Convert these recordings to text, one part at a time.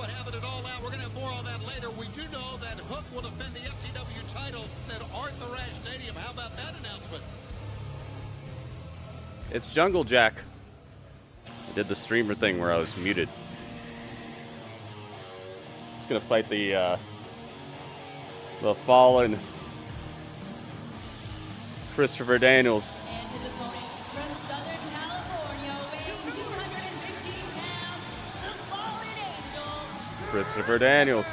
but having it all out. We're going to have more on that later. We do know that Hook will defend the FTW title at Arthur Ashe Stadium. How about that announcement? It's Jungle Jack. I did the streamer thing where I was muted. He's gonna fight the fallen Christopher Daniels. And his opponent from Southern California, weighing 215 pounds, the Fallen Angel, Christopher Daniels.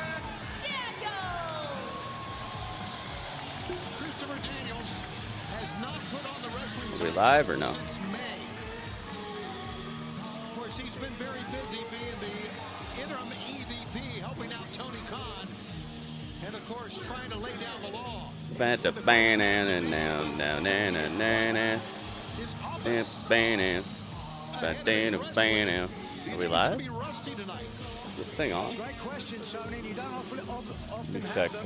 Christopher Daniels has not put on the wrestling Are we live or no? since May. Of course, he's been very busy being the interim EVP, helping out Tony Khan, and of course, trying to lay down the law. Are we live? This thing on? Great question, Tony. You don't often Let me check. Be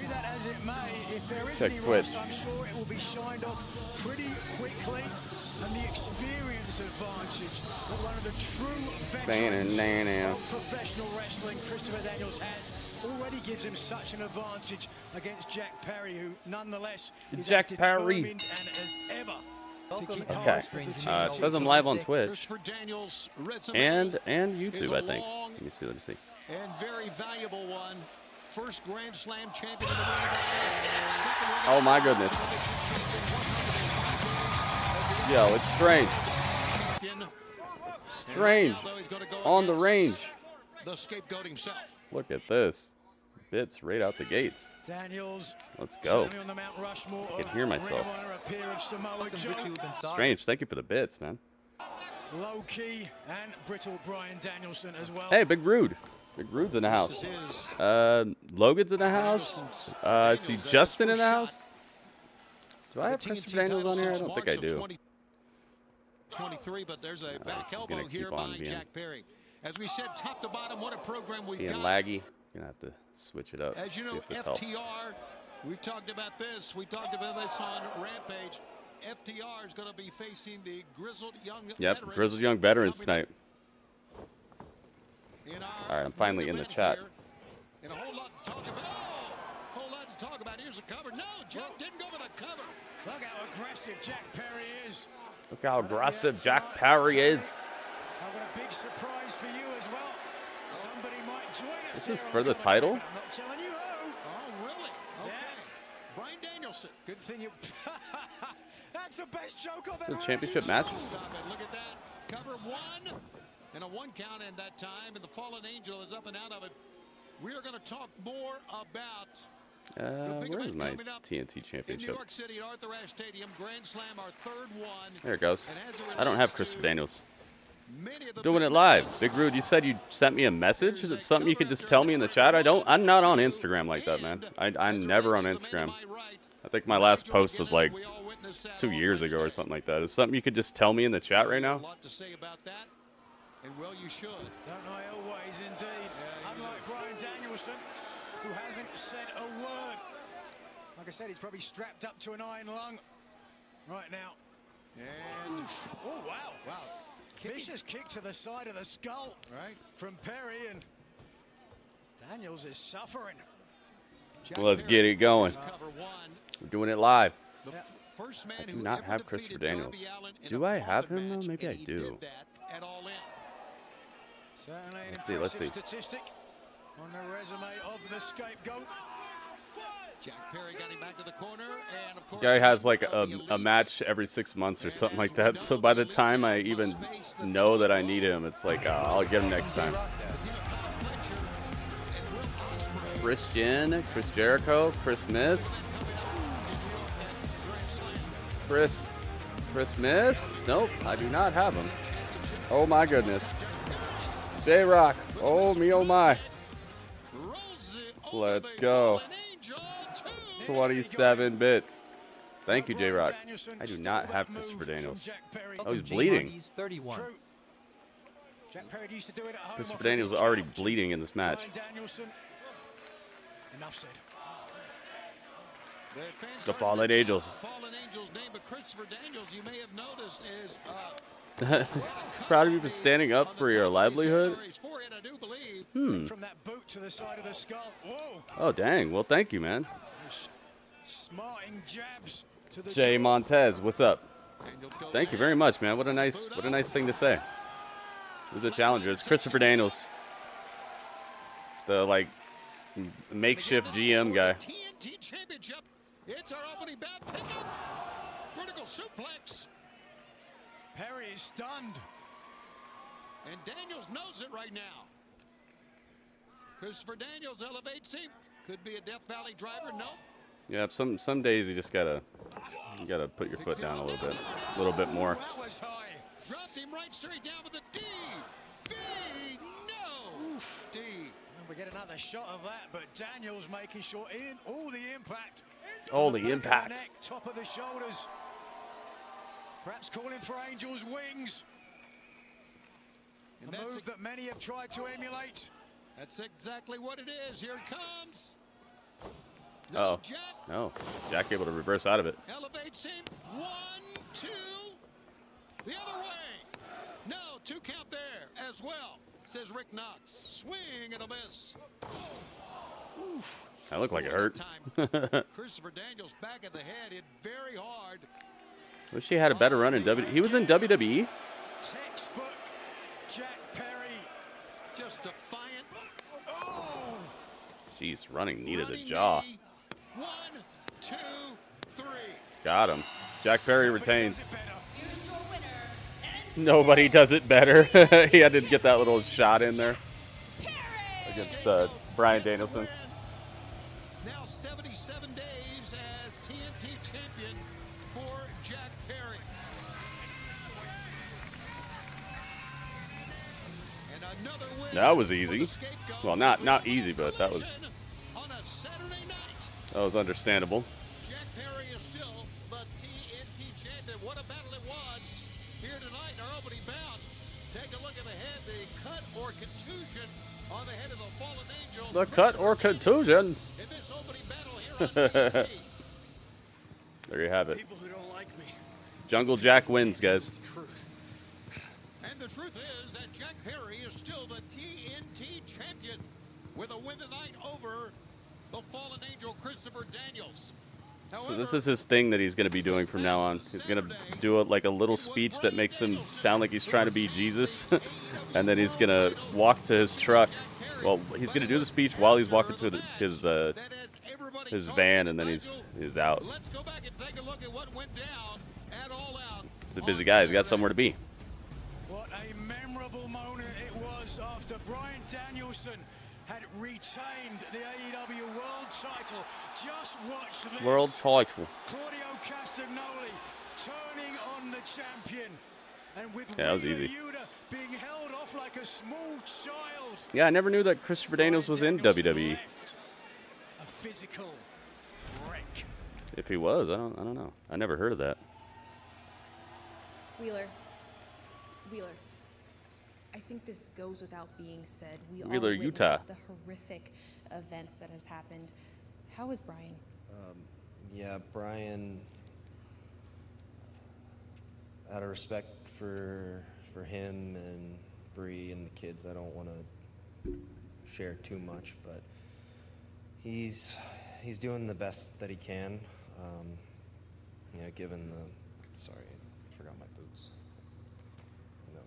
that as it may, if there is Check any Twitch. rust, I'm sure it will be shined off pretty quickly. And the experience advantage that one of the true veterans of professional wrestling, Christopher Daniels, has already gives him such an advantage against Jack Perry, who nonetheless is Jack as Perry. determined and as ever to keep Okay. hold It says I'm live on Twitch Christopher Daniels' resume and YouTube, is a I think. long Let me see. and very valuable one. First Grand Slam champion of the world. Oh my goodness. Yo, it's strange. Strange. On the range. The scapegoat himself. Look at this. Bits right out the gates. Daniels. Let's go. certainly on the Mount Rushmore I can of hear myself. Ring of Honor, a peer of Samoa Joe. Strange. Thank you for the bits, man. Low key and brittle Brian Danielson as well. Hey, Big Rude. Big Rude's in the house. Logan's in the house. I see Justin in the house. Do I have Christopher Daniels on here? I don't think I do. 23, but there's a back Gonna elbow here keep on by being- Jack Perry. As we said, top to bottom, what a program we've Being got. laggy. Gonna have to switch it up. As you see know, if this helps. FTR, we've talked about this. We talked about this on Rampage. FTR is going to be facing the grizzled young veterans. Grizzled young veterans coming up tonight. in our All right, I'm finally main in the event chat. here. And a whole lot to talk about. Oh, whole lot to talk about. Here's a cover. No, Jack didn't go for the cover. Look how aggressive Jack Perry is. Look how aggressive Jack Perry is. I've got a big surprise for you as well. Somebody might join us. This is here for on the Coming title? Up. I'm not telling you who. Oh, really? Okay. Yeah. Brian Danielson. Good thing you. That's the best joke I've It's ever a heard championship you match. say. Stop it. Look at that. Cover one. And a one count in that time. And the Fallen Angel is up and out of it. We are going to talk more about the big Where's event my coming up TNT in New Championship? York City at Arthur Ashe Stadium. Grand Slam, our third one. There it goes. And as it I don't relates have Christopher to Daniels. many of the Doing big it live. matches, Big Rude, you said you sent me a message. Is it something you could just tell me in the chat? I'm not on Instagram like that, man. I'm never on Instagram. I think my last post was like 2 years ago or something like that. Is something you could just tell me in the chat right now? A lot to say about that. And well, you should. Don't I always, indeed. Unlike Brian Danielson, who hasn't said a word. Like I said, he's probably strapped up to an iron lung right now. And Oh, wow. wow. Vicious kick to the side of the skull Right. from Perry, and Daniels is suffering. Jack Let's Perry get it going. cover one. We're doing it live. The first man I do who not ever have defeated Christopher Daniels. Darby Allin in Do a I have coffin him, though? match, Maybe and I he do. did that at All In. Certainly an Let's see, impressive let's see. statistic on the resume of the scapegoat. Jack Perry got him back to the corner, and of course, Guy has like the a Elite. match every 6 months or something like that. So by the time I even know that I need him, it's like, I'll get him next time. Christian, Chris Jericho, Chris Miss. Chris Miss? Nope, I do not have him. Oh my goodness. J-Rock, oh me, oh my. Let's go. 27 bits. Thank you, J-Rock. I do not have Christopher Daniels. Oh, he's bleeding. 31. True. Jack Perry used to do it at home. Christopher often Daniels is with already challenge. bleeding in this match. Brian Danielson. Enough said. The Fallen Angels. Fallen Angels name, but Christopher Daniels, you may have noticed, is Proud of you for standing up for your livelihood. From that boot to the side of the skull. Whoa. Oh, dang. Well, thank you, man. Smarting jabs to the Jay jaw. Montez, what's up? Thank you very much, man. What a nice thing to say. Who's the challenger? It's Christopher Daniels, the like makeshift GM guy. TNT Championship. It's our opening bat pickup. Vertical suplex. Perry is stunned. And Daniels knows it right now. Christopher Daniels elevates him. Could be a Death Valley driver. Nope. Yeah, some days you just gotta put your foot down a little bit more. That was high. Dropped him right straight down with a D. V. No. D. And we get another shot of that, but Daniels making sure in all the impact. Oh, On the back of impact. neck, top of the shoulders. Perhaps calling for Angel's wings. And A move that many have tried to emulate. that's exactly what it is. Here it comes. Uh oh. Jack No. Jack able to reverse out of it. elevates him. 1, 2. The other way. No, 2 count there as well, says Rick Knox. Swing and a miss. That looked like it hurt. Christopher Daniels back of the head hit very hard. Wish he had a better run in WWE. He was in WWE. Textbook Jack Perry. Just defiant. Oh! Jeez, running needed a Running jaw. knee. 1, 2, 3. Got him. Jack Perry retains. Does it better. Here's your winner, and Nobody does it better. He had to get that little shot in there Perry. against Bryan Danielson. Now 77 days as TNT champion for Jack Perry. And another win. That was for easy. the scapegoat. Well, not easy, but that was On a Saturday night, understandable. Jack Perry is still the TNT champion. What a battle it was here tonight in our opening bout. Take a look at the head, the cut or contusion on the head of the fallen angel. The cut or contusion. In this opening battle here on TNT. There you have it. People who don't like me. Jungle Jack wins, guys. Truth. And the truth is that Jack Perry is still the TNT champion with a win tonight over the fallen angel Christopher Daniels. So this is his thing that he's going to be doing from now on. He's going to do like a little speech that makes him sound like he's trying to be Jesus. And then he's going to walk to his truck. Well, he's going to do the speech while he's walking to his van, and then he's out. Let's go back and take a look at what went down at All Out. He's a busy guy. He's got somewhere to be. What a memorable moment it was after Bryan Danielson had retained the AEW World title. Just watch this. World title. Claudio Castagnoli turning on the champion. And with Yeah, that was Wheeler easy. Yuta being held off like a small child. Yeah, I never knew that Christopher Daniels was in WWE. Left a physical wreck. If he was, I don't know. I never heard of that. Wheeler, I think this goes without being said. We all Wheeler, witnessed Utah. the horrific events that has happened. How is Brian? Yeah, Brian, out of respect for him and Bree and the kids, I don't want to share too much, but he's doing the best that he can. Given the sorry, I forgot my boots. No,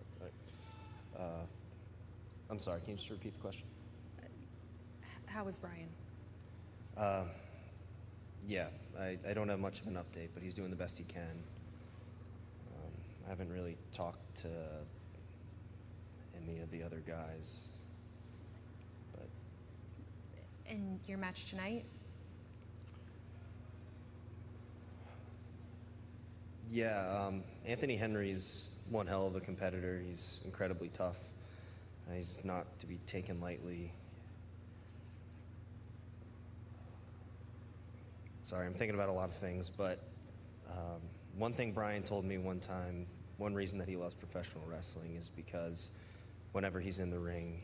I'm sorry. Can you just repeat the question? How is Brian? Yeah, I don't have much of an update, but he's doing the best he can. I haven't really talked to any of the other guys, but And your match tonight? yeah, Anthony Henry's one hell of a competitor. He's incredibly tough. He's not to be taken lightly. Sorry, I'm thinking about a lot of things, but one thing Brian told me one time, one reason that he loves professional wrestling is because whenever he's in the ring,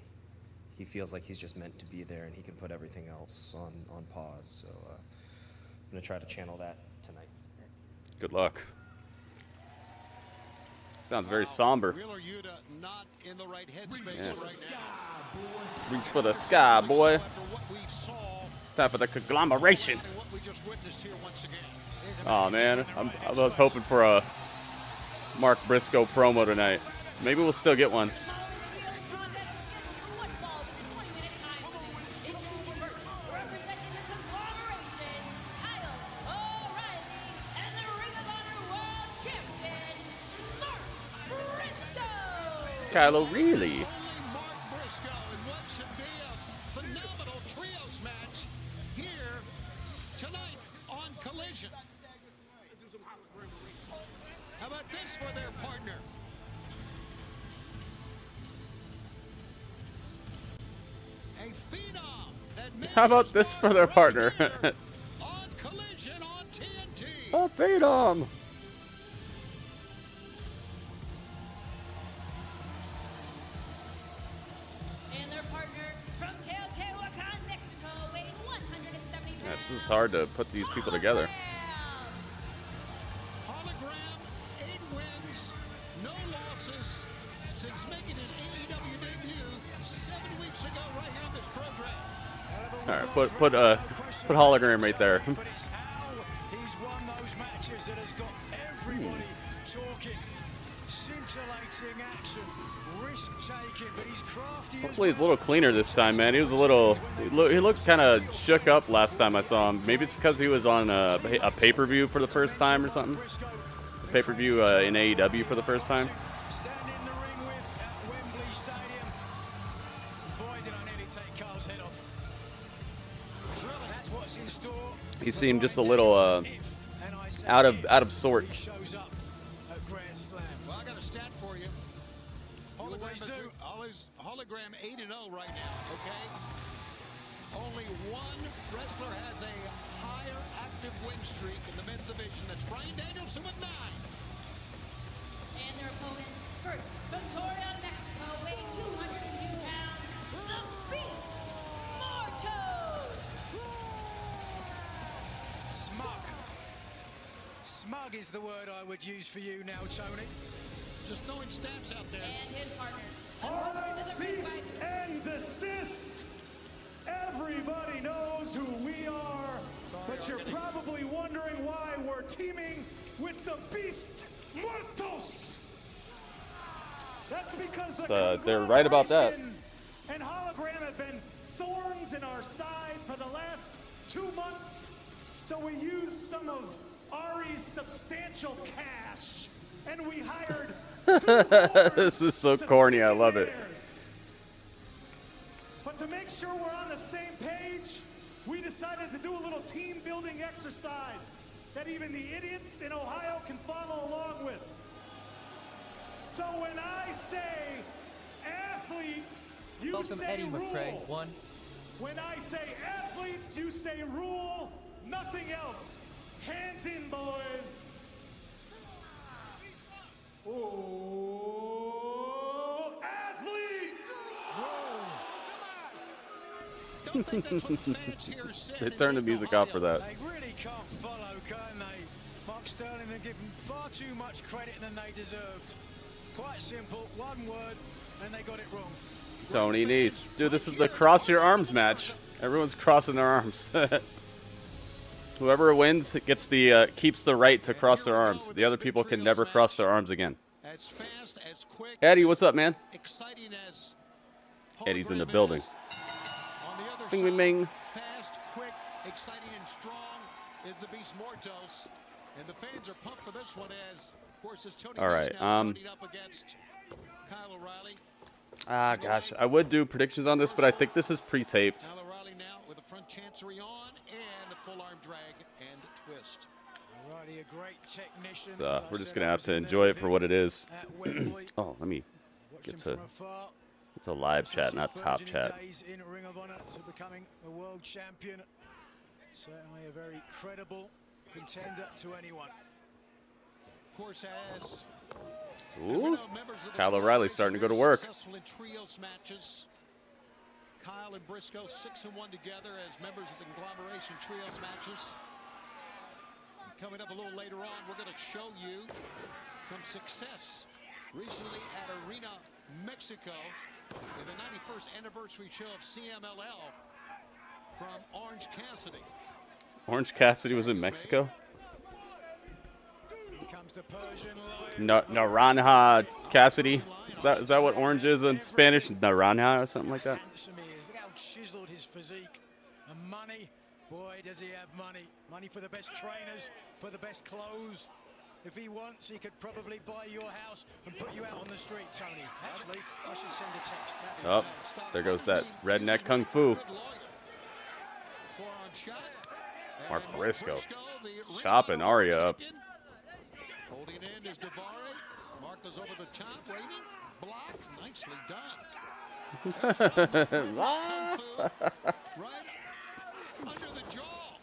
he feels like he's just meant to be there and he can put everything else on pause. So I'm going to try to channel that tonight. Good luck. Sounds very somber. Wheeler Yuta not in the right headspace Yeah. right now. Reach for the sky, boy. After what we saw, It's time for the conglomeration. and what we just witnessed here once again. Oh man, I was hoping for a Mark Briscoe promo tonight. Maybe we'll still get one. Kyle O'Reilly. Mark Briscoe in what should be a phenomenal trios match here tonight on Collision. How about this for their partner? A phenom that made How about his this mark for their right partner? here on Collision on TNT. Oh, Phenom. And their partner from Teotihuacan, Mexico, weighing 170 Yeah, pounds. this is hard to put these people together. Hologram, 8 wins, no losses since making an AEW debut 7 weeks ago right here on this program. All right, put hologram right there. But it's how he's won those matches that has got everybody talking. Scintillating action, risk taking, but he's crafty. Hopefully he's a little cleaner this time, man. He was a little, he looked kind of shook up last time I saw him. Maybe it's because he was on a pay-per-view for the first time or something. Pay-per-view in AEW for the first time. Stand in the ring with at Wembley Stadium. Boy, did I nearly take Carl's head off. That's what's in store. He seemed just a little out of sorts. Shows up at Grand Slam. Well, I got a stat for you. Hologram 8-0 right now, okay? Only one wrestler has a higher active win streak in the men's division. That's Bryan Danielson with 9. And their opponents, first, Victoria, Mexico, weighing 202 pounds, the Beast Mortos. Smug is the word I would use for you now, Tony. Just throwing stats out there. And his partners. Cease and desist! Everybody knows who we are, but you're probably wondering why we're teaming with the Beast Mortos! That's because they're right about that. Conglomeration and Hologram have been thorns in our side for the last 2 months, so we used some of Ari's substantial cash, and we hired This is so corny. I love it. But to make sure we're on the same page, we decided to do a little team building exercise that even the idiots in Ohio can follow along with. So when I say athletes, you Welcome say Eddie rule. McRae. 1. When I say athletes, you say rule, nothing else. Hands in, boys. Oh, athletes! Don't think that's what fans here said. They turned the music off for that. They really can't follow, can they? Mark Sterling had given far too much credit than they deserved. Quite simple, one word, and they got it wrong. Tony Nese. Dude, this is the cross your arms match. Everyone's crossing their arms. Whoever wins gets the keeps the right to cross their arms. The other people can never cross their arms again. As fast, as quick, Eddie, what's up, man? exciting as Eddie's in the Hologram building. is. On the other Bing, side, bing, bing. fast, quick, exciting, and strong is the Beast Mortos. And the fans are pumped for this one as, of course, as Tony All right, Nese now starting up against Kyle O'Reilly. Ah, gosh. I would do predictions on this, but I think this is pre-taped. Kyle O'Reilly now with the front chancery on and the full arm drag and twist. Alrighty, a great technician. So, As I we're just said, going to I have was to in there enjoy it with for him what it is. at Wembley. Oh, let me Watched get him to from afar. it's a live chat, Since not his top burgeoning chat. days in Ring of Honor to becoming a world champion. Certainly a very credible contender to anyone. Of course, as Ooh, Kyle O'Reilly starting to go to work. Successful in trios matches. Kyle and Briscoe 6-1 together as members of the Conglomeration trios matches. And coming up a little later on, we're going to show you some success recently at Arena, Mexico, in the 91st anniversary show of CMLL from Orange Cassidy. Orange Cassidy was in Mexico? Here comes the Persian Lion. Naranja Cassidy? Is that what orange is in Spanish? Naranja or something like that? Handsome he is. Look how chiseled his physique. And money, boy, does he have money. Money for the best trainers, for the best clothes. If he wants, he could probably buy your house and put you out on the street, Tony. Actually, I should send a text. Oh, there goes that redneck kung fu. Mark Briscoe chopping Arya up. Holding in is Davari. Mark goes over the top, waiting. Block, nicely done. Right under the jaw.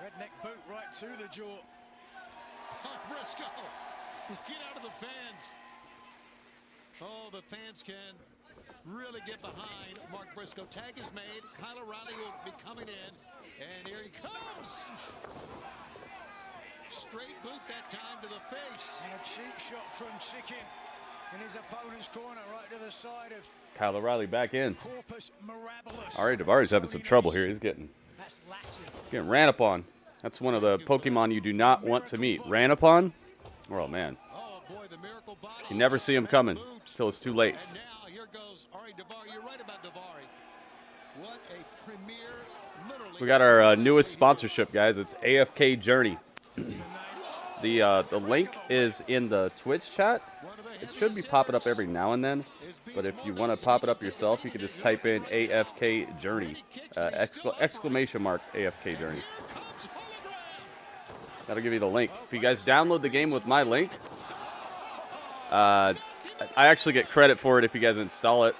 Redneck boot right to the jaw. Mark Briscoe, get out of the fans. Oh, the fans can really get behind Mark Briscoe. Tag is made. Kyle O'Reilly will be coming in. And here he comes. Straight boot that time to the face. And a cheap shot from Chicken in his opponent's corner, right to the side of Kyle O'Reilly back in. Corpus Mirabilis. Alright, Davari's having some trouble here. He's getting ran up on. That's one of the Pokemon you do not want to meet. Ran up on? Oh, man. Oh, boy, the miracle body. You never see him coming until it's too late. And now here goes Ari Davari. You're right about Davari. What a premier, literally. We got our newest sponsorship, guys. It's AFK Journey. The link is in the Twitch chat. It should be popping up every now and then. But if you want to pop it up yourself, you can just type in AFK Journey. Exclamation mark AFK Journey. That'll give you the link. If you guys download the game with my link, I actually get credit for it if you guys install it.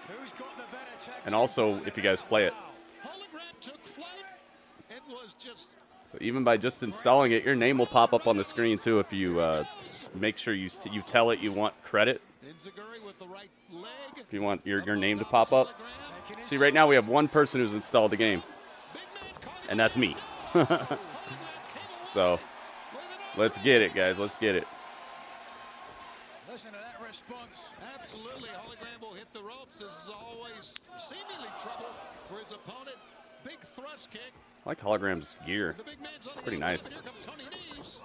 And also if you guys play it. So even by just installing it, your name will pop up on the screen too if you make sure you tell it you want credit. If you want your name to pop up. See, right now we have one person who's installed the game. And that's me. So, let's get it, guys. Let's get it. Listen to that response. Absolutely. Hologram will hit the ropes. This is always seemingly trouble for his opponent. Big thrust kick. I like Hologram's gear. The big man's on the Pretty outside, nice. but here comes Tony Nese.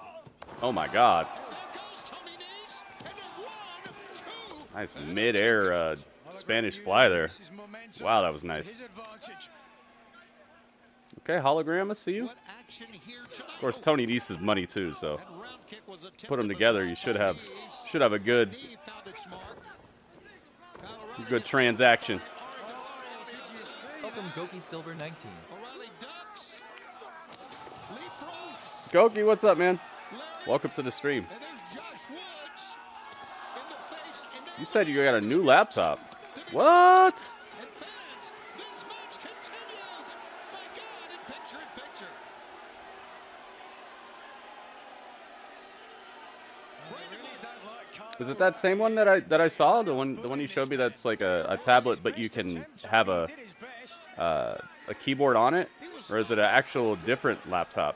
Oh my god. And there goes Tony Nese. And a 1, 2. Nice mid-air Spanish fly there. Wow, that was nice. Okay, Hologram, I see you. What action here tonight? Of course, Tony Nese is money too, so That round kick was attempted, put them but together. You should have a good Knee found its mark. Kyle O'Reilly good transaction. Welcome, Goki Silver 19. O'Reilly ducks. Leapfrogs. Goki, what's up, man? Welcome to the stream. And there's Josh Woods in the face. And now You said you got a new laptop. What? and fans, this match continues. My God, in picture. Is it that same one that I saw? The one you showed me that's like a tablet, but you can have a keyboard on it, or is it an actual different laptop?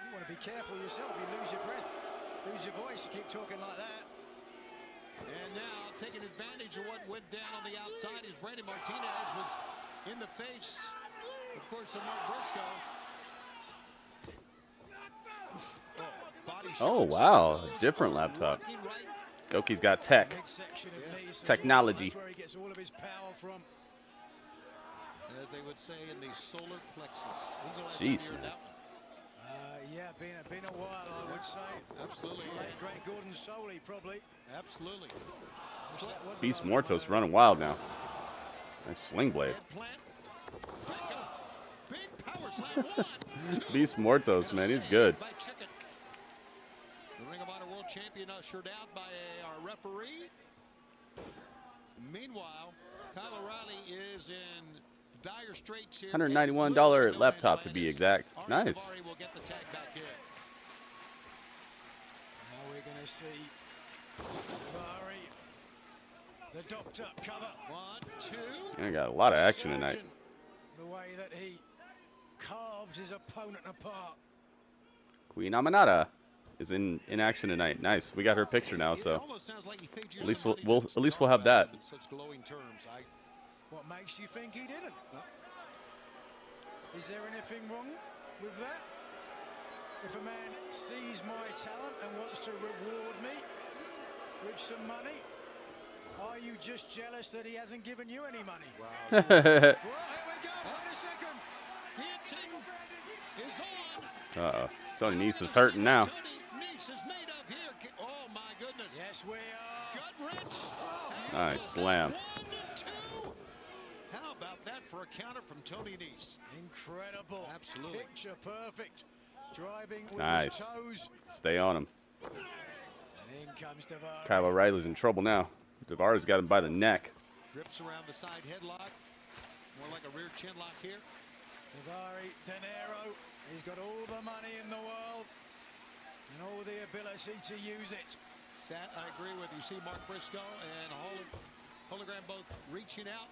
You want to be careful yourself. You lose your breath, lose your voice. You keep talking like that. And now taking advantage of what went down on the outside as Brandon Martinez was in the face, of course, of Mark Briscoe. Body Oh shots. wow, a different laptop. Working right. Goki's got tech. Midsection of knees as Technology. well. That's where he gets all of his power from. As they would say in the solar plexus. When's the last Jeez, time you heard man. that one? Yeah, been a while, I would say. Absolutely. Late great Gordon Soley, probably. Absolutely. Beast Mortos running wild now. Nice sling blade. Head plant. Big power slam. 1, 2. Beast Mortos, man, he's good. By Chicken. The Ring of Honor World Champion ushered out by our referee. Meanwhile, Kyle O'Reilly is in dire straits here. $191 laptop to be exact. Nice. Davari will get the tag back in. Now we're going to see Barry, the doctor cover. 1, 2. I got a lot of action tonight. The way that he carves his opponent apart. Queen Aminata. is in action tonight. Nice. We got her picture now, It so almost sounds like he paid you at least some we'll money at least to we'll talk have that. about him in such glowing terms. What makes you think he didn't? Is there anything wrong with that? If a man sees my talent and wants to reward me with some money, are you just jealous that he hasn't given you any money? Well, here we go. Wait a second. Guillotine is on. Uh-oh. Tony Nese is hurting now. Tony Nese is made of here. Oh my goodness. Yes, we are. Gut wrench. Nice slam. 1, 2. How about that for a counter from Tony Nese? Incredible. Absolutely. Picture perfect. Driving with Nice. his toes. Stay on him. And in comes Davari. Kyle O'Reilly's in trouble now. Davara's got him by the neck. Grips around the side headlock. More like a rear chin lock here. Davari, De Niro. He's got all the money in the world and all the ability to use it. That I agree with. You see Mark Briscoe and Hologram both reaching out.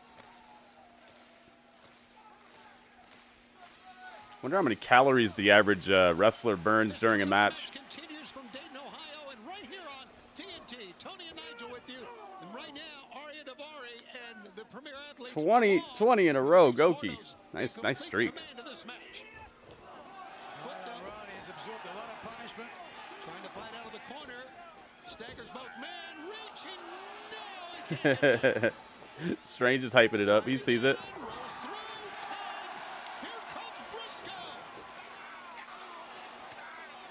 Wonder how many calories the average wrestler burns during a match. Continues from Dayton, Ohio, and right here on TNT. Tony and Nigel with you. And right now, Arya Davari and the premier athletes. 20 in a row, Goki. Nice streak. Riley has absorbed a lot of punishment. Trying to fight out of the corner. Staggers both men. Reaching. No, he can't. Strange is hyping it up. He sees it. Rolls through. 10. Here comes Briscoe.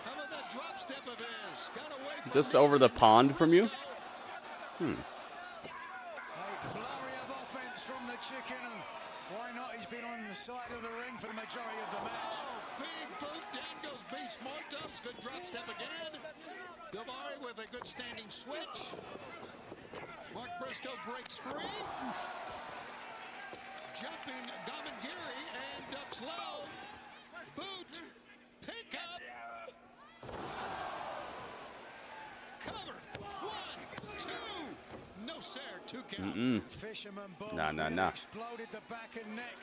How about that drop step of his? Got away from Just over the pond from you? A flurry of offense from the chicken. And why not? He's been on the side of the ring for the majority of the match. Big boot, down goes Beast Mortos. Good drop step again. Davari with a good standing switch. Mark Briscoe breaks free. Jumping Gamangiri and ducks low. Boot. Pick up. Cover. 1, 2. No, sir. 2 count. Fisherman bomb Nah. exploded the back and neck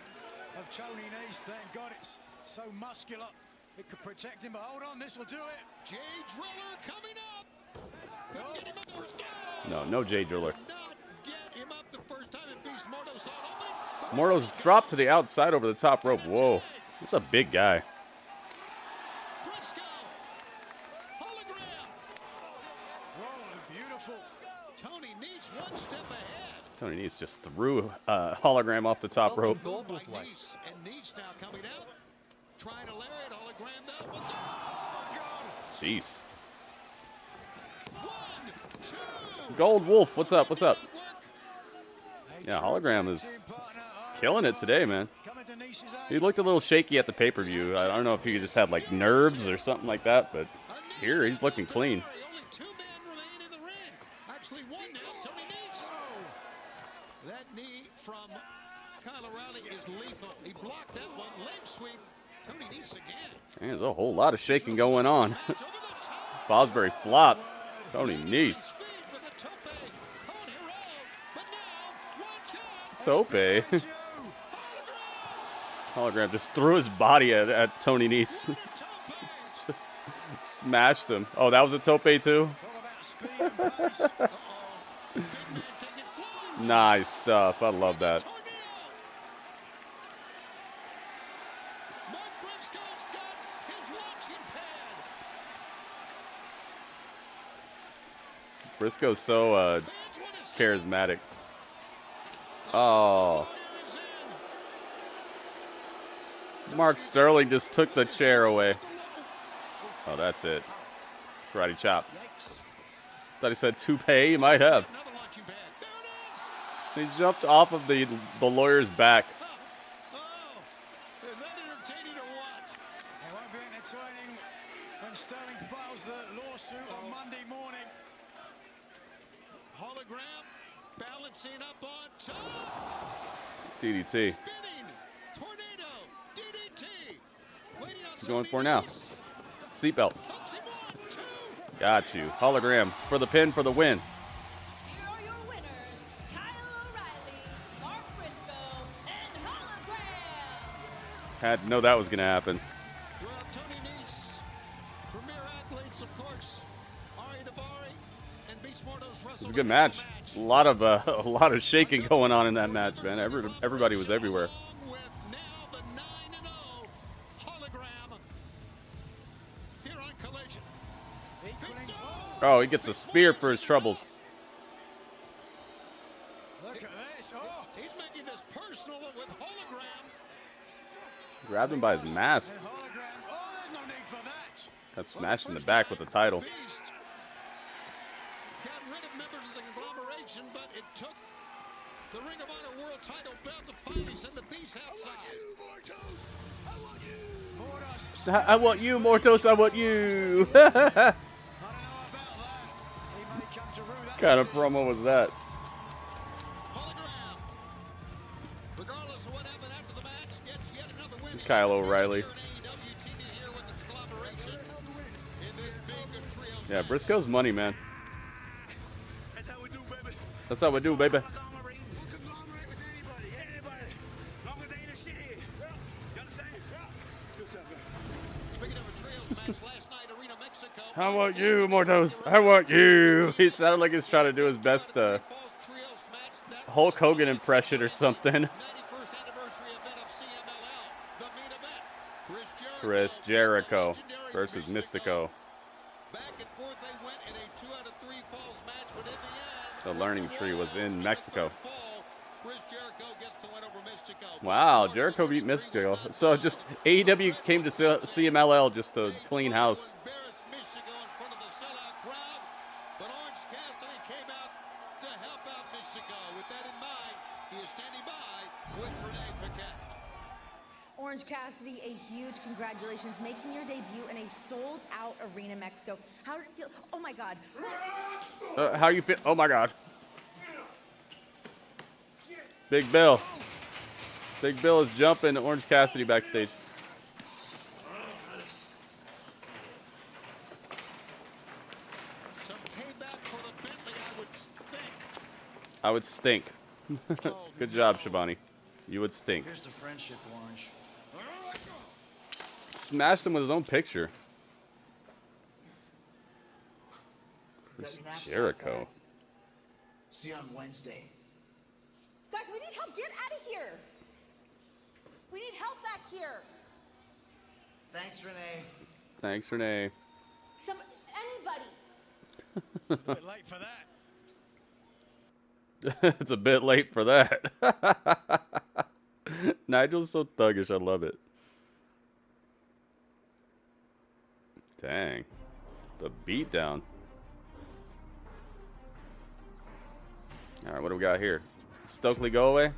of Tony Nese. Thank God it's so muscular. It could protect him, but hold on, this will do it. Jay Driller coming up. Couldn't get him up the first time. No Jay Driller. Not get him up the first time, and Beast Mortos saw it open. Mortos dropped to the outside over the top rope. Whoa. That's a big guy. Briscoe. Hologram. Whoa, beautiful. Tony Nese 1 step ahead. Tony Nese just threw Hologram off the top rope. Gold By with light. Nese, and Nese now coming out. Trying to lariat Hologram though. With the, oh, God. Jeez. 1, 2. Gold Wolf, what's up? What's up? Good work. Yeah, Hologram is Team partner, killing it today, man. coming to Nese's aid. He looked a little shaky at the pay-per-view. I don't know if he just had like nerves or something like that, but here he's looking clean. Only 2 men remain in the ring. Actually, 1 now. Tony Nese. That knee from Kyle O'Reilly is lethal. He blocked that one. Leg sweep. Tony Nese again. Man, there's a whole lot of shaking going on. Match over the top. Fosbury flop. Tony Nese. His feet with a tope. Cone hero. But now, 1 count. Tope. Hologram just threw his body at Tony Nese. Tope. Just smashed him. Oh, that was a tope too? Talk about speed and pace. Big man taking flight. Nice stuff. I love that. Tornado. Mark Briscoe's got his launching pad. Briscoe's so Fans want to see charismatic. Oh, Warriors in. Mark Sterling just took the chair away. Oh, that's it. Karate chop. Yikes. Thought he said toupee. He might have. Another launching pad. There it is. He jumped off of the lawyer's back. Oh, is that entertaining or what? It won't be entertaining when Sterling files the lawsuit on Monday morning. Hologram balancing up on top. DDT. Spinning. Tornado. DDT. Waiting on What's he going Tony for now? Nese. Seatbelt. Hooks him 1, 2. Got you. Hologram for the pin for the win. Here are your winners, Kyle O'Reilly, Mark Briscoe, and Hologram. Had to know that was going to happen. Well, Tony Nese, premier athletes, of course, a good match. A lot of shaking going on in that match, man. Everybody was everywhere. With now the 9-0 Hologram here on Collision. Oh, he gets a spear for his troubles. Look at this. Oh, He's making this personal with Hologram. Grabbed him by his mask. and hologram. Oh, there's no need for that. Got smashed in the back with the title. Beast got rid of members of the conglomeration, but it took the Ring of Honor World title belt to finally send the Beast outside. Mortos. I want you, Mortos. I want you. I don't know about that. He may come to rue that. Kind of promo was that? Hologram, regardless of what happened after the match, gets yet another win. Kyle O'Reilly. Here in AEW TV here with the conglomeration in this big trios. Yeah, Briscoe's money, man. That's how we do, baby. That's how we do, baby. Conglomerate. We'll conglomerate with anybody. Anybody. Long as they ain't a shit here. You understand? Good stuff, man. Speaking of a trios match last night, Arena Mexico. I want you, Mortos. I want you. He sounded like he was trying to do his best Falls trios match, that Hulk Hogan impression or something. 91st anniversary event of CMLL. The main event. Chris Jericho Legendary versus Mystico. Back and forth they went in a 2 out of 3 falls match, but in the end, The learning tree was in Mexico. fall, Chris Jericho gets the win over Mystico. Wow, Jericho beat Mystico. So just AEW came to CMLL just to clean house. Embarrassed Mystico in front of the sellout crowd, but Orange Cassidy came out to help out Mystico. With that in mind, he is standing by with Renee Paquette. Orange Cassidy, a huge congratulations, making your debut in a sold-out Arena Mexico. How did it feel? Oh my God. How you feel? Oh my God. Big Bill. Big Bill is jumping Orange Cassidy backstage. Some payback for the Bentley, I I would think. would stink. Good job, Shivani. You would stink. Here's the friendship, Orange. Smashed him with his own picture. Got your knapsack Jericho. back. See you on Wednesday. Guys, we need help. Get out of here. We need help back here. Thanks, Renee. Thanks, Renee. Anybody. Bit late for that. It's a bit late for that. Nigel's so thuggish. I love it. Dang. The beatdown. All right, what do we got here? Stokely go away?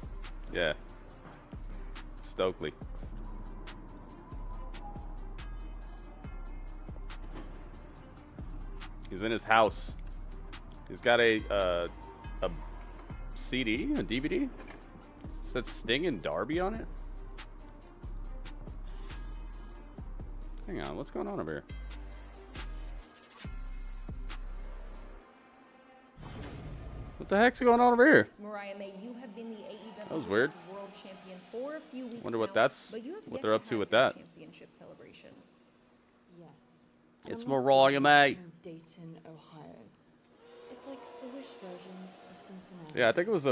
Yeah. Stokely. He's in his house. He's got a CD, a DVD. It says Sting and Darby on it. Hang on, what's going on over here? What the heck's going on over here? Mariah May, you have been the AEW That was weird. World Champion for a few weeks Wonder what now, that's- but you have what yet they're up to have with your that. Championship celebration. Yes. It's I'm Mariah May. from Dayton, Ohio. It's like the Wish version of Cincinnati. Yeah, I think it was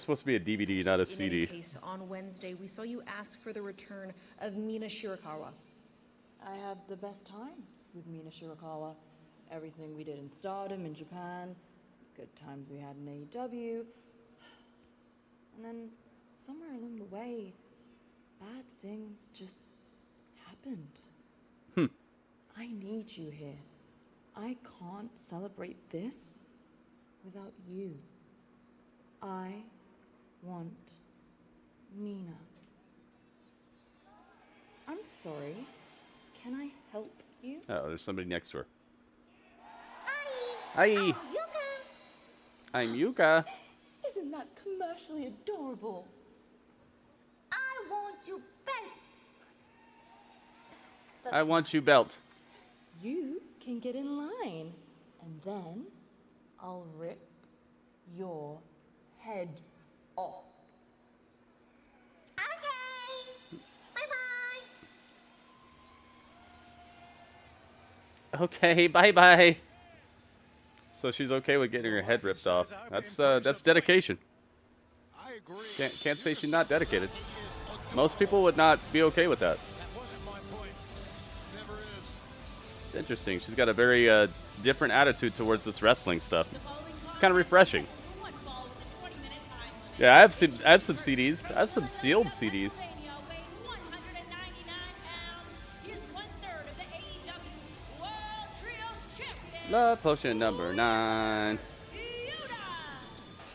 supposed to be a DVD, not a In CD. any case, on Wednesday, we saw you ask for the return of Mina Shirakawa. I had the best times with Mina Shirakawa. Everything we did in Stardom in Japan, good times we had in AEW. And then somewhere along the way, bad things just happened. I need you here. I can't celebrate this without you. I want Mina. I'm sorry. Can I help you? Oh, there's somebody next to her. Hi. Yuka! I'm Yuka. Isn't that commercially adorable? I want you back! I want you belt. You can get in line, and then I'll rip your head off. Okay! Bye-bye! Okay, bye bye. So she's okay with getting her head ripped off. That's dedication. I agree. Can't say she's not dedicated. Most people would not be okay with that. That wasn't my point. Never is. It's interesting. She's got a very different attitude towards this wrestling stuff. It's kind of refreshing. Yeah, I have some CDs. I have some sealed CDs. Love potion number 9.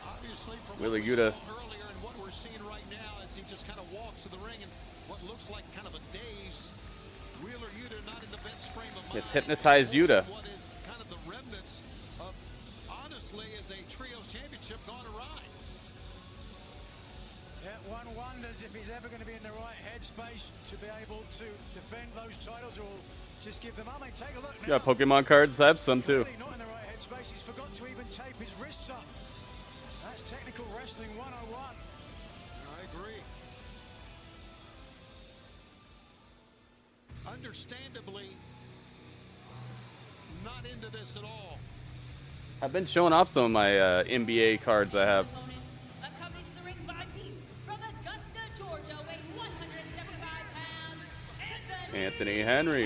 Obviously, from Wheeler what we Yuta. saw earlier and what we're seeing right now as he just kind of walks to the ring in what looks like kind of a daze. Wheeler Yuta not in the best frame of mind. It's hypnotized Yuta. What is kind of the remnants of, honestly, as a trios championship gone awry. Yeah, one wonders if he's ever going to be in the right headspace to be able to defend those titles or just give them up. I mean, take a look now. Got Pokemon cards. I have some too. Really not in the right headspace. He's forgot to even tape his wrists up. That's technical wrestling 101. I agree. Understandably, not into this at all. I've been showing off some of my NBA cards I have. Accompanied to the ring by Beef from Augusta, Georgia, weighing 175 pounds, Anthony Henry.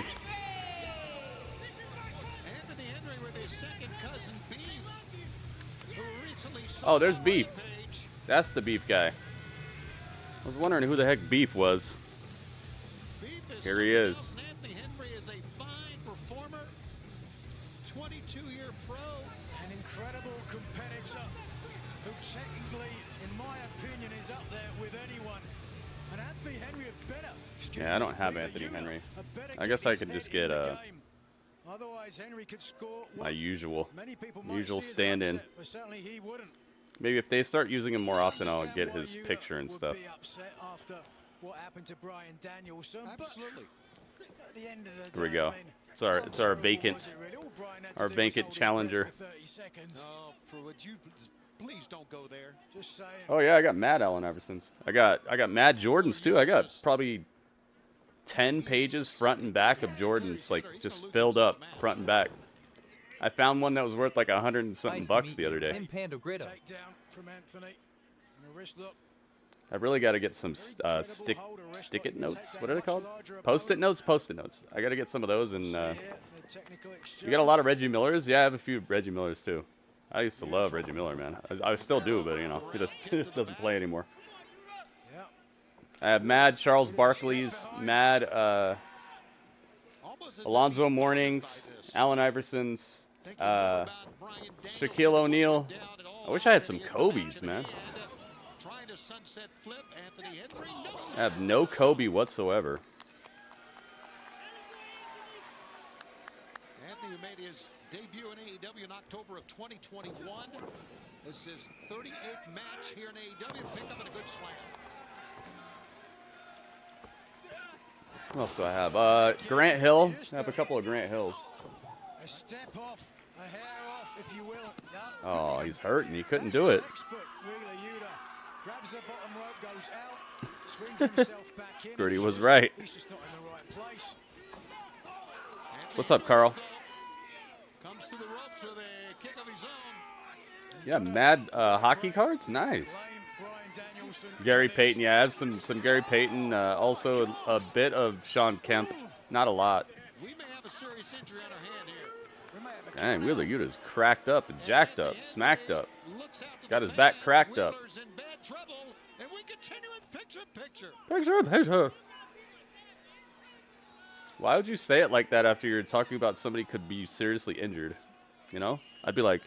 Anthony Henry with his second cousin Beef, who recently Oh, there's Beef. Page. That's the Beef guy. I was wondering who the heck Beef was. Beef is Here he something is. else, and Anthony Henry is a fine performer, 22-year pro. An incredible competitor who technically, in my opinion, is up there with anyone. And Anthony Henry a better. Yeah, I don't have Anthony Henry. I guess I could just get Otherwise, Henry could score my usual many people might usual see as an stand-in. upset, but certainly he wouldn't. Maybe if they start using him more often, I'll get his Understand why picture and Yuta stuff. would be upset after what happened to Brian Danielson. but Absolutely. at the end of the Here we day, go. I mean, It's our what was vacant it really? All Brian had to our do was vacant hold his breath challenger. for 30 seconds. Oh, would you please don't go there. Just saying. Oh yeah, I got Mad Allen Iversons. I got Mad Jordans too. I got probably 10 pages front and back of Jordans, like just filled up front and back. I found one that was worth like $100 and something Nice to bucks meet the you. other day. I'm Pando Grito. Takedown from Anthony. And a wrist look. I really got to get some stick-it notes. What are they called? Post-it notes. Post-it notes. I got to get some of those. And Yeah, the technical you exchange. got a lot of Reggie Millers. Yeah, I have a few Reggie Millers too. I used to love Reggie Miller, man. I still do, but you know, he just doesn't play anymore. Yeah. I have Mad Charles Barkley's, Mad Alonzo Mourning's, Allen Iverson's, Shaquille O'Neal. I wish I had some Kobe's, man. Trying to sunset flip Anthony Henry. I have no Kobe whatsoever. Anthony who made his debut in AEW in October of 2021. This is his 38th match here in AEW. Picked up in a good slam. What else do I have? Grant Hill. I have a couple of Grant Hills. A step off, a hair off, if you will. Yeah. Oh, he's hurting. He couldn't do it. Expert Wheeler Yuta grabs the bottom rope, goes out, swings himself back in. Gritty He's was just- right. He's just not in the right place. What's up, Carl? Comes to the ropes with a kick of his own. Yeah, Mad hockey cards. Nice. Blame Brian Danielson Gary for this. Payton. Yeah, I have some Gary Payton. Also a bit of Sean Kemp. Not a lot. We may have a serious injury on our hand here. We may have a Dang, Wheeler Yuta's cracked up and jacked up, smacked up. Looks out to Got the his back fans. cracked up. Wheeler's in bad trouble, and we continue in picture-in-picture. Picture. Why would you say it like that after you're talking about somebody could be seriously injured? You know, I'd be like,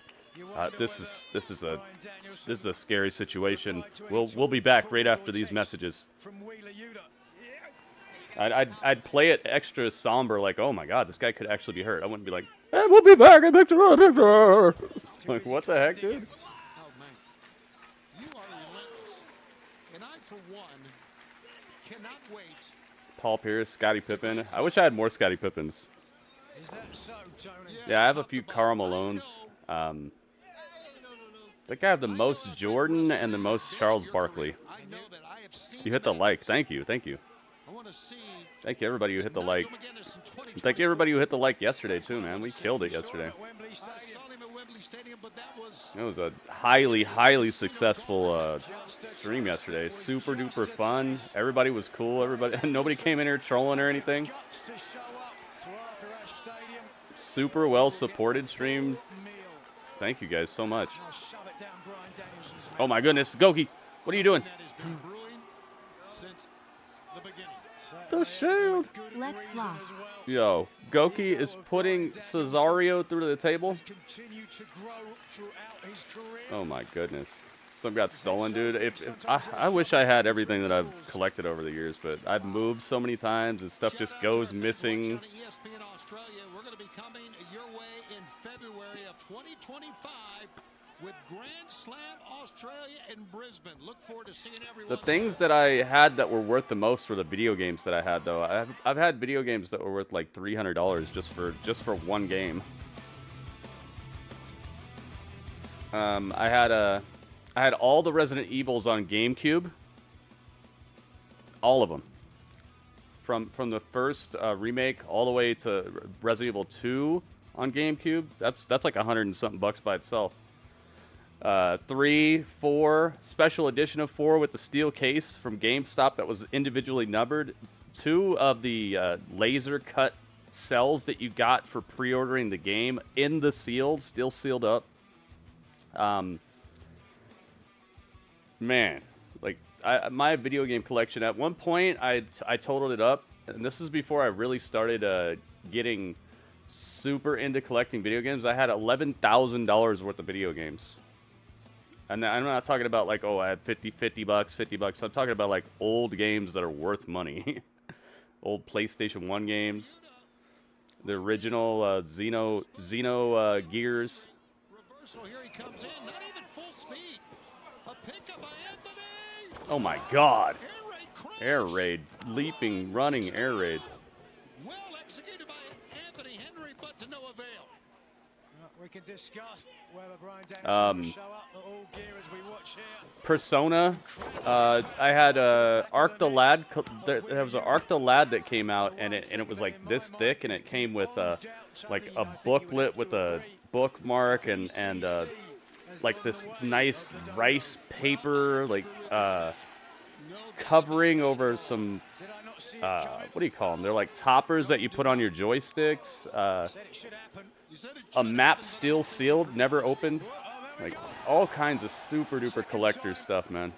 this is a scary situation. We'll be back right after these messages. from Wheeler Yuta. I'd play it extra somber, like, oh my God, this guy could actually be hurt. I wouldn't be like, hey, we'll be back in picture. Like, what the heck, dude? Oh, man. You are relentless. And I, for one, cannot wait. Paul Pierce, Scottie Pippen. I wish I had more Scottie Pippens. Is that so, Tony? Yeah, I have a few Karl Malones. I think I have the most Jordan and the most Charles Barkley. I know that I have seen You hit the like. Thank you. Thank you. I want to see. Thank you, everybody who hit the like. Again, this in And thank you, everybody who hit the like yesterday, too, man. We killed it yesterday. At Wembley I Stadium. saw him at Wembley Stadium, but that was It was a highly successful stream yesterday. Super duper fun. Everybody was cool. Nobody came in here trolling or anything. Super well supported stream. Thank you guys so much. Oh my goodness, Goki, what are you doing? The shield. Let's rock. Yo, Goki is putting Cesario through the table. Oh my goodness. Some got stolen, dude. I wish I had everything that I've collected over the years, but I've moved so many times and stuff just goes missing. We're going to be coming your way in February of 2025 with Grand Slam Australia in Brisbane. Look forward to seeing everyone. The things that I had that were worth the most were the video games that I had, though. I've had video games that were worth like $300 just for one game. I had all the Resident Evils on GameCube. All of them. From the first remake all the way to Resident Evil 2 on GameCube. That's like $100 and something by itself. 3, 4, special edition of 4 with the steel case from GameStop that was individually numbered. 2 of the laser cut cells that you got for pre-ordering the game in the sealed, still sealed up. Man, like my video game collection, at one point I totaled it up, and this is before I really started getting super into collecting video games. I had $11,000 worth of video games. And I'm not talking about like, oh, I had $50 bucks. I'm talking about like old games that are worth money. Old PlayStation 1 games. The original Xeno Gears. Reversal, here he comes in, not even full speed. A pickup by Anthony. Oh my God. Air raid. Leaping, running air raid. Well executed by Anthony Henry, but to no avail. We can discuss whether Brian Danielson will show up the all gear as we watch here. Persona. I had Arc the Lad. There was an Arc the Lad that came out, and it was like this thick, and it came with like a booklet with a bookmark and like this nice rice paper, like covering over some. What do you call them? They're like toppers that you put on your joysticks. A map still sealed, never opened. Like all kinds of super duper collector stuff, man.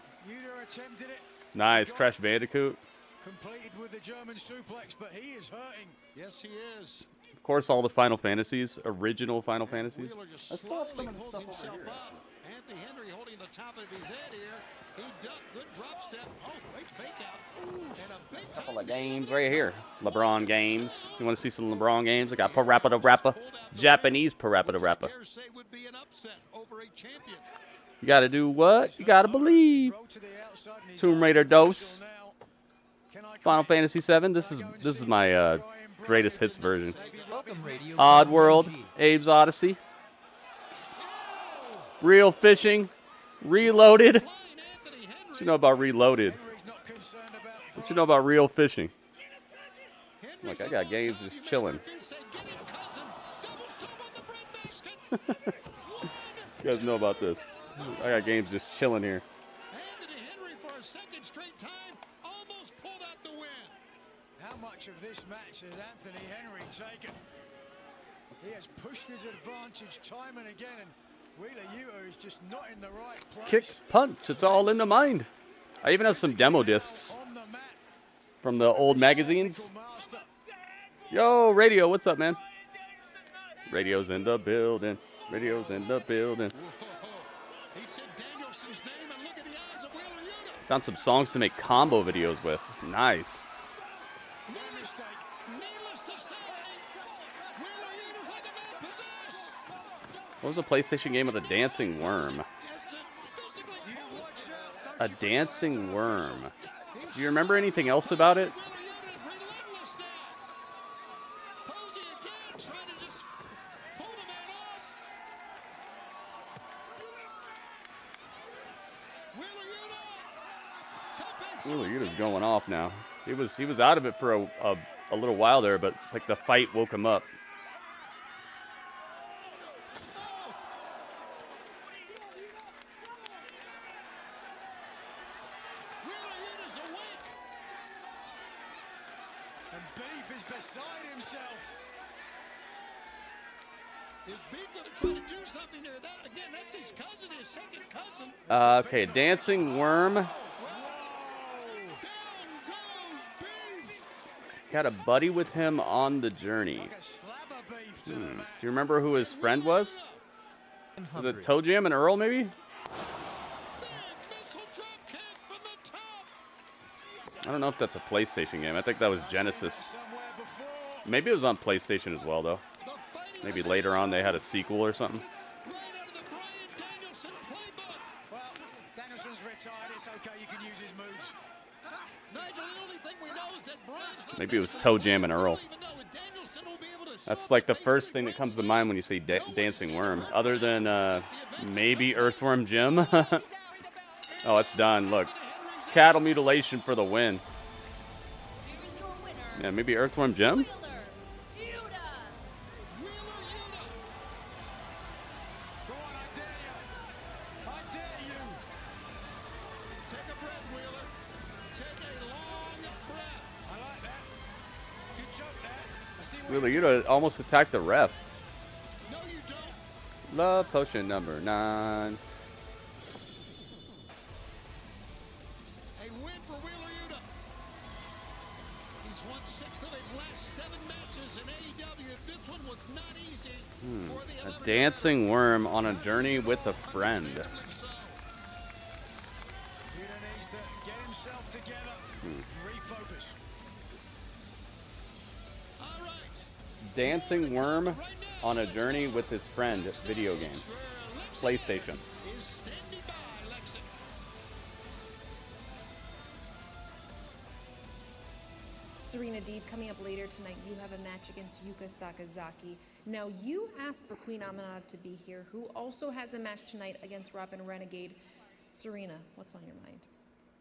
Nice, Crash Bandicoot. Completed with the German suplex, but he is hurting. Yes, he is. Of course, all the Final Fantasies, original Final Fantasies. Wheeler just slowly pulls himself up. Anthony Henry holding the top of his head here. He ducked, good drop step. Oh, great fake out. Ooh, and a big Couple of games right here. LeBron games. You want to see some LeBron games? I got Parappa the Rapper. Japanese Parappa the Rapper. You got to do what? You got to believe. Tomb Raider Dose. Final Fantasy VII. This is my greatest hits version. Oddworld. Abe's Odyssey. Real Fishing. Reloaded. What you know about Reloaded? What you know about Real Fishing? Look, I got games just chilling. You guys know about this. I got games just chilling here. Anthony Henry for a second straight time almost pulled out the win. How much of this match has Anthony Henry taken? He has pushed his advantage time and again, and Wheeler Yuta is just not in the right place. Kick, punch, it's all in the mind. I even have some demo discs from the old magazines. Yo, Radio, what's up, man? Radio's in the building. Radio's in the building. He said Danielson's name, and look at the eyes of Wheeler Yuta. Found some songs to make combo videos with. Nice. No mistake. Needless to say, Wheeler Yuta's like a man possessed. What was the PlayStation game with a dancing worm? A dancing worm. Do you remember anything else about it? Wheeler Yuta's going off now. He was out of it for a little while there, but it's like the fight woke him up. And Beef is beside himself. Is Beef going to try to do something there? That, again, that's his cousin, his second cousin. Okay, Dancing Worm. Down goes Beef. Got a buddy with him on the journey. Like a slab of beef to Do the you remember who his friend was? Was it Toe Jam and Earl, maybe? Big missile drop kick from the top. I don't know if that's a PlayStation game. I think that was Genesis. somewhere before. Maybe it was on PlayStation as well, though. The fighting Maybe later on they had a sequel or something. right out of the Bryan Danielson playbook. Well, Danielson's retired. It's okay. You can use his moves. Nigel, the only thing we know is that Bryan's not Maybe it was making Toe the Jam and move. Earl. We don't even know if Danielson will be able to That's solve like the basic first thing that comes to mind when you say Dancing Worm. Other than maybe Earthworm Jim. Oh, it's done. Look. Cattle mutilation for the win. Here is your winner, Yeah, maybe Earthworm Jim? Wheeler Yuta. Wheeler Yuta. Go on, I dare you. I dare you. Take a breath, Wheeler. Take a long breath. I like that. Good joke there. I see what Wheeler Yuta almost attacked the ref. No, you don't. Love potion number 9. A win for Wheeler Yuta. He's won 6 of his last 7 matches in AEW. This one was not easy for the A 11 dancing worm on a journey with a friend. So, Yuta needs to get himself together and refocus. all right. Dancing worm on a journey with his friend. Video game. Where Lexington PlayStation. is standing by, Lexington. Serena Deeb, coming up later tonight, you have a match against Yuka Sakazaki. Now, you asked for Queen Aminata to be here, who also has a match tonight against Robin Renegade. Serena, what's on your mind?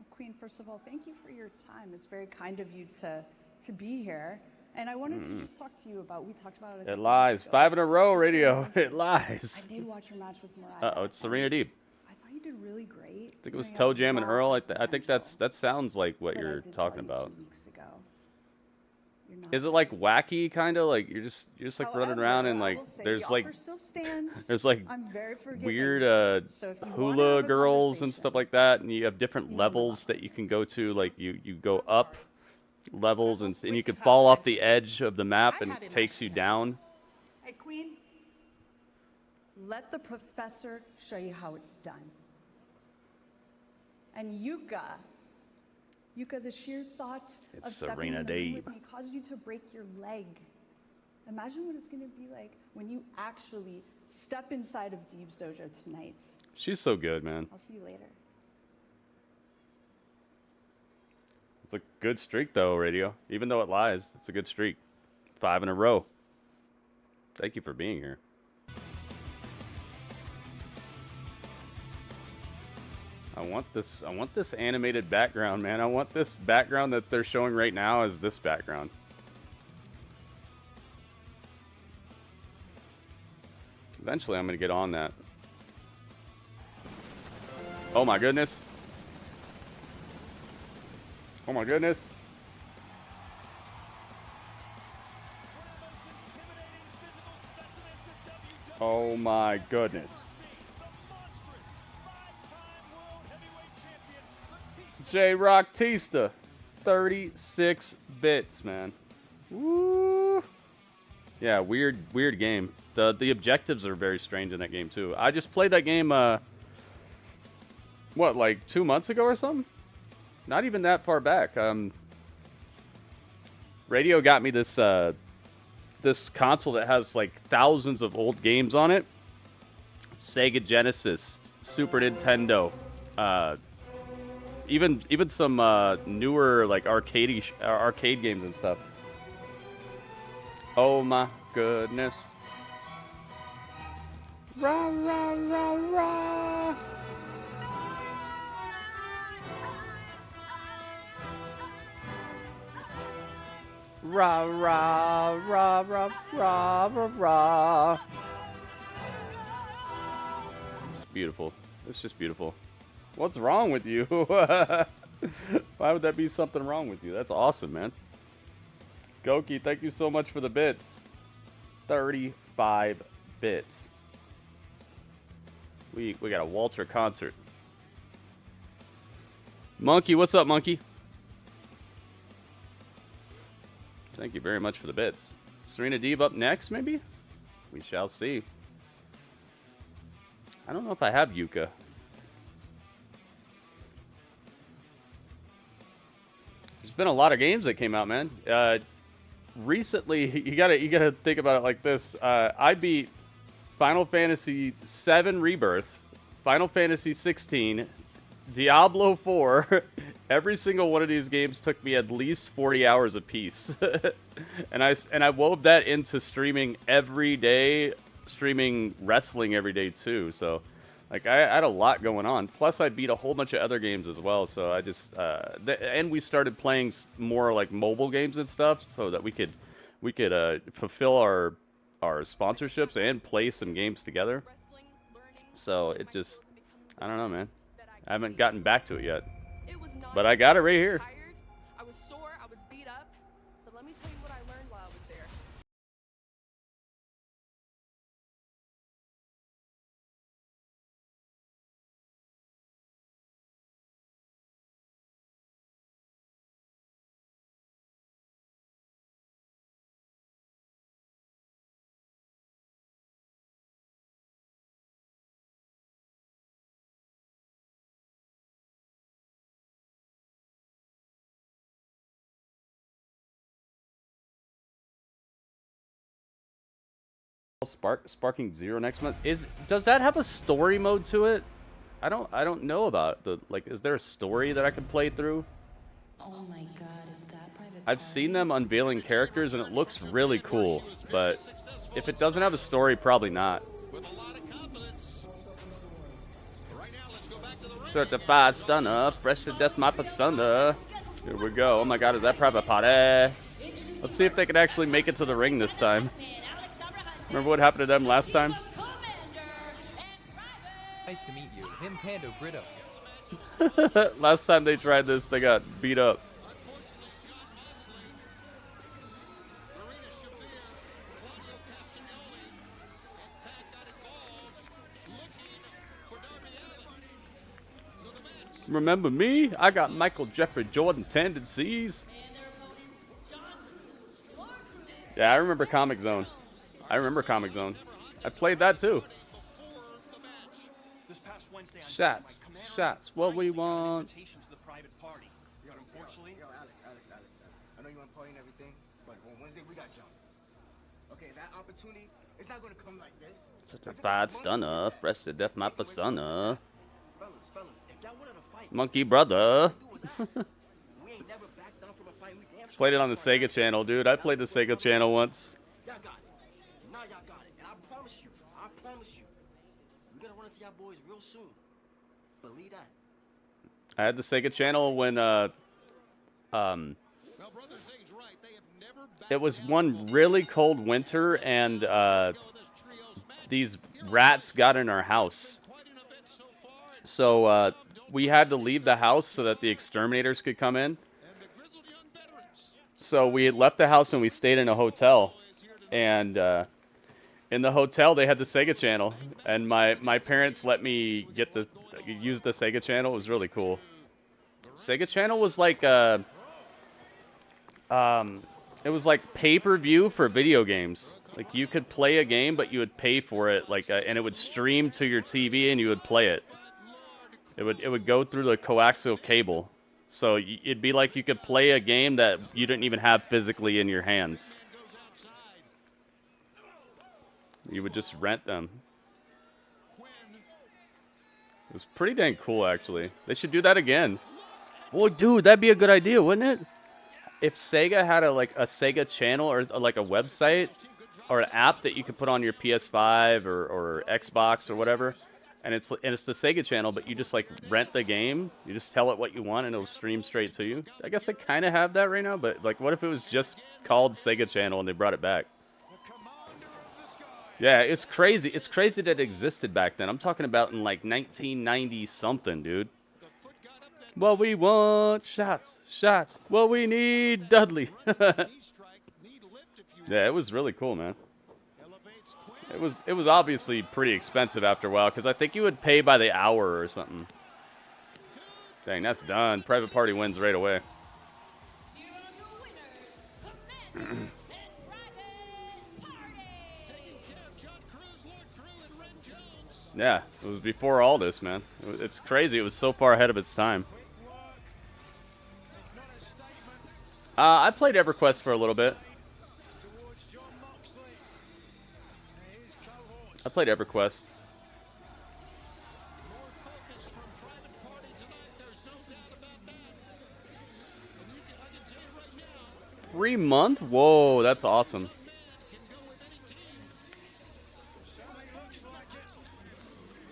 Queen, first of all, thank you for your time. It's very kind of you to be here. And I wanted to just talk to you about, we talked about it. It lies. 5 in a row, radio. It lies. I did watch your match with Mariah. Uh-oh, it's Serena Deeb. I thought you did really great. I think it was Toe Jam and Earl. I think that sounds like what But I you're did talking tell you about. 2 weeks ago. You're not Is it like wacky kind of like you're just like running around and like there's like still stands. there's like I'm very forgiving. weird So if you wanna hula have a girls and stuff conversation, like that, and you have different you know levels about that you can go to. Like you go up levels and you you can have fall time off for the this. edge of the map I and have it it takes you mapped down. Hey, Queen, let the professor show you how it's done. And Yuka, the sheer thought It's of stepping Serena in the ring Deeb. with me caused you to break your leg. Imagine what it's going to be like when you actually step inside of Deeb's dojo tonight. She's so good, man. I'll see you later. It's a good streak though, radio. Even though it lies, it's a good streak. 5 in a row. Thank you for being here. I want this animated background, man. I want this background that they're showing right now as this background. Eventually I'm gonna get on that. Oh my goodness. Oh my goodness. Oh my goodness. J-Rock Tista. 36 bits, man. Woo. Yeah, weird game. The objectives are very strange in that game too. I just played that game what, like 2 months ago or something? Not even that far back. Radio got me this this console that has like thousands of old games on it. Sega Genesis, Super Nintendo, even some newer like arcade games and stuff. Oh my goodness. Rah rah rah rah. Rah rah rah rah rah rah rah. It's beautiful. It's just beautiful. What's wrong with you? Why would that be something wrong with you? That's awesome, man. Goki, thank you so much for the bits. 35 bits. We got a Walter concert. Monkey, what's up, Monkey? Thank you very much for the bits. Serena Deeb up next, maybe? We shall see. I don't know if I have Yuka. There's been a lot of games that came out, man. Recently, you gotta think about it like this. I beat Final Fantasy VII Rebirth, Final Fantasy 16, Diablo 4. Every single one of these games took me at least 40 hours apiece. and I wove that into streaming every day, streaming wrestling every day too. So like I had a lot going on. Plus I beat a whole bunch of other games as well. So I just and we started playing more like mobile games and stuff so that we could fulfill our sponsorships and play some games together. So it just, I don't know, man. I haven't gotten back to it yet. But I got it right here. I was sore, I was beat up, but let me tell you what I learned while I was there. Sparking Zero next month. Does that have a story mode to it? I don't know about is there a story that I can play through? Oh my god, is that private? I've seen them unveiling characters and it looks really cool, but if it doesn't have a story, probably not. Certified stunner, fresh to death, my thunder. Here we go. Oh my god, is that private party? Let's see if they can actually make it to the ring this time. Remember what happened to them last time? Nice to meet you. Him Pando Brito. Last time they tried this, they got beat up. Remember me? I got Michael Jeffrey Jordan tendencies. Yeah, I remember Comic Zone. I played that too. Shots, what we want. Unfortunately, Alex, I know you want to party and everything, but on Wednesday we got jump. Okay, that opportunity is not going to come like this. Certified stunner, fresh to death, my persona. Fellas, if y'all wanted to fight, Monkey brother. we ain't never backed down from a fight. We damn sure Played it on the Sega channel, dude. I played the Sega channel once. Y'all got it. Now y'all got it. And I promise you, we're going to run into y'all boys real soon. Believe that. I had the Sega channel when it was one really cold winter and these rats got in our house. So we had to leave the house so that the exterminators could come in. So we had left the house and we stayed in a hotel. And in the hotel they had the Sega channel, and my parents let me use the Sega channel. It was really cool. Sega channel was like it was like pay-per-view for video games. Like you could play a game, but you would pay for it, and it would stream to your TV, and you would play it. It would go through the coaxial cable, so it'd be like you could play a game that you didn't even have physically in your hands. You would just rent them. It was pretty dang cool, actually. They should do that again. Well, dude, that'd be a good idea, wouldn't it? If Sega had a Sega channel or like a website or an app that you could put on your PS5 or Xbox or whatever, and it's the Sega channel, but you just like rent the game, you just tell it what you want and it'll stream straight to you. I guess they kind of have that right now, but like, what if it was just called Sega Channel and they brought it back? Yeah, it's crazy. It's crazy that it existed back then. I'm talking about in like 1990 something, dude. What we want, shots. What we need, Dudley. Yeah, it was really cool, man. It was obviously pretty expensive after a while, because I think you would pay by the hour or something. Dang, that's done. Private Party wins right away. Yeah, it was before all this, man. It's crazy. It was so far ahead of its time. I played EverQuest for a little bit. I played EverQuest. 3 month? Whoa, that's awesome.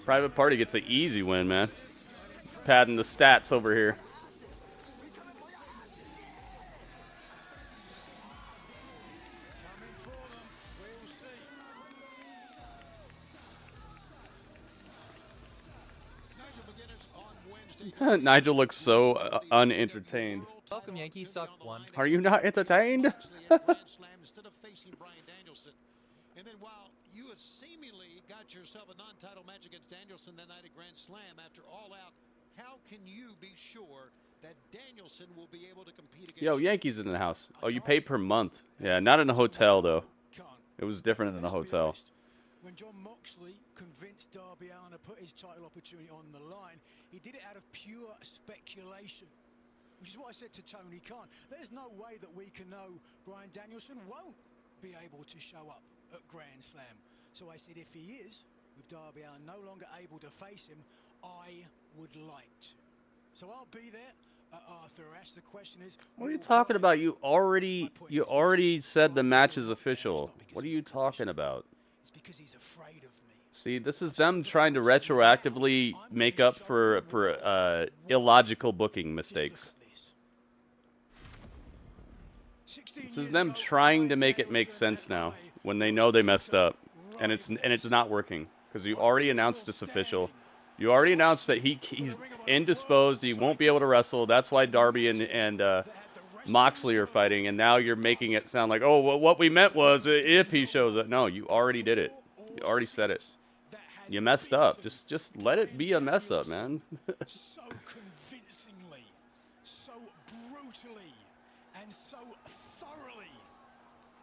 Private Party gets an easy win, man. Padding the stats over here. Nigel looks so unentertained. Welcome, Yankees suck one. Are you not entertained? Instead of facing Bryan Danielson. And then while you had seemingly got yourself a non-title match against Danielson that night at Grand Slam, after All Out, how can you be sure that Danielson will be able to compete against Yo, Yankees in the house. Oh, you pay per month. Yeah, not in a hotel, though. It was different in the hotel. When John Moxley convinced Darby Allin to put his title opportunity on the line, he did it out of pure speculation. Which is what I said to Tony Khan. There's no way that we can know Bryan Danielson won't be able to show up at Grand Slam. So I said if he is, with Darby Allin no longer able to face him, I would like to. So I'll be there at Arthur Ashe. The question is, what are you talking about? You already said the match is official. What are you talking about? It's because he's afraid of me. See, this is them trying to retroactively make up for illogical booking mistakes. This is them trying to make it make sense now when they know they messed up, and it's not working because you already announced it's official. You already announced that he's indisposed. He won't be able to wrestle. That's why Darby and Moxley are fighting, and now you're making it sound like, oh, well, what we meant was if he shows up. No, you already did it. You already said it. You messed up. Just let it be a mess up, man. So convincingly, so brutally, and so thoroughly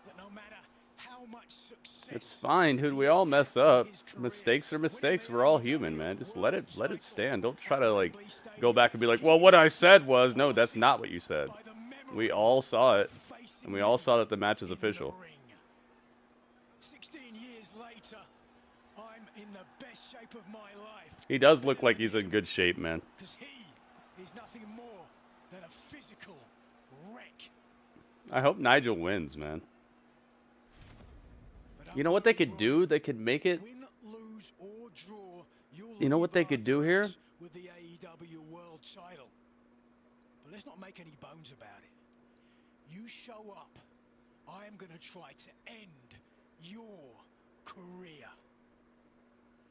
that no matter how much success. It's fine, dude. We all mess up. Mistakes are mistakes. We're all human, man. Just let it stand. Don't try to like go back and be like, well, what I said was no. That's not what you said. We all saw it, and we all saw that the match is official. 16 years later, I'm in the best shape of my life. He does look like he's in good shape, man. Because he is nothing more than a physical wreck. I hope Nigel wins, man. You know what they could do? They could make it. You know what they could do here? With the AEW World Title. But let's not make any bones about it. You show up, I am going to try to end your career.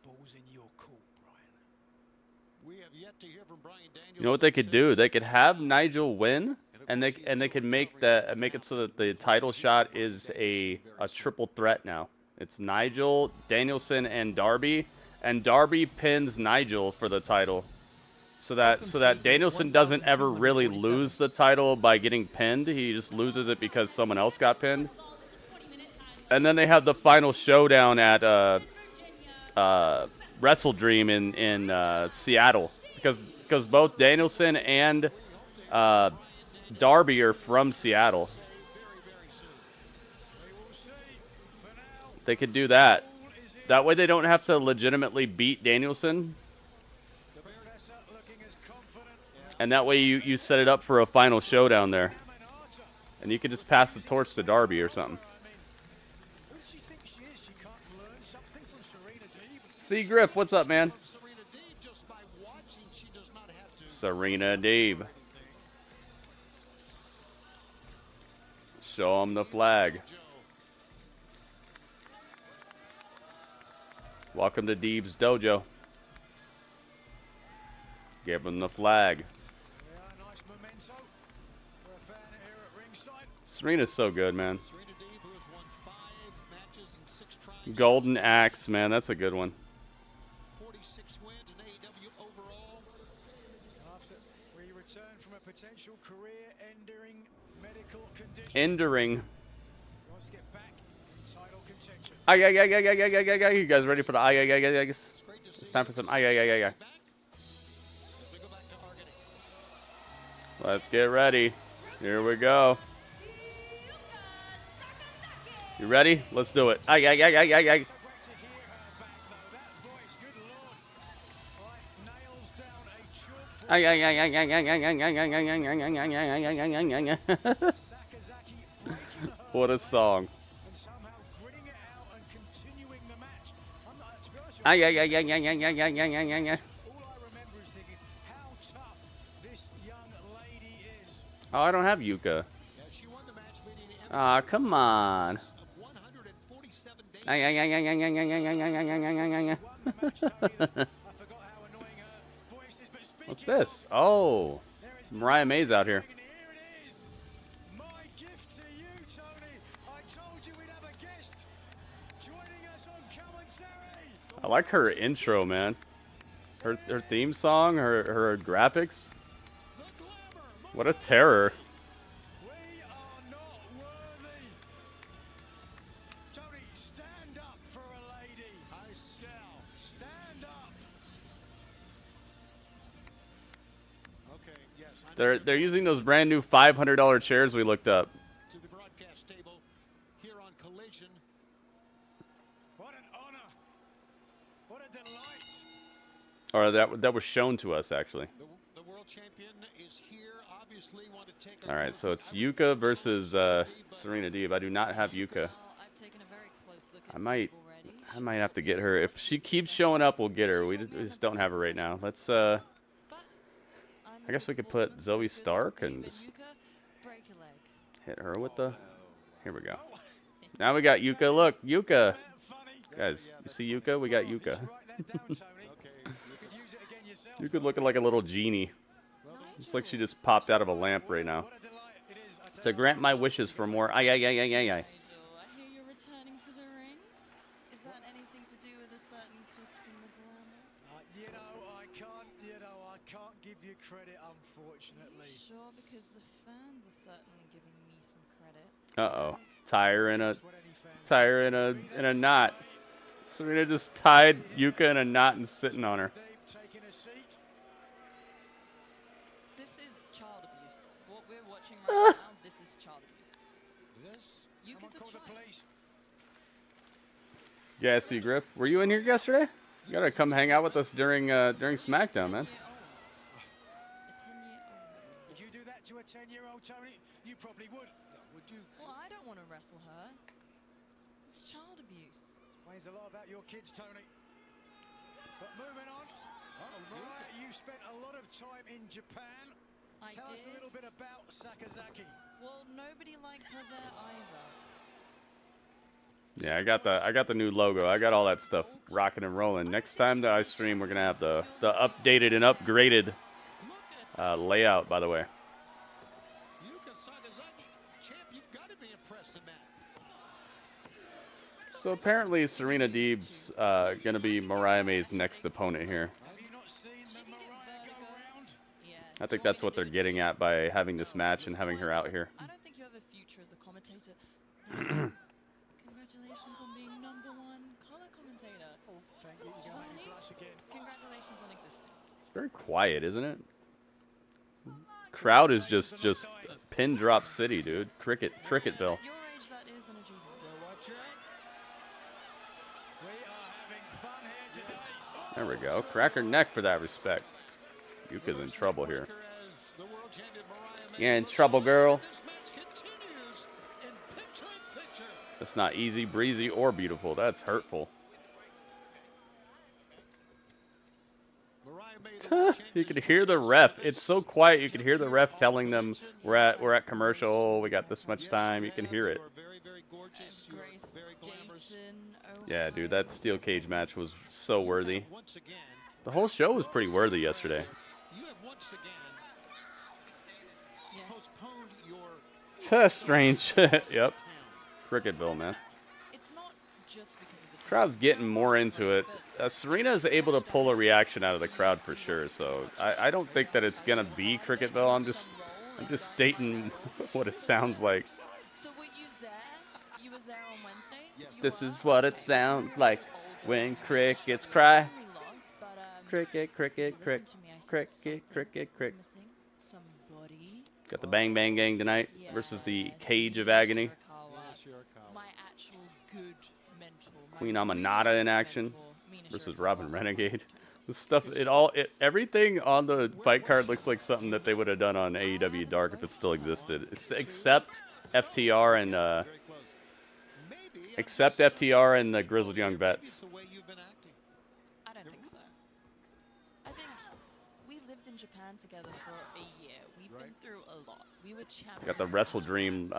Ball's in your court, Brian. We have yet to hear from Bryan Danielson. You know what they could do? They could have Nigel win, and they could make it so that the title shot is a triple threat now. It's Nigel, Danielson, and Darby pins Nigel for the title. So that Danielson doesn't ever really lose the title by getting pinned. He just loses it because someone else got pinned. And then they have the final showdown at Wrestle Dream in Seattle, because both Danielson and Darby are from Seattle. They could do that. That way they don't have to legitimately beat Danielson. And that way you set it up for a final showdown there. And you can just pass the torch to Darby or something. See, Griff, what's up, man? Serena Deeb. Show him the flag. Welcome to Deeb's dojo. Give him the flag. Serena's so good, man. Serena Deeb, who has won Golden Axe, man, that's a good one. 46 wins in AEW overall. After we return from a potential career-ending medical condition, Endering. wants to get back in title contention. You guys ready for the It's time for some Let's get ready. Here we go. You ready? Let's do it. What a song. Oh, I don't have Yuka. Ah, come on. What's this? Oh, Mariah May's out here. I like her intro, man. Her theme song, her graphics. What a terror. They're using those brand new $500 chairs we looked up. To the broadcast table here on Collision. What an honor. What a delight. Or that was shown to us, actually. The world champion is here. Obviously want to take All right, so it's Yuka versus Serena Deeb. I do not have Yuka. I might have to get her. If she keeps showing up, we'll get her. We just don't have her right now. Let's I guess we could put Zoe Stark and just hit her with the... Here we go. Now we got Yuka. Look, Yuka. Guys, you see Yuka? We got Yuka. Yuka looking like a little genie. Looks like she just popped out of a lamp right now. To grant my wishes for more... Give you credit, unfortunately. Sure, because the fans are certainly giving me some credit. Uh-oh. Tie her in a knot. Serena just tied Yuka in a knot and sitting on her. This is child abuse. What we're watching right now, this is child abuse. Yuka's a child. Yeah, see, Griff. Were you in here yesterday? You gotta come hang out with us during SmackDown, man. To a 10-year-old, Tony, you probably would. Would you? Well, I don't want to wrestle her. It's child abuse. Explains a lot about your kids, Tony. But moving on. Mariah, you spent a lot of time in Japan. Tell us a little bit about Sakazaki. Well, nobody likes her there either. Yeah, I got the new logo. I got all that stuff rocking and rolling. Next time that I stream, we're gonna have the updated and upgraded layout, by the way. Yuka Sakazaki, champ, you've got to be impressed in that. So apparently Serena Deeb's gonna be Mariah May's next opponent here. I think that's what they're getting at by having this match and having her out here. I don't think you have a future as a commentator. Congratulations on being #1 color commentator. Oh, thank you. You're gonna make me blush again. Congratulations on existing. It's very quiet, isn't it? Crowd is just pin drop city, dude. Cricketville. Your age, that is an achievement. Watch out. We are having fun here today. There we go. Crack her neck for that respect. Yuka's in trouble here. You're in trouble, girl. That's not easy, breezy, or beautiful. That's hurtful. You can hear the ref. It's so quiet. You can hear the ref telling them we're at commercial. We got this much time. You can hear it. Yeah, dude, that steel cage match was so worthy. The whole show was pretty worthy yesterday. You have once again postponed your Strange. Yep. Cricketville, man. It's not just because of the Crowd's getting more into it. Serena is able to pull a reaction out of the crowd for sure. So I don't think that it's gonna be Cricketville. I'm just stating what it sounds like. So were you there? You were there on Wednesday? This is what it sounds like when crickets cry. Cricket, cricket, cricket, cricket, cricket, cricket. Got the Bang Bang Gang tonight versus the Cage of Agony. My actual good mentor. Queen Amanada in action versus Robin Renegade. This stuff, everything on the fight card looks like something that they would have done on AEW Dark if it still existed, except FTR and the Grizzled Young Vets. I don't think so. I think we lived in Japan together for a year. We've been through a lot. We were champions. Got the Wrestle Dream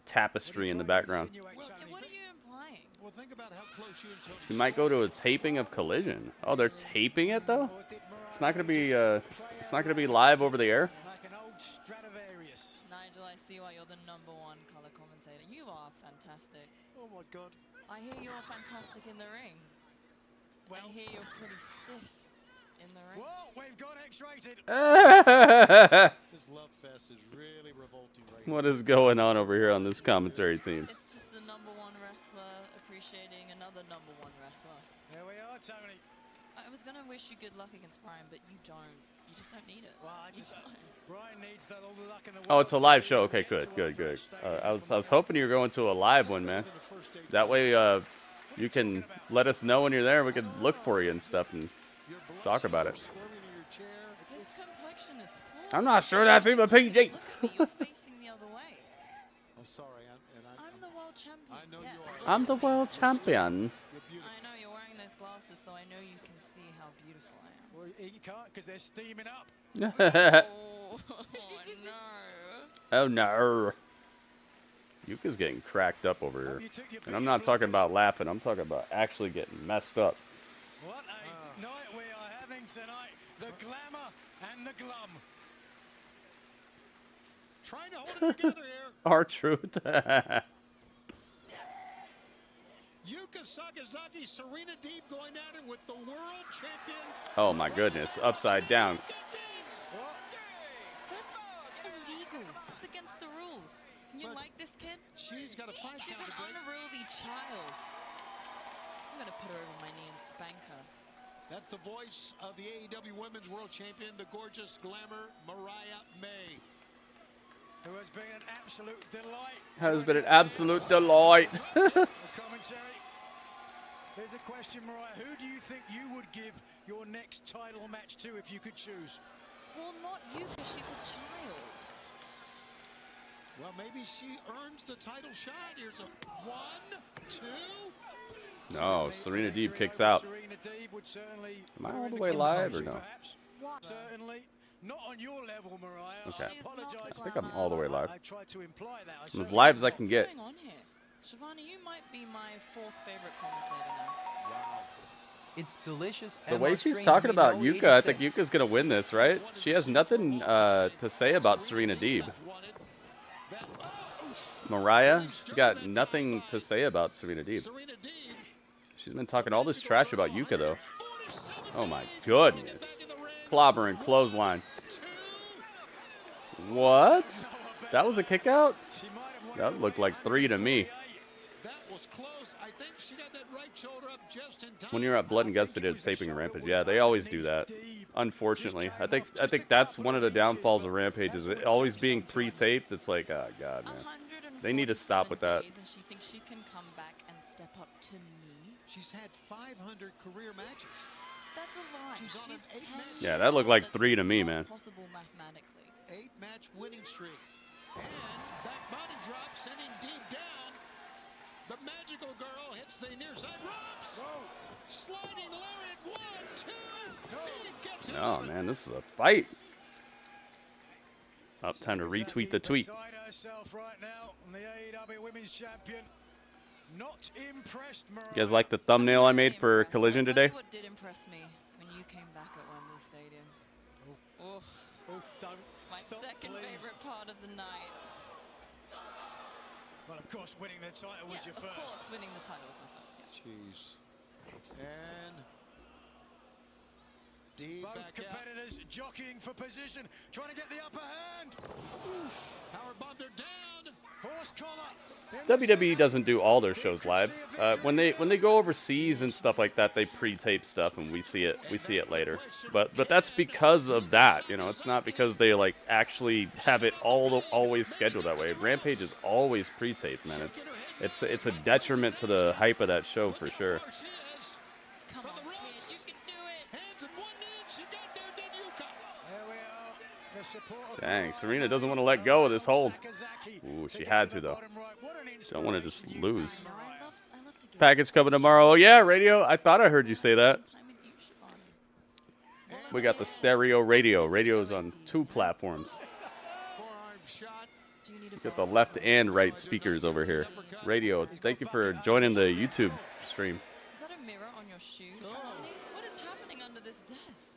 tapestry in the background. What are you implying? Well, think about how close you and Tony. We might go to a taping of Collision. Oh, they're taping it though. It's not gonna be. It's not gonna be live over the air. Nigel, I see why you're the #1 color commentator. You are fantastic. Oh my God. I hear you're fantastic in the ring. I hear you're pretty stiff in the ring. Whoa, we've got X-rated. This love fest is really revolting right What is going on over here on this commentary team? It's just the #1 wrestler appreciating another #1 wrestler. Here we are, Tony. I was gonna wish you good luck against Brian, but you don't. You just don't need it. Well, Brian needs that all the luck in the world. Oh, it's a live show. Okay, good. I was hoping you were going to a live one, man. That way, you can let us know when you're there. We could look for you and stuff and talk about it. His complexion is full. I'm not sure that's even PG. Look at me, you're facing the other way. Oh, sorry. I'm the world champion. I know you are. I'm the world champion. I know you're wearing those glasses, so I know you can see how beautiful I am. Well, you can't because they're steaming up. Oh no. Oh no. Yuka's getting cracked up over here. And I'm not talking about laughing. I'm talking about actually getting messed up. What a night we are having tonight. The glamour and the glum. Trying to hold it together here. R-Truth. Yuka Sakazaki, Serena Deeb going at it with the world champion. Oh my goodness. Upside down. That's illegal. It's against the rules. You like this kid? She's got a 5 She's an unruly child. I'm gonna put her over my knee and spank her. That's the voice of the AEW Women's World Champion, the gorgeous glamour Mariah May. Who has been an absolute delight. Has been an absolute delight. Commentary. There's a question, Mariah. Who do you think you would give your next title match to if you could choose? Well, not you, because she's a child. Well, maybe she earns the title shot. Here's a 1, 2. No, Serena Deeb kicks out. Serena Deeb would certainly Am I all the way live or no? What? Certainly. Not on your level, Mariah. Okay. I apologize. I think I'm all the way live. I tried to imply that. I'm as live as I can get. What's going on here? Shivani, you might be my 4th favorite commentator now. Wow. It's delicious. The way she's talking about Yuka, I think Yuka's going to win this, right? She has nothing to say about Serena Deeb. Mariah, she's got nothing to say about Serena Deeb. She's been talking all this trash about Yuka, though. Oh my goodness. Clobber and clothesline. What? That was a kick out? That looked like 3 to me. When you're at Blood and Guts, they did taping Rampage. Yeah, they always do that. Unfortunately, I think that's one of the downfalls of Rampage, is it always being pre-taped. It's like, oh god, man. They need to stop with that. And she thinks she can come back and step up to me. She's had 500 career matches. That's a lie. She's on an 8-match. Yeah, that looked like 3 to me, man. Possible mathematically. 8-match winning streak. And back body drop, sending Deeb down. The magical girl hits the near side ropes. Sliding lariat, 1, 2. Deeb gets it. Oh man, this is a fight. Up, time to retweet the tweet. Beside herself right now, the AEW Women's Champion. Not impressed, Mariah. You guys like the thumbnail I made for Collision today? What did impress me when you came back at Wembley Stadium? Oh, don't my stop, second please. favorite part of the night. Well, of course, winning the title was your first. Of course, winning the title was my first, yeah. Jeez. And Deeb Both back competitors jockeying for position, trying to get the upper hand. Power bombed her down. Horse collar. WWE doesn't do all their shows live. When they go overseas and stuff like that, they pre-tape stuff and we see it later. But that's because of that, you know. It's not because they like actually have it always scheduled that way. Rampage is always pre-taped, man. It's a detriment to the hype of that show for sure. Come on, kid, you can do it. Hands in one knee, she got there, then Yuka. There we are. The support of Dang, Serena doesn't want to let go of this hold. Ooh, she had to, though. Don't want to just lose. Package coming tomorrow. Oh, yeah, radio. I thought I heard you say that. We got the stereo radio. Radio is on 2 platforms. We got the left and right speakers over here. Radio, thank you for joining the YouTube stream. Is that a mirror on your shoe? What is happening under this desk?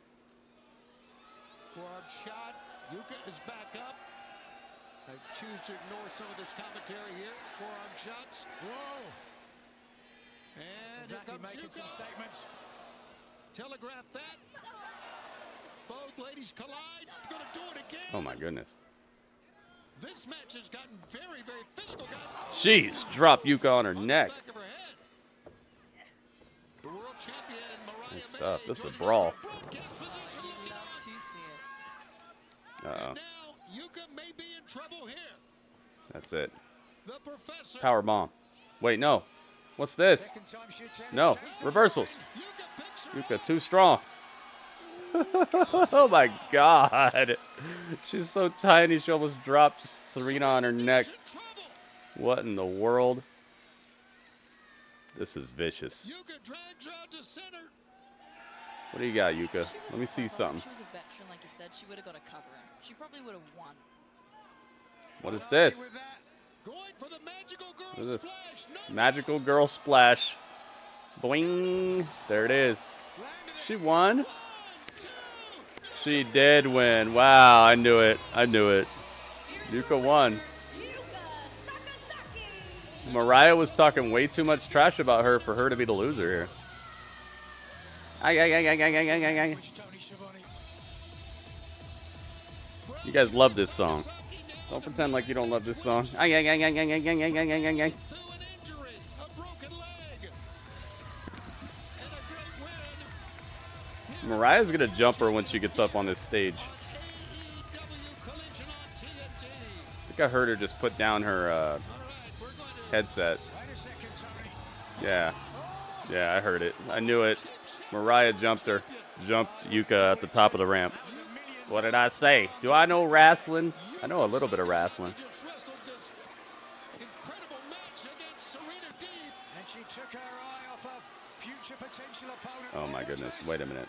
Forearm shot. Yuka is back up. I choose to ignore some of this commentary here. Forearm shots. Whoa. And Sakazaki here comes making Yuka. some statements. Telegraph that. Both ladies collide. Gonna do it again. Oh my goodness. This match has gotten very, very physical, guys. Jeez, drop Yuka on her neck. Back of her head. The world champion, Mariah Good stuff. May, This is a joining us brawl. from broadcast position, looking Love on. to see it. Uh-oh. And now Yuka may be in trouble here. That's it. The professor. Power bomb. Wait, no. What's this? Second time she attempts. No. Reversals. Yuka picks her Yuka too strong. Oh my god. She's so tiny she almost dropped Serena on her neck. What in the world? This is vicious. Yuka drags her to center. What do you got, Yuka? If she was Let me see clever, something. If she was a veteran, like you said, she would have got a cover in. She probably would have won. What is this? Going for the magical girl What is this? splash. No. Magical girl splash. Boing. There it is. She won. She did win. Wow, I knew it. I knew it. Yuka won. Yuka Sakazaki. Mariah was talking way too much trash about her for her to be the loser here. Ay, ay, ay, ay, ay, ay, ay, ay, ay. You guys love this song. Don't pretend like you don't love this song. Ay, ay, ay, ay, ay, ay, ay, ay, ay, ay, ay, ay. Through an injury, a broken leg, and a great win. Mariah's gonna jump her when she gets up on this stage. AEW collision on TNT. I think I heard her just put down her All right, we're going to headset. Wait a second, Tony. Yeah. Yeah, I heard it. I knew it. Mariah jumped her. Jumped Yuka at the top of the ramp. What did I say? Do I know wrestling? I know a little bit of wrestling. just wrestled this incredible match against Serena Deeb. And she took her eye off a future potential opponent. Oh my goodness. Wait a minute.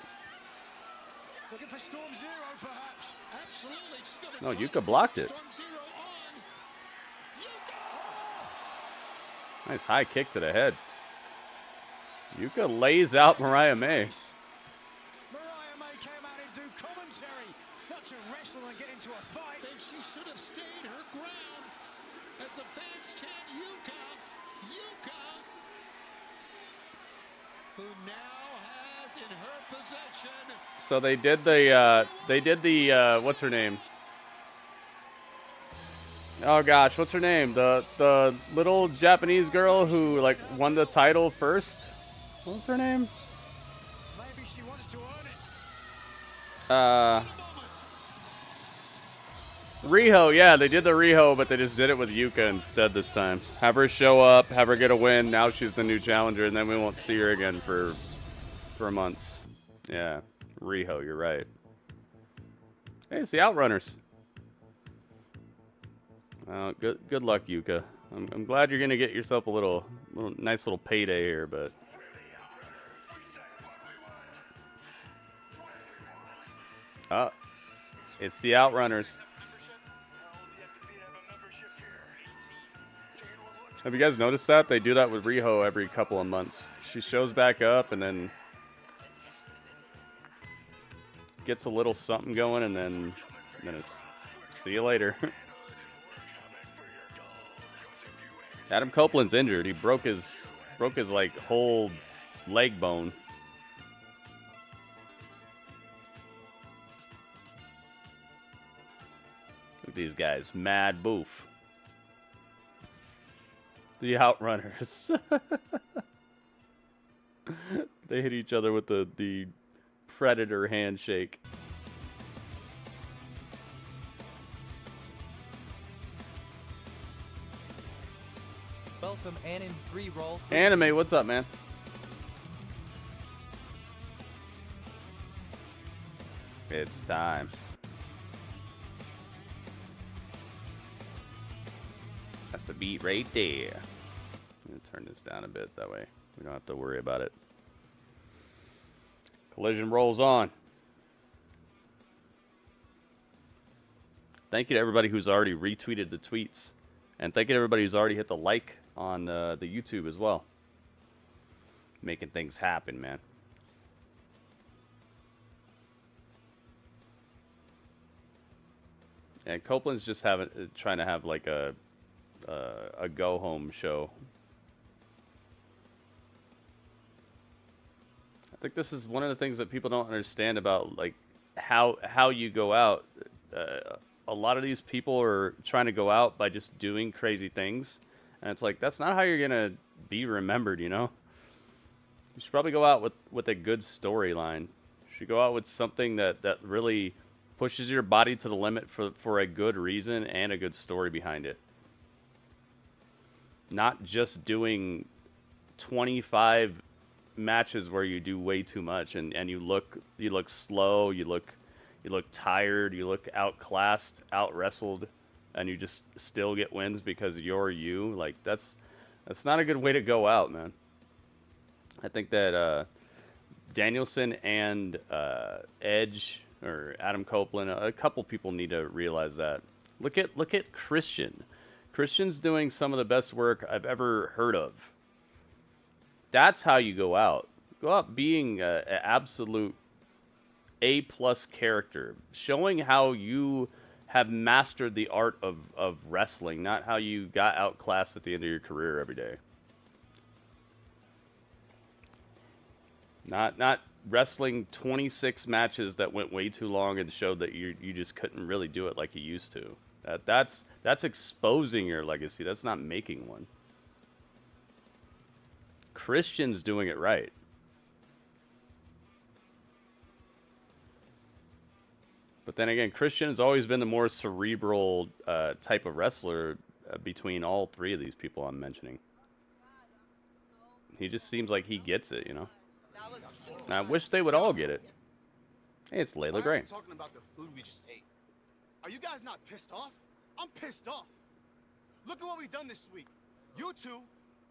Looking for Storm Zero, perhaps. Absolutely. She's gonna No, try Yuka to blocked it. Storm Zero on Yuka. Nice high kick to the head. Yuka lays out Mariah May. Mariah May came out and do commentary, not to wrestle and get into a fight. Then she should have stayed her ground as the fans chant Yuka, Yuka, who now has in her possession. So they did the what's her name? Oh gosh, what's her name? The little Japanese girl who like won the title first. What was her name? Maybe she wants to earn it. Riho, yeah, they did the Riho, but they just did it with Yuka instead this time. Have her show up, have her get a win. Now she's the new challenger, and then we won't see her again for months. Yeah, Riho, you're right. Hey, it's the Outrunners. Good luck, Yuka. I'm glad you're gonna get yourself a little nice little payday here, but. It's the Outrunners. Have you guys noticed that? They do that with Riho every couple of months. She shows back up and then gets a little something going and then it's see you later. Adam Copeland's injured. He broke his like whole leg bone. Look at these guys, mad boof. The Outrunners. They hit each other with the Predator handshake. Welcome, Anime 3 Roll. Anime, what's up, man? It's time. That's the beat right there. I'm going to turn this down a bit, that way we don't have to worry about it. Collision rolls on. Thank you to everybody who's already retweeted the tweets. And thank you to everybody who's already hit the like on the YouTube as well. Making things happen, man. And Copeland's just trying to have like a go-home show. I think this is one of the things that people don't understand about like how you go out. A lot of these people are trying to go out by just doing crazy things, and it's like that's not how you're gonna be remembered, you know. You should probably go out with a good storyline. You should go out with something that really pushes your body to the limit for a good reason and a good story behind it. Not just doing 25 matches where you do way too much and you look slow, you look tired, you look outclassed, out wrestled, and you just still get wins because you're you. Like that's not a good way to go out, man. I think that Danielson and Edge or Adam Copeland, a couple people need to realize that. Look at Christian. Christian's doing some of the best work I've ever heard of. That's how you go out. Go out being an absolute A+ character, showing how you have mastered the art of wrestling, not how you got outclassed at the end of your career every day. Not wrestling 26 matches that went way too long and showed that you just couldn't really do it like you used to. That's exposing your legacy. That's not making one. Christian's doing it right. But then again, Christian has always been the more cerebral type of wrestler between all three of these people I'm mentioning. He just seems like he gets it, you know. And I wish they would all get it. Hey, it's Layla Gray. Talking about the food we just ate. Are you guys not pissed off? I'm pissed off. Look at what we've done this week. You two,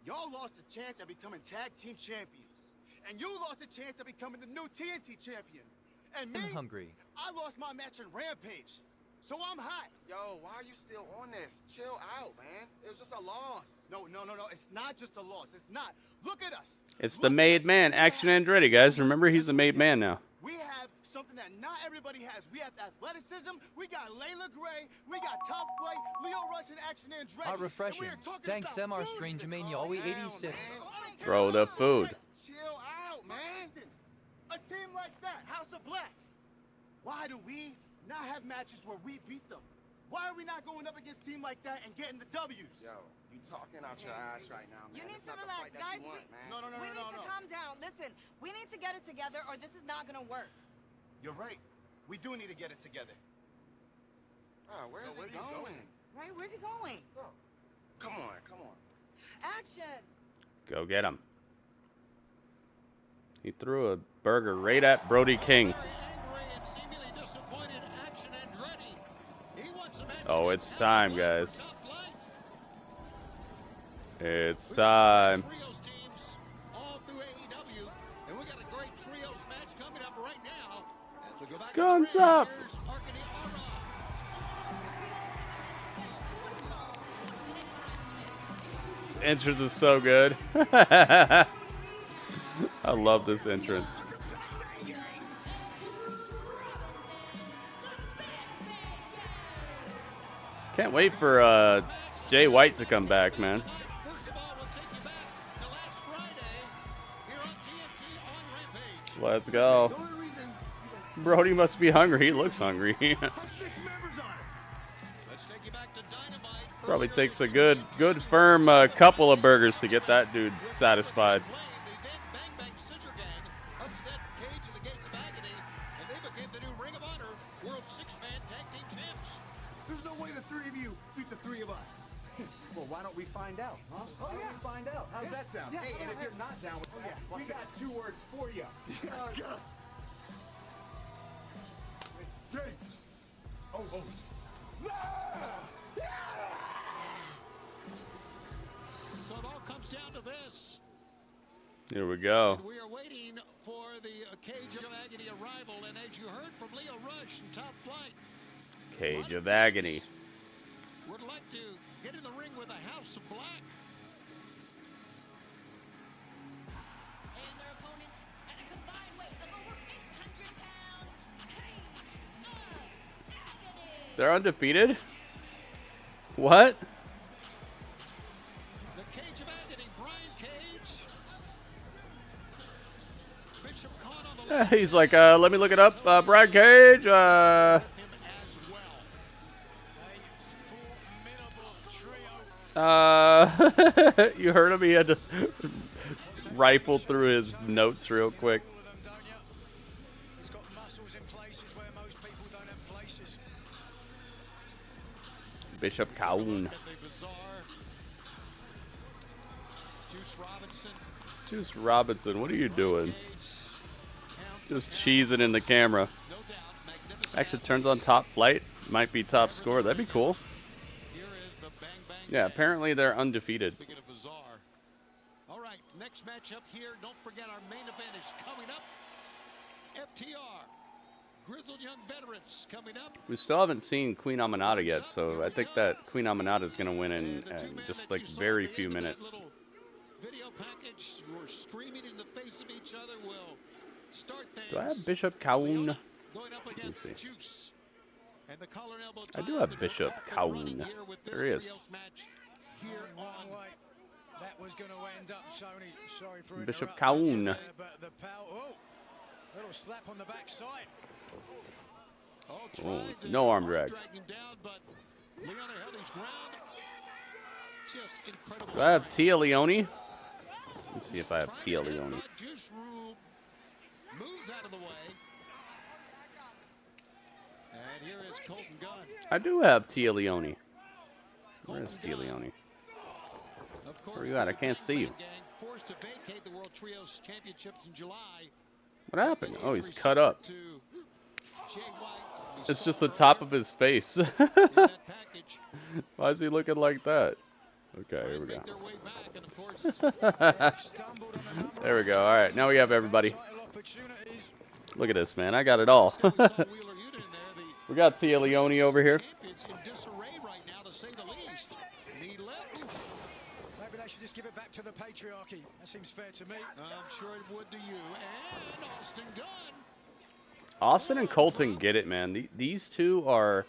y'all lost a chance at becoming tag team champions. And you lost a chance at becoming the new TNT champion. And me, I'm hungry. I lost my match in Rampage. So I'm hot. Yo, why are you still on this? Chill out, man. It was just a loss. No. It's not just a loss. It's not. Look at us. It's the made man, Action Andretti, guys. Remember, he's the made man now. We have something that not everybody has. We have athleticism. We got Layla Gray. We got top flight, Leo Rush, and Action Andretti. Refreshing. Thanks, Semar Strange Mania, always 86. Throw the food. Chill out, man. A team like that, House of Black. Why do we not have matches where we beat them? Why are we not going up against a team like that and getting the W's? Yo, you talking out your ass right now, man. You need It's to not the relax, fight that guys. you want, man. No. We need to calm down. Listen, we need to get it together or this is not going to work. You're right. We do need to get it together. Oh, where's he going? Right? Where's he going? Come on. Action. Go get him. He threw a burger right at Brody King. Oh, it's time, guys. It's time. Trios teams all through AEW, and we got a great trios match coming up right now. As we go back Guns up. This entrance is so good. I love this entrance. Can't wait for Jay White to come back, man. Let's go. Brody must be hungry. He looks hungry. Probably takes a good firm couple of burgers to get that dude satisfied. There's no way the three of you beat the three of us. Well, why don't we find out, huh? Oh, yeah. Find out. How's that sound? Yeah, Hey, and if you're not down with that, we got 2 words for you. James. Oh. So it all comes down to this. Here we go. And we are waiting for the Cage of Agony arrival, and as you heard from Leo Rush in Top Flight, Cage of Agony. would like to get in the ring with the House of Black. And their opponents at a combined weight of over 800 pounds, Cage of Agony. They're undefeated? What? The Cage of Agony, Brian Cage. Bishop Khan on the left. He's like, let me look it up. Brad Cage. You heard him? He had to rifle through his notes real quick. He's got muscles in places where most people don't have places. Bishop Kaun. Juice Robinson, what are you doing? Just cheesing in the camera. Actually turns on top flight. Might be top score. That'd be cool. Yeah, apparently they're undefeated. All right, next matchup here. Don't forget our main event is coming up. FTR, Grizzled Young Veterans coming up. We still haven't seen Queen Aminata yet, so I think that Queen Aminata is going to win in just like very few minutes. Video package. We're screaming in the face of each other. We'll start things. Do I have Bishop Kaun? Going up against Juice. And the collar and elbow I do have Bishop Kaun. There he is. That was going to end up, Tony. Sorry for Bishop Kaun. there, but the power. Oh, little slap on the backside. Oh, no arm drag. Just incredible. Do I have Tia Leone? Let's see if I have Tia Leone. Juice moves out of the way. And here is Colton Gunn. I do have Tia Leone. Where's Tia Leone? Where you at? I can't see you. Forced to vacate the World Trios Championships in July. What happened? Oh, he's cut up. It's just the top of his face. Why is he looking like that? Okay, here we go. There we go. All right, now we have everybody. Look at this, man. I got it all. We got Tia Leone over here. Maybe they should just give it back to the patriarchy. That seems fair to me. I'm sure it would to you. And Austin Gunn. Austin and Colton get it, man. These two are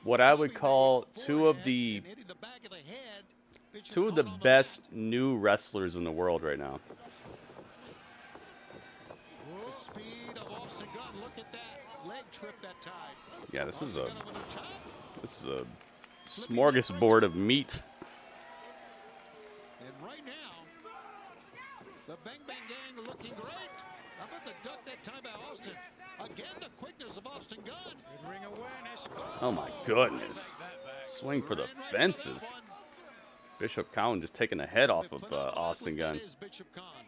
what I would call two of the best new wrestlers in the world right now. The speed of Austin Gunn. Look at that leg trip that time. Yeah, this is a smorgasbord of meat. And right now, the Bang Bang Gang looking great. How about the duck that time by Austin? Again, the quickness of Austin Gunn. Good ring awareness. Oh my goodness. Swing for the fences. Bishop Kaun just taking the head off of Austin Gunn. Bishop Khan.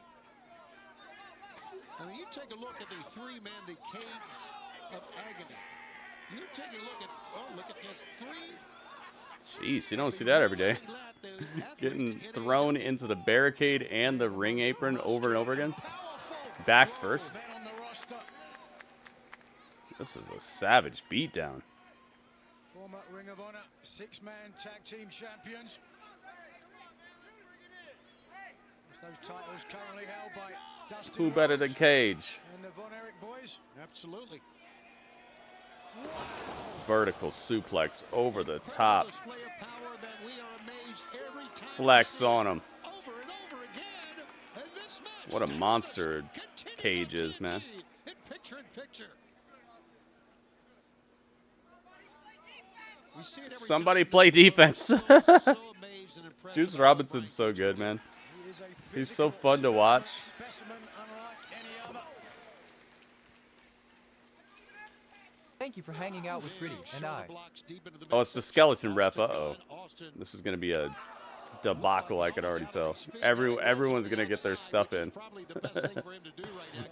I mean, you take a look at the three-man, the Cage of Agony. You take a look at this three. Jeez, you don't see that every day. Getting thrown into the barricade and the ring apron over and over again. Back first. This is a savage beatdown. Former Ring of Honor 6-man tag team champions. Those titles currently held by Dustin Who better than Cage? and the Von Erich boys. Absolutely. Vertical suplex over the top. Flex on him. What a monster cage is, man. In picture in picture. We see it every Somebody time. play defense. So amazed and impressed Juice about Robinson's Brian so good, man. He is a He's physical so fun to watch. specimen unlike any other. Thank you for hanging out with Gritty and I. Oh, it's the skeleton ref. Uh-oh. This is going to be a debacle, I could already tell. Everyone's going to get their stuff in.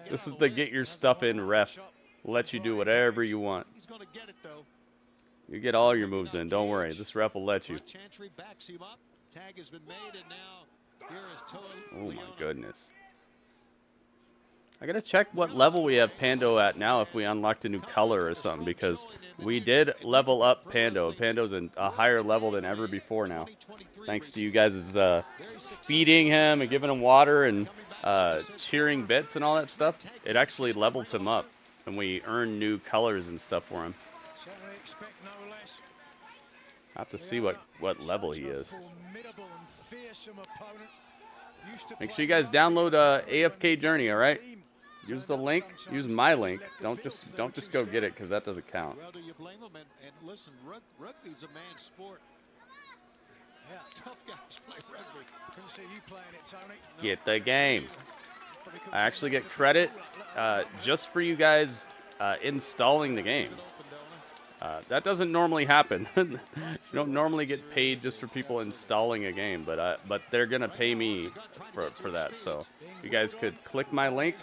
This is the get your stuff in ref. Let you do whatever you want. He's going to get it though. You get all your moves in. Don't worry. This ref will let you. Chantry backs him up. Tag has been made, and now here is Toa Oh, my Leona. goodness. I got to check what level we have Pando at now if we unlocked a new color or something, because we did level up Pando. Pando's in a higher level than ever before now. Thanks to you guys feeding him and giving him water and cheering bits and all that stuff. It actually levels him up, and we earn new colors and stuff for him. Certainly expect no less. I have to see what level he is. Formidable and fearsome opponent. Used to Make play sure you guys download AFK Journey, all right? Use the link. Use my link. Don't just go get it, because that doesn't count. Well, do you blame him? And listen, rugby's a man's sport. Yeah. Tough guys play rugby. Couldn't see you playing it, Tony. Get the game. I actually get credit just for you guys installing the game. That doesn't normally happen. You don't normally get paid just for people installing a game, but they're gonna pay me for that. So you guys could click my link.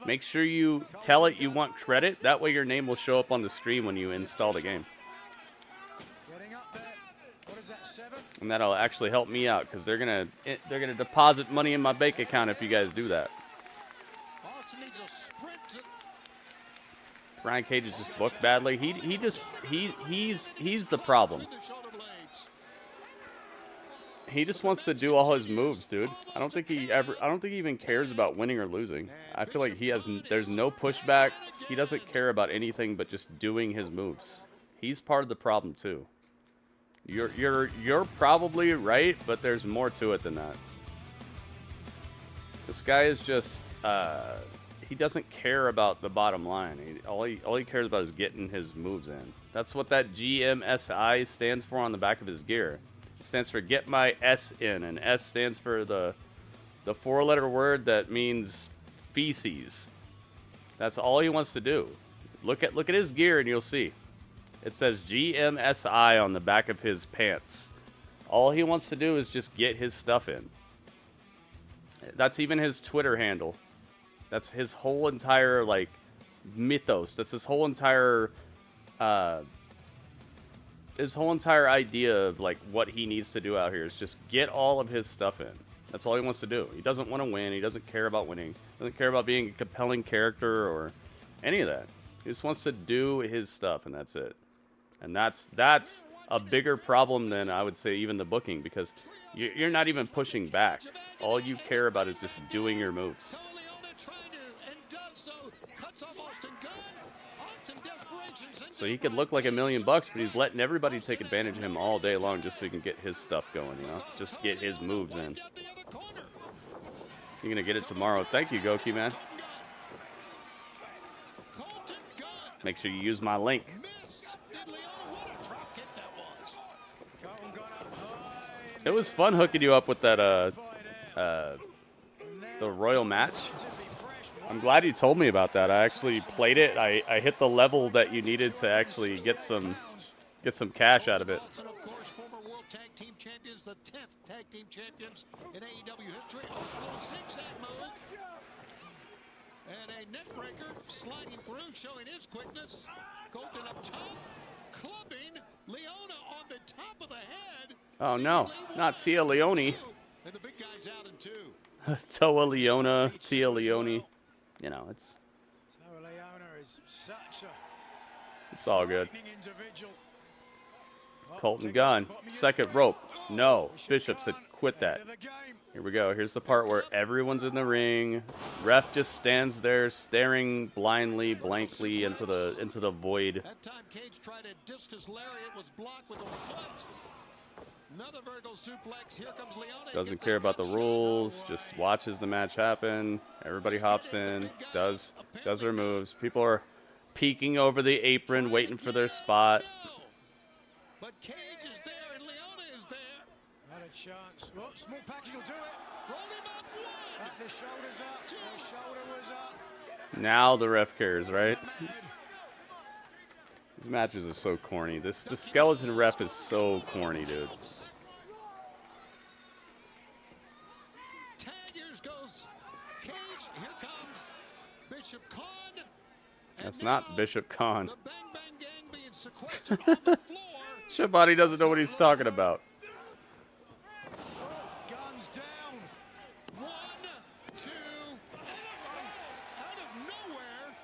Make sure you tell it you want credit. That way your name will show up on the screen when you install the game. Getting up there. What is that, 7? And that'll actually help me out, because they're gonna deposit money in my bank account if you guys do that. Austin needs a sprint. Brian Cage is just booked badly. He's the problem. He just wants to do all his moves, dude. I don't think he even cares about winning or losing. I feel like there's no pushback. He doesn't care about anything but just doing his moves. He's part of the problem too. You're probably right, but there's more to it than that. This guy is just he doesn't care about the bottom line. All he cares about is getting his moves in. That's what that GMSI stands for on the back of his gear. It stands for get my S in, and S stands for the 4-letter word that means feces. That's all he wants to do. Look at his gear and you'll see. It says GMSI on the back of his pants. All he wants to do is just get his stuff in. That's even his Twitter handle. That's his whole entire mythos. That's his whole entire idea of what he needs to do out here is just get all of his stuff in. That's all he wants to do. He doesn't want to win. He doesn't care about winning. He doesn't care about being a compelling character or any of that. He just wants to do his stuff, and that's it. And that's a bigger problem than, I would say, even the booking, because you're not even pushing back. All you care about is just doing your moves. So he could look like $1 million, but he's letting everybody take advantage of him all day long just so he can get his stuff going, you know? Just get his moves in. You're going to get it tomorrow. Thank you, Goki, man. Make sure you use my link. It was fun hooking you up with that, the Royal Match. I'm glad you told me about that. I actually played it. I hit the level that you needed to actually get some cash out of it. And of course, former World Tag Team Champions, the 10th Tag Team Champions in AEW history. Oh, a little zigzag move. And a neck breaker sliding through, showing his quickness. Colton up top, clubbing Leona on the top of the head. Oh no, not Tia Leone. And the big guy's out in 2. Toa Leona, Tia Leone. You know, it's all good. Colton Gunn, second rope. No, Bishop said quit that. Here we go. Here's the part where everyone's in the ring. Ref just stands there staring blindly, blankly into the void. That time Cage tried a discus lariat, was blocked with a foot. Another vertical suplex. Here comes Leone. Doesn't care about the rules. Just watches the match happen. Everybody hops in. Does their moves. People are peeking over the apron, waiting for their spot. But Cage is there and Leone is there. Not a chance. Well, small package will do it. Roll him up. One. The shoulders up. The shoulder was up. Now the ref cares, right? These matches are so corny. The skeleton ref is so corny, dude. Taggers goes Cage. Here comes Bishop Khan. That's not Bishop Khan. The Bang Bang Gang being sequestered on the floor. Shabbat doesn't know what he's talking about. Guns down. 1, 2. Out of nowhere,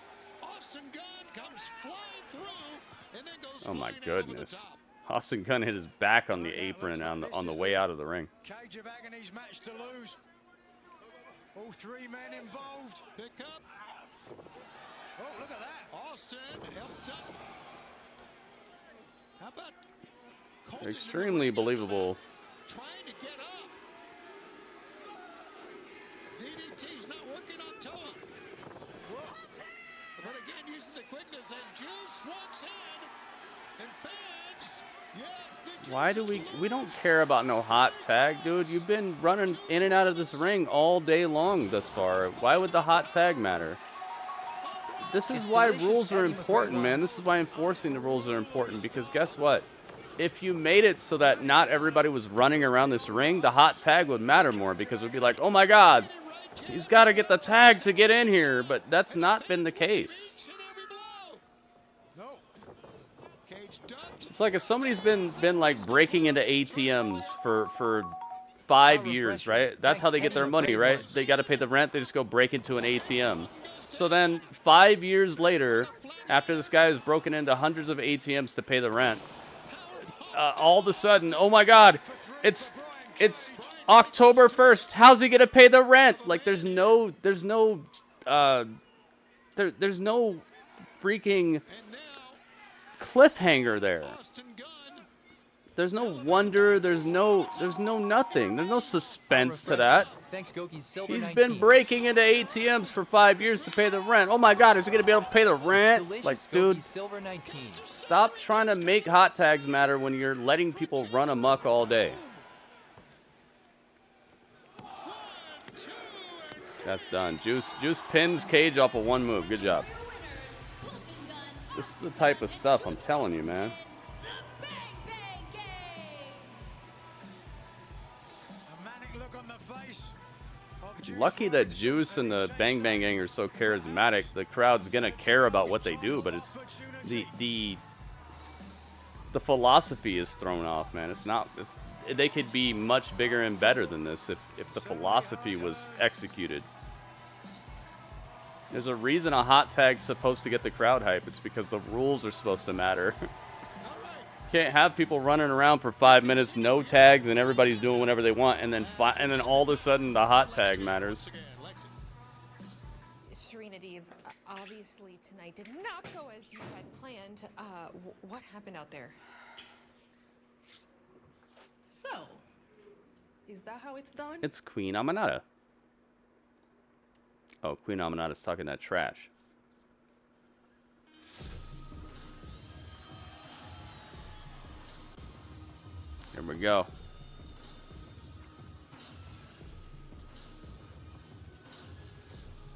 Austin Gunn comes flying through and then goes Oh my flying out over the goodness. top. Austin Gunn hit his back on the apron on the way out of the ring. Cage of Agony's match to lose. All three men involved. Pick up. Oh, look at that. Austin helped up. How about Colton Extremely believable. trying to get up? DDT's not working on Toa. But again, using the quickness, and Juice walks in. And fans, yes, the Juice Why do we don't care about no hot tag, dude? You've been running in and out of this ring all day long thus far. Why would the hot tag matter? This is why rules are important, man. This is why enforcing the rules are important, because guess what? If you made it so that not everybody was running around this ring, the hot tag would matter more, because it would be like, oh my god, he's got to get the tag to get in here, but that's not been the case. It's like if somebody's been like breaking into ATMs for 5 years, right? That's how they get their money, right? They got to pay the rent, they just go break into an ATM. So then 5 years later, after this guy has broken into hundreds of ATMs to pay the rent, all of a sudden, oh my god, it's October 1st. How's he gonna pay the rent? Like there's no freaking cliffhanger there. There's no wonder, there's no nothing. There's no suspense to that. Thanks, Goki. Silver He's 19. been breaking into ATMs for 5 years to pay the rent. Oh my god, is he going to be able to pay the rent? Delicious, Like, Goki. dude, Silver 19. stop trying to make hot tags matter when you're letting people run amok all day. That's done. Juice pins Cage off of one move. Good job. This is the type of stuff I'm telling you, man. Lucky that Juice and the Bang Bang Gang are so charismatic. The crowd's gonna care about what they do, but it's the philosophy is thrown off, man. It's not. They could be much bigger and better than this if the philosophy was executed. There's a reason a hot tag's supposed to get the crowd hype. It's because the rules are supposed to matter. Can't have people running around for 5 minutes, no tags, and everybody's doing whatever they want, and then all of a sudden the hot tag matters. Serena Deeb, obviously tonight did not go as you had planned. What happened out there? So, is that how it's done? It's Queen Amanada. Oh, Queen Amanada's talking that trash. Here we go.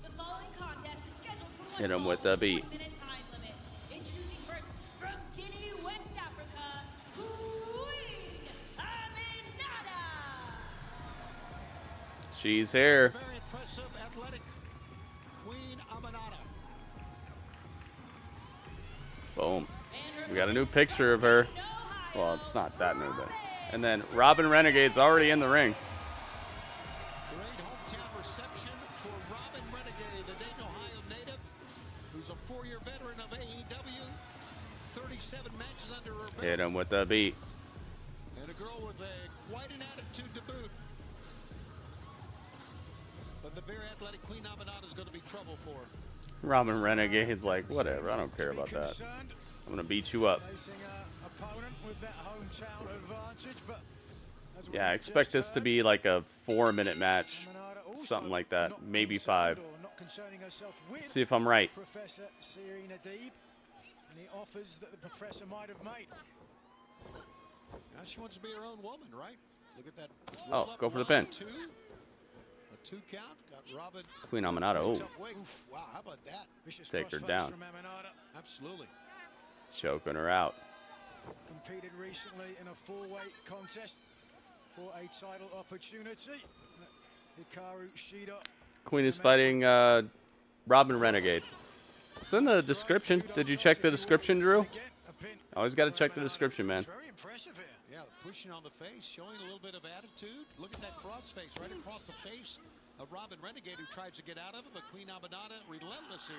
The following contest is scheduled for Hit him with the beat. 1-minute time limit. Introducing first from Guinea, West Africa, Queen Aminata. She's here. Very impressive, athletic Queen Aminata. Boom. We got a new picture of her. Well, it's not that new, but. And then Robin Renegade's already in the ring. Great hometown reception for Robin Renegade, the Dayton, Ohio native, who's a 4-year veteran of AEW, 37 matches under her belt, Hit him with the beat. and a girl with quite an attitude to boot. But the very athletic Queen Aminata is going to be trouble for her. Robin Renegade's like, whatever, I don't care about that. I'm going to beat you up. Facing an opponent with that hometown advantage, but Yeah, I expect this to be like a 4-minute match, something like that, maybe 5. See if I'm right. Professor Serena Deeb, and the offers that the professor might have made. Now she wants to be her own woman, right? Look at that. Oh, go for the pin. A 2 count. Got Robin. Queen Amanada. Oh. Wow, how about that? Take her down. Absolutely. Choking her out. Competed recently in a 4-weight contest for a title opportunity. Hikaru Shida. Queen is fighting Robin Renegade. It's in the description. Did you check the description, Drew? Always got to check the description, man. Very impressive here. Yeah, pushing on the face, showing a little bit of attitude. Look at that cross face right across the face of Robin Renegade, who tries to get out of it, but Queen Amanada relentless here.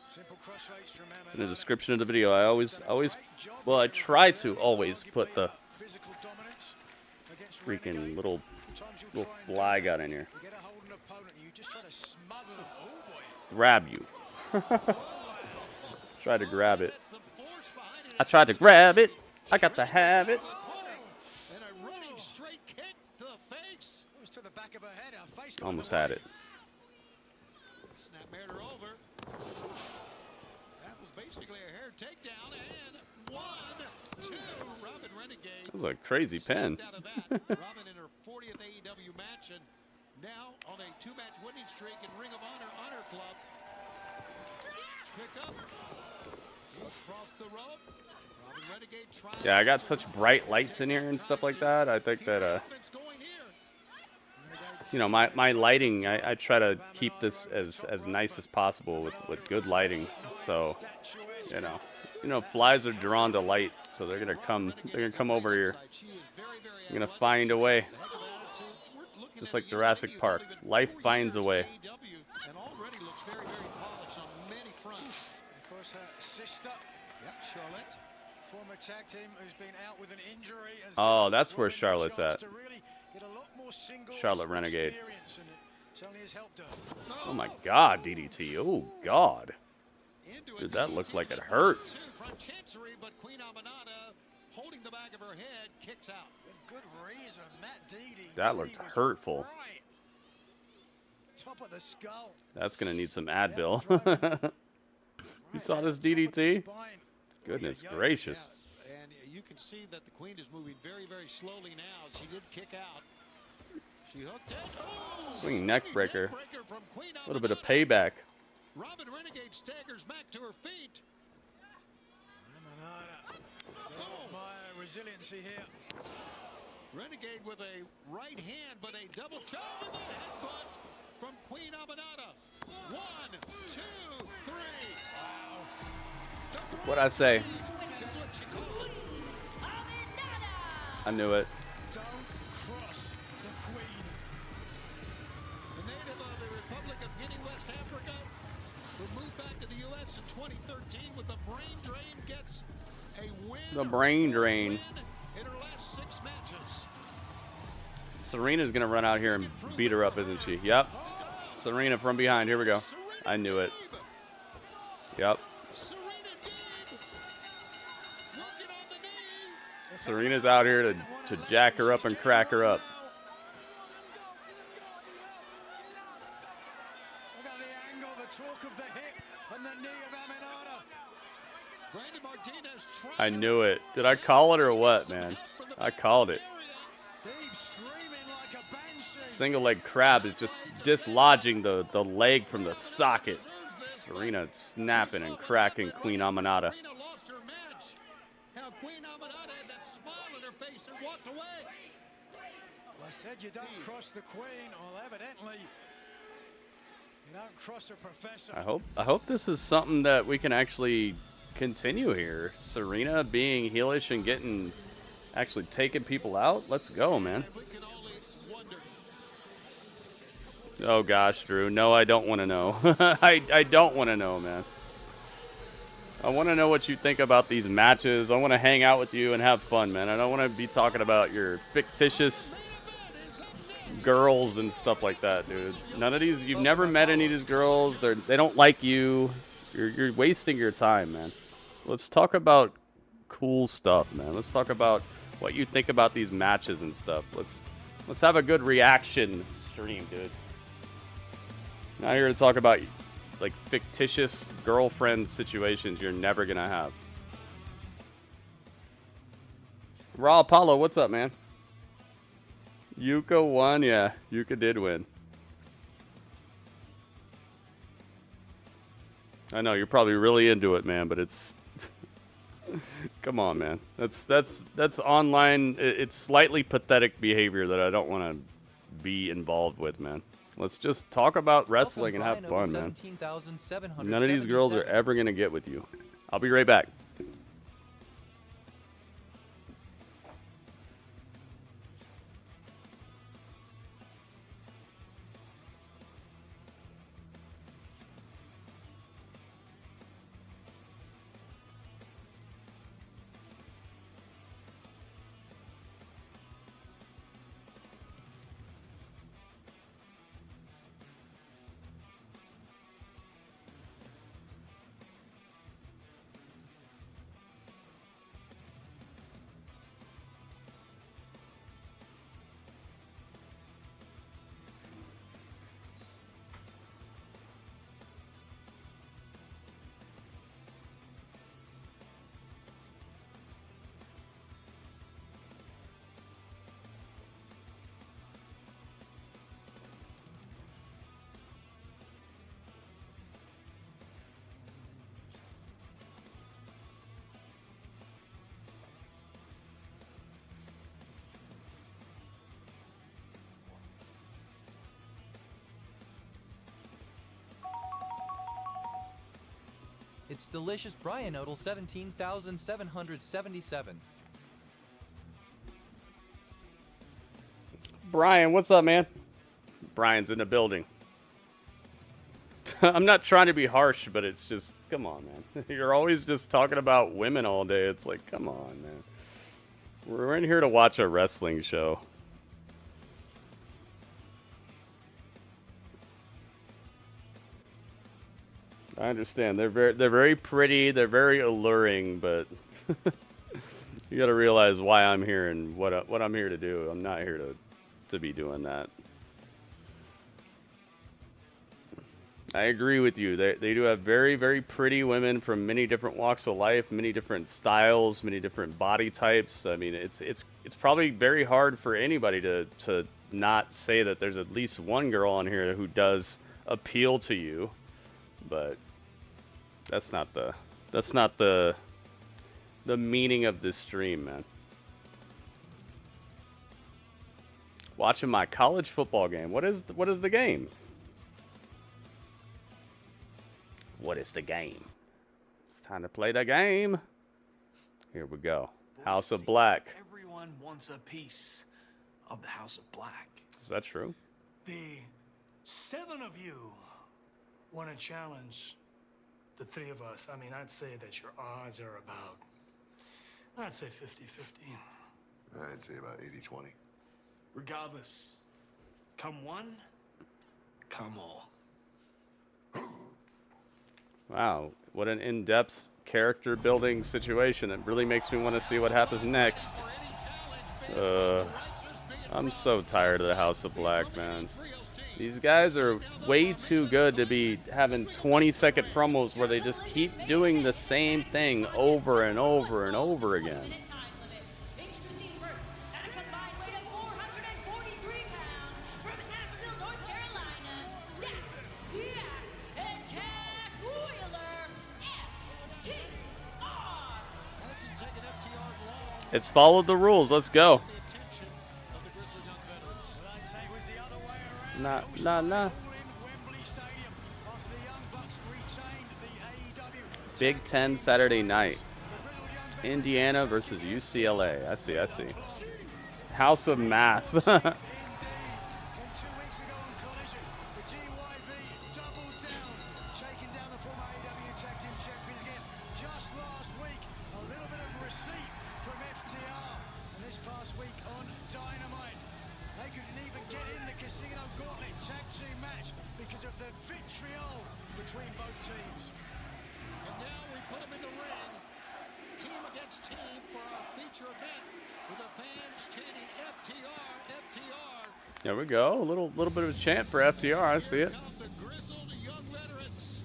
Simple cross face from It's in the description of the video. I always, well, I try to always put the freaking little fly got in here. Grab you. Try to grab it. I tried to grab it. I got to have it. And a running straight kick to the face. To the back of her head, her face Almost had it. Snapmare her over. That was basically a hair takedown. And 1, 2. Robin Renegade. That was a crazy pin. Out of that. Robin in her 40th AEW match, and now on a 2-match winning streak in Ring of Honor Club. Pick up. Across the rope. Robin Renegade trying. Yeah, I got such bright lights in here and stuff like that. I think that you know, my lighting, I try to keep this as nice as possible with good lighting. So, you know, flies are drawn to light, so they're gonna come over here. They're gonna find a way. Just like Jurassic Park, life finds a way. And already looks very, very polished on many fronts. Of course, her sister. Yep, Charlotte. Former tag team who's been out with an injury. Oh, that's where Charlotte's at. Charlotte Renegade. Oh my God, DDT. Oh God. Dude, that looks like it hurt. Front chancery, but Queen Amanada holding the back of her head kicks out. With good reason, that DDT. That looked hurtful. Top of the skull. That's gonna need some Advil. You saw this DDT? Goodness gracious. Yeah. And you can see that the Queen is moving very, very slowly now. She did kick out. She hooked it. Oh, swing neck breaker. A little bit of payback. Robin Renegade staggers back to her feet. My resiliency here. Renegade with a right hand, but a double chop in the headbutt from Queen Amanada. 1, 2, 3. What'd I say? I knew it. Don't cross the Queen. The native of the Republic of Guinea, West Africa, who moved back to the U.S. in 2013 with the brain drain, gets a win. The brain drain. In her last 6 matches. Serena's gonna run out here and beat her up, isn't she? Yep. Serena from behind. Here we go. I knew it. Yep. Serena's out here to jack her up and crack her up. Look at the angle, the torque of the hip, and the knee of Amanada. Brandon Martinez I knew it. Did I call it or what, man? I called it. Single leg crab is just dislodging the leg from the socket. Serena snapping and cracking Queen Amanada. How Queen Amanada had that smile on her face and walked away. I said you don't cross the Queen, or evidently you don't cross the Professor. I hope this is something that we can actually continue here. Serena being heelish and actually taking people out. Let's go, man. Oh gosh, Drew. No, I don't want to know. I don't want to know, man. I want to know what you think about these matches. I want to hang out with you and have fun, man. I don't want to be talking about your fictitious girls and stuff like that, dude. None of these. You've never met any of these girls. They don't like you. You're wasting your time, man. Let's talk about cool stuff, man. Let's talk about what you think about these matches and stuff. Let's have a good reaction stream, dude. Not here to talk about like fictitious girlfriend situations you're never gonna have. Raw Apollo, what's up, man? Yuka won, yeah. Yuka did win. I know you're probably really into it, man, but it's come on, man. That's online. It's slightly pathetic behavior that I don't want to be involved with, man. Let's just talk about wrestling and have fun, man. None of these girls are ever gonna get with you. I'll be right back. It's delicious Brian Odell 17,777. Brian, what's up, man? Brian's in the building. I'm not trying to be harsh, but it's just, come on, man. You're always just talking about women all day. It's like, come on, man. We're in here to watch a wrestling show. I understand. They're very pretty. They're very alluring, but you got to realize why I'm here and what I'm here to do. I'm not here to be doing that. I agree with you. They do have very, very pretty women from many different walks of life, many different styles, many different body types. I mean, it's probably very hard for anybody to not say that there's at least one girl on here who does appeal to you. But that's not the meaning of this stream, man. Watching my college football game. What is the game? What is the game? It's time to play the game. Here we go. House of Black. Everyone wants a piece of the House of Black. Is that true? The 7 of you want to challenge the 3 of us. I mean, I'd say that your odds are about, I'd say 50-50. I'd say about 80-20. Regardless, come one, come all. Wow, what an in-depth character building situation. It really makes me want to see what happens next. I'm so tired of the House of Black, man. These guys are way too good to be having 20-second promos where they just keep doing the same thing over and over and over again. It's followed the rules. Let's go. Nah. Big Ten Saturday night. Indiana versus UCLA. I see. House of Math. Team against team for our feature event with the fans chanting FTR, FTR. There we go. A little bit of a chant for FTR. I see it. The grizzled young veterans.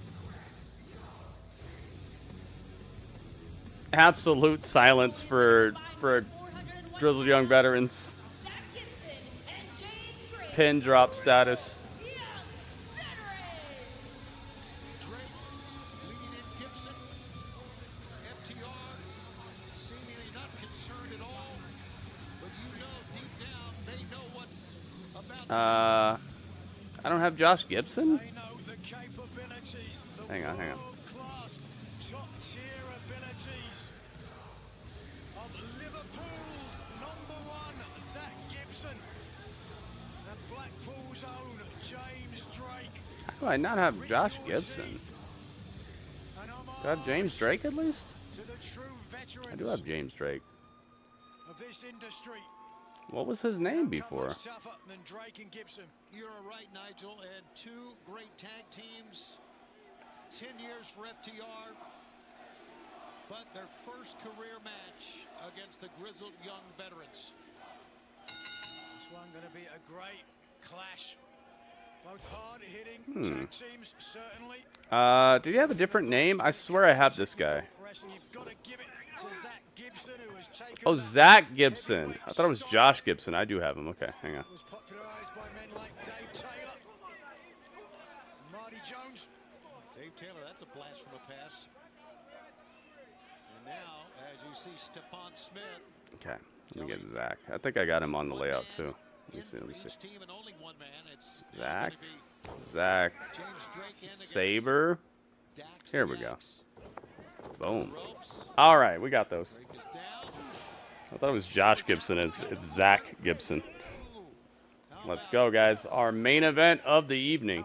Absolute silence for grizzled young veterans. Pin drop status. I don't have Josh Gibson. Hang on. Top tier abilities of Liverpool's #1, Zach Gibson, and Blackpool's own James Drake. How do I not have Josh Gibson? Do I have James Drake at least? I do have James Drake. Of this industry. What was his name before? Tougher than Drake and Gibson. You're right, Nigel. And two great tag teams. 10 years for FTR. But their first career match against the grizzled young veterans. This one going to be a great clash. Both hard-hitting tag teams, certainly. Do you have a different name? I swear I have this guy. You've got to give it to Zach Gibson, who has taken Oh, Zach Gibson. I thought it was Josh Gibson. I do have him. Okay, hang on. was popularized by men like Dave Taylor, Marty Jones. Dave Taylor, that's a blast from the past. And now, as you see, Stephon Smith. Okay, let me get Zach. I think I got him on the layout too. Let me see. Zach. Saber. Here we go. Boom. All right, we got those. I thought it was Josh Gibson. It's Zach Gibson. Let's go, guys. Our main event of the evening.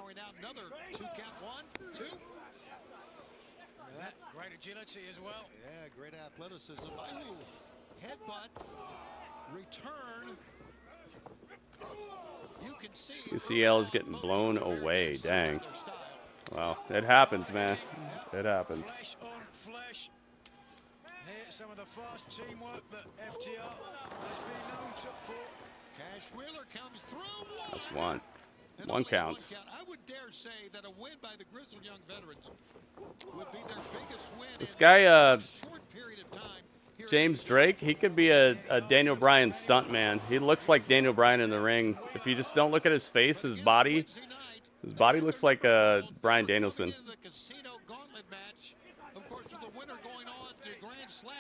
Great agility as well. Yeah, great athleticism. Ooh, headbutt. Return. You can see UCL is getting blown away. Dang. Well, it happens, man. It happens. Flesh on flesh. Here's some of the fast teamwork that FTR has been known to for. Cash Wheeler comes through. That's one. One counts. I would dare say that a win by the grizzled young veterans would be their biggest win. This guy, James Drake, he could be a Daniel Bryan stuntman. He looks like Daniel Bryan in the ring. If you just don't look at his face, his body looks like Bryan Danielson. The casino gauntlet match, of course, with the winner going on to Grand Slam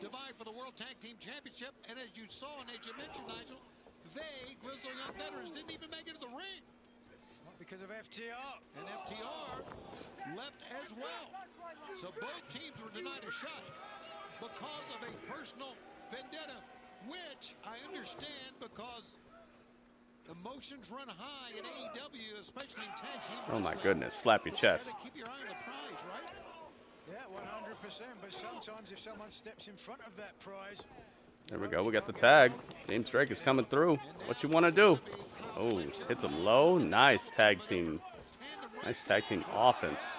to vie for the World Tag Team Championship. And as you saw and as you mentioned, Nigel, they, grizzled young veterans, didn't even make it to the ring. Not because of FTR. And FTR left as well. So both teams were denied a shot because of a personal vendetta, which I understand because emotions run high in AEW, especially in tag team. Oh my goodness, slap your chest. Keep your eye on the prize, right? Yeah, 100%. But sometimes if someone steps in front of that prize. There we go. We got the tag. James Drake is coming through. What you want to do? Oh, hits him low. Nice tag team. Nice tag team offense.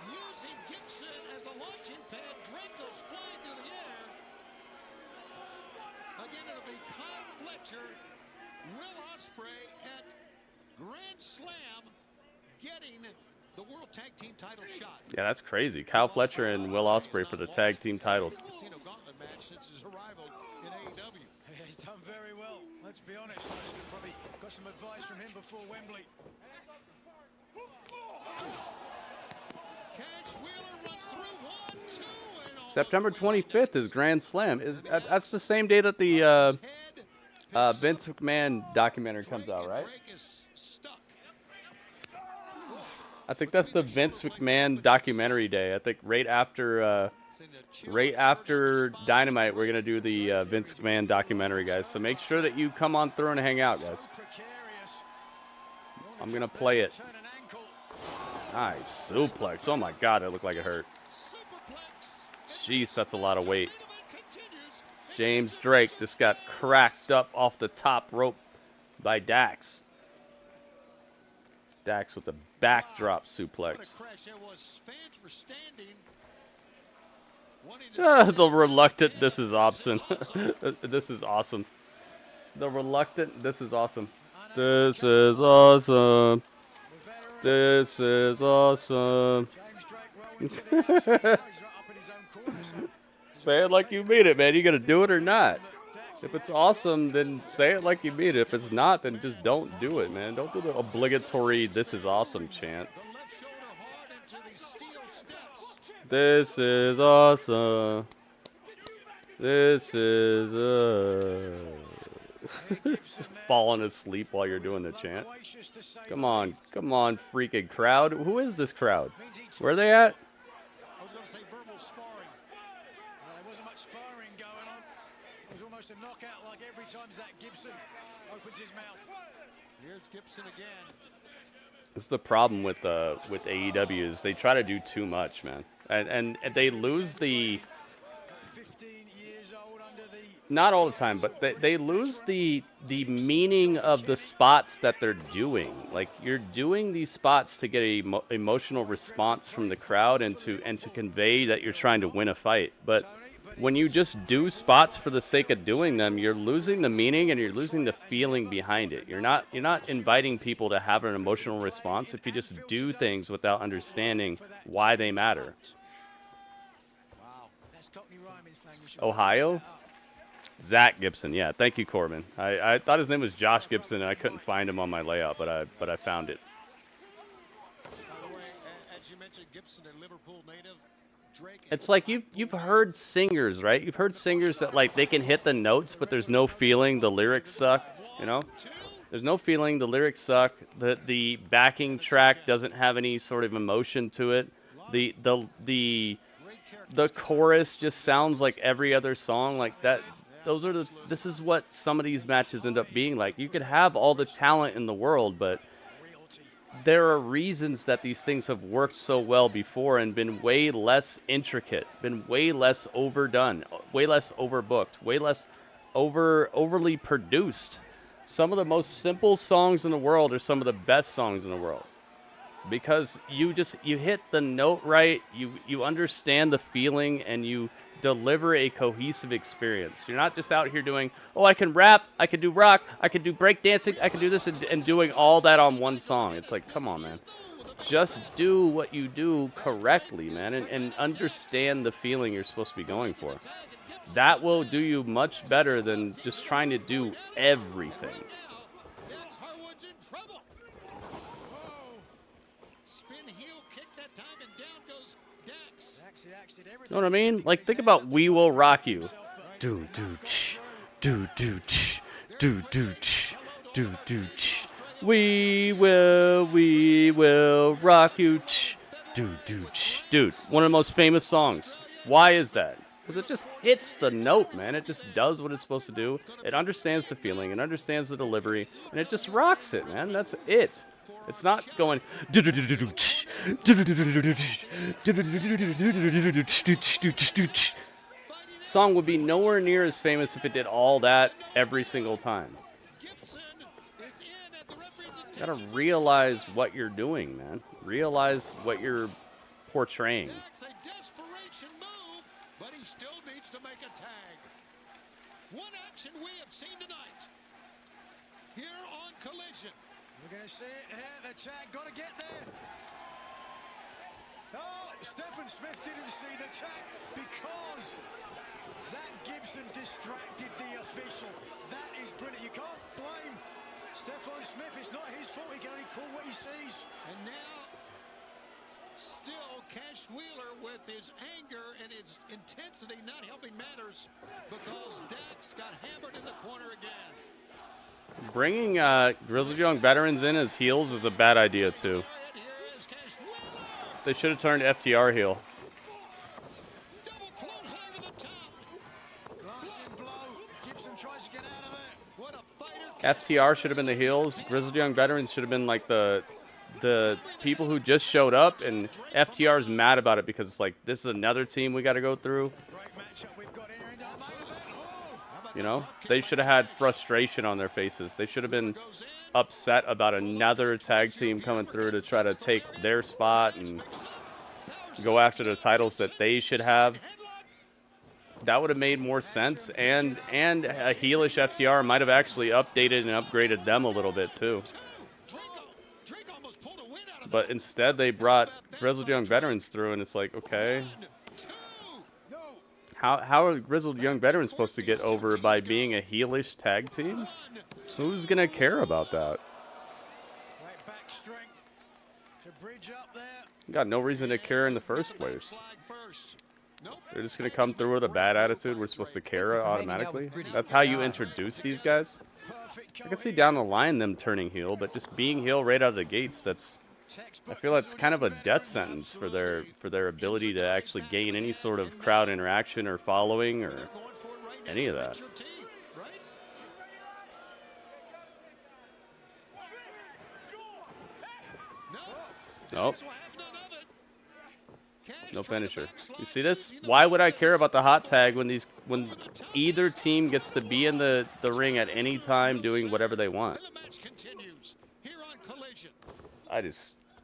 Using Gibson as a launching pad, Drake goes flying through the air. Again, it'll be Kyle Fletcher, Will Ospreay at Grand Slam, getting the World Tag Team title shot. Yeah, that's crazy. Kyle Fletcher and Will Ospreay for the tag team titles. Casino Gauntlet match since his arrival in AEW. He's done very well. Let's be honest. I should have probably got some advice from him before Wembley. Cash Wheeler runs through 1, 2, and September 25th is Grand Slam. That's the same day that the Vince McMahon documentary comes out, right? I think that's the Vince McMahon documentary day. I think right after Dynamite, we're gonna do the Vince McMahon documentary, guys. So make sure that you come on through and hang out, guys. I'm gonna play it. Nice suplex. Oh my God, it looked like it hurt. Jeez, that's a lot of weight. James Drake just got cracked up off the top rope by Dax. Dax with the backdrop suplex. What a crash there was. Fans were standing The reluctant, this is awesome. This is awesome. The reluctant, this is awesome. This is awesome. This is awesome. Say it like you mean it, man. You gotta do it or not. If it's awesome, then say it like you mean it. If it's not, then just don't do it, man. Don't do the obligatory "this is awesome" chant. This is awesome. This is falling asleep while you're doing the chant. Come on, freaking crowd. Who is this crowd? Where are they at? I was going to say verbal sparring. There wasn't much sparring going on. It was almost a knockout like every time Zach Gibson opens his mouth. Here's Gibson again. That's the problem with AEW is they try to do too much, man. And they lose the... Not all the time, but they lose the meaning of the spots that they're doing. Like, you're doing these spots to get a emotional response from the crowd and to convey that you're trying to win a fight. But when you just do spots for the sake of doing them, you're losing the meaning and you're losing the feeling behind it. You're not inviting people to have an emotional response if you just do things without understanding why they matter. Ohio? Zach Gibson, yeah. Thank you, Corbin. I thought his name was Josh Gibson, and I couldn't find him on my layout, but I found it. By the way, as you mentioned, Gibson, a Liverpool native. It's like you've heard singers, right? You've heard singers that like they can hit the notes, but there's no feeling. The lyrics suck, you know. There's no feeling. The lyrics suck. The backing track doesn't have any sort of emotion to it. The chorus just sounds like every other song like that. This is what some of these matches end up being like. You could have all the talent in the world, but there are reasons that these things have worked so well before and been way less intricate, been way less overdone, way less overbooked, way less overly produced. Some of the most simple songs in the world are some of the best songs in the world. Because you hit the note right, you understand the feeling, and you deliver a cohesive experience. You're not just out here doing, oh, I can rap, I can do rock, I can do break dancing, I can do this, and doing all that on one song. It's like, come on, man. Just do what you do correctly, man, and understand the feeling you're supposed to be going for. That will do you much better than just trying to do everything. You know what I mean? Like, think about "We Will Rock You." Do do ch, do do ch, do do ch, do do ch. We will rock you. Ch, do do ch. Dude, one of the most famous songs. Why is that? Because it just hits the note, man. It just does what it's supposed to do. It understands the feeling, it understands the delivery, and it just rocks it, man. That's it. It's not going. Song would be nowhere near as famous if it did all that every single time. You gotta realize what you're doing, man. Realize what you're portraying. But he still needs to make a tag. One action we have seen tonight here on Collision. We're going to see it here. The tag got to get there. Oh, Stephen Smith didn't see the tag because Zach Gibson distracted the official. That is brilliant. You can't blame Stephen Smith. It's not his fault. He can only call what he sees. And now, still Cash Wheeler with his anger and his intensity not helping matters because Dax got hammered in the corner again. Bringing Grizzled Young Veterans in as heels is a bad idea, too. They should have turned FTR heel. FTR should have been the heels. Grizzled Young Veterans should have been like the people who just showed up, and FTR's mad about it because it's like, this is another team we got to go through. You know, they should have had frustration on their faces. They should have been upset about another tag team coming through to try to take their spot and go after the titles that they should have. That would have made more sense, and a heelish FTR might have actually updated and upgraded them a little bit too. But instead, they brought Grizzled Young Veterans through, and it's like, okay, how are Grizzled Young Veterans supposed to get over by being a heelish tag team? Who's gonna care about that? Got no reason to care in the first place. They're just going to come through with a bad attitude. We're supposed to care automatically. That's how you introduce these guys. I can see down the line them turning heel, but just being heel right out of the gates, I feel that's kind of a death sentence for their ability to actually gain any sort of crowd interaction or following or any of that. Nope. No finisher. You see this? Why would I care about the hot tag when either team gets to be in the ring at any time doing whatever they want?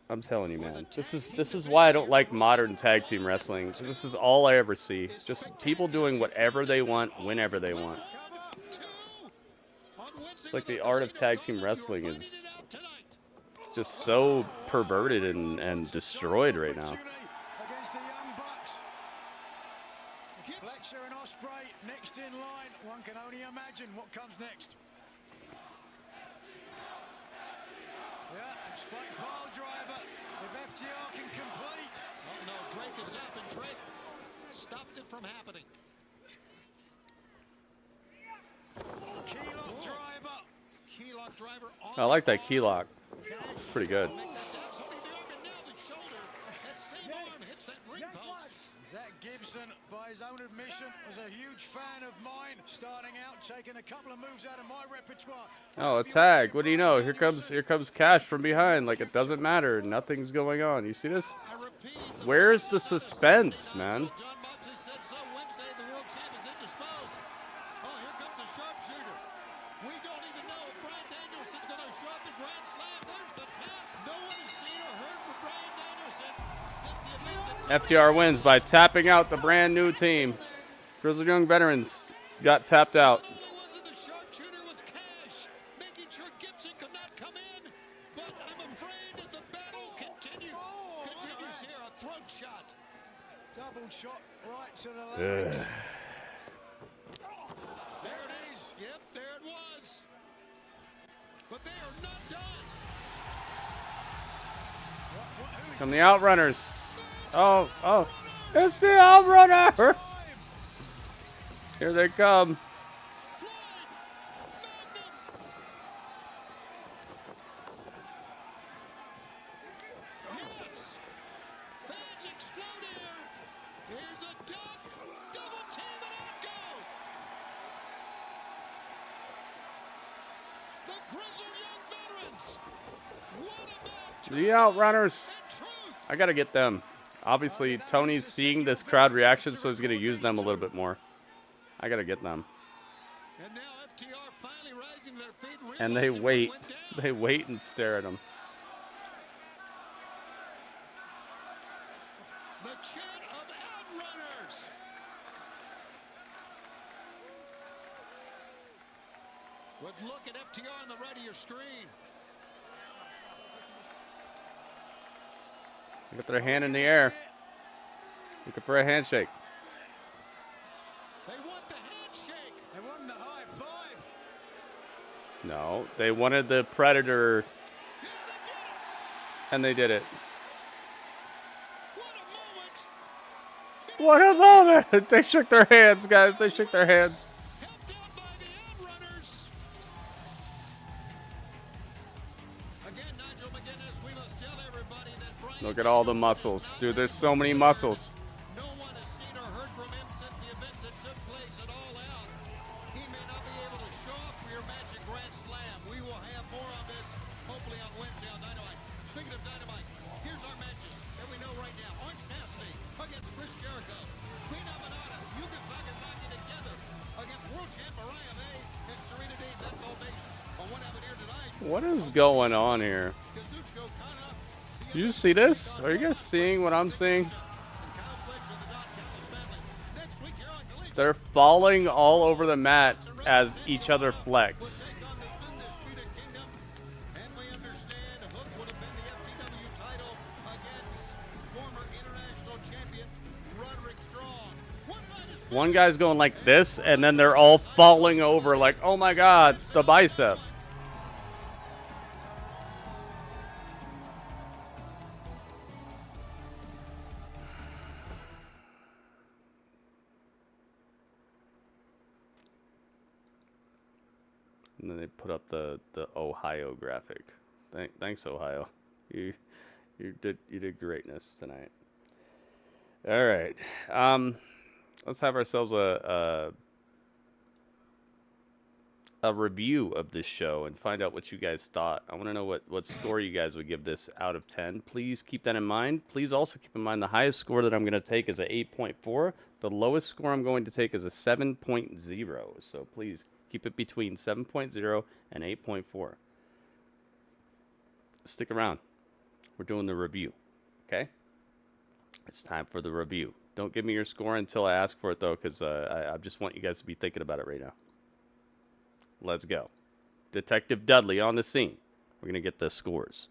I'm telling you, man. This is why I don't like modern tag team wrestling. This is all I ever see. Just people doing whatever they want, whenever they want. It's like the art of tag team wrestling is just so perverted and destroyed right now. Fletcher and Ospreay next in line. One can only imagine what comes next. Yeah, spike pile driver. If FTR can complete. Oh no, Drake is up and Drake stopped it from happening. Keylock driver. Keylock driver on. I like that keylock. It's pretty good. Zach Gibson, by his own admission, was a huge fan of mine. Starting out, taking a couple of moves out of my repertoire. Oh, a tag. What do you know? Here comes Cash from behind. Like it doesn't matter. Nothing's going on. You see this? Where's the suspense, man? FTR wins by tapping out the brand new team. Grizzled Young Veterans got tapped out. Double shot right to the left. There it is. Yep, there it was. But they are not done. Come the Outrunners. Oh, it's the Outrunner! Here they come. Yes. Fans explode here. Here's a duck. Double team and out go. The Grizzled Young Veterans. What about The Outrunners. I gotta get them. Obviously, Tony's seeing this crowd reaction, so he's going to use them a little bit more. I got to get them. And now FTR finally rising to their feet. And they wait. They wait and stare at him. The chant of Outrunners. But look at FTR on the right of your screen. They got their hand in the air. Looking for a handshake. They want the handshake. They want the high five. No, they wanted the Predator. And they did it. What a moment! They shook their hands, guys. They shook their hands. Look at all the muscles. Dude, there's so many muscles. No one has seen or heard from him since the events that took place at All Out. He may not be able to show up for your match at Grand Slam. We will have more on this, hopefully on Wednesday on Dynamite. Speaking of Dynamite, here's our matches that we know right now. Orange Cassidy against Chris Jericho. Queen Aminata, Yuka Sakazaki together against World Champ Mariah May and Serena Deeb. That's all based on what happened here tonight. What is going on here? You see this? Are you guys seeing what I'm seeing? They're falling all over the mat as each other flex. One guy's going like this, and then they're all falling over like, oh my god, the bicep. And then they put up the Ohio graphic. Thanks, Ohio. You did greatness tonight. All right. Let's have ourselves a review of this show and find out what you guys thought. I want to know what score you guys would give this out of 10. Please keep that in mind. Please also keep in mind the highest score that I'm going to take is a 8.4. The lowest score I'm going to take is a 7.0. So please keep it between 7.0 and 8.4. Stick around. We're doing the review. Okay? It's time for the review. Don't give me your score until I ask for it, though, because I just want you guys to be thinking about it right now. Let's go. Detective Dudley on the scene. We're going to get the scores.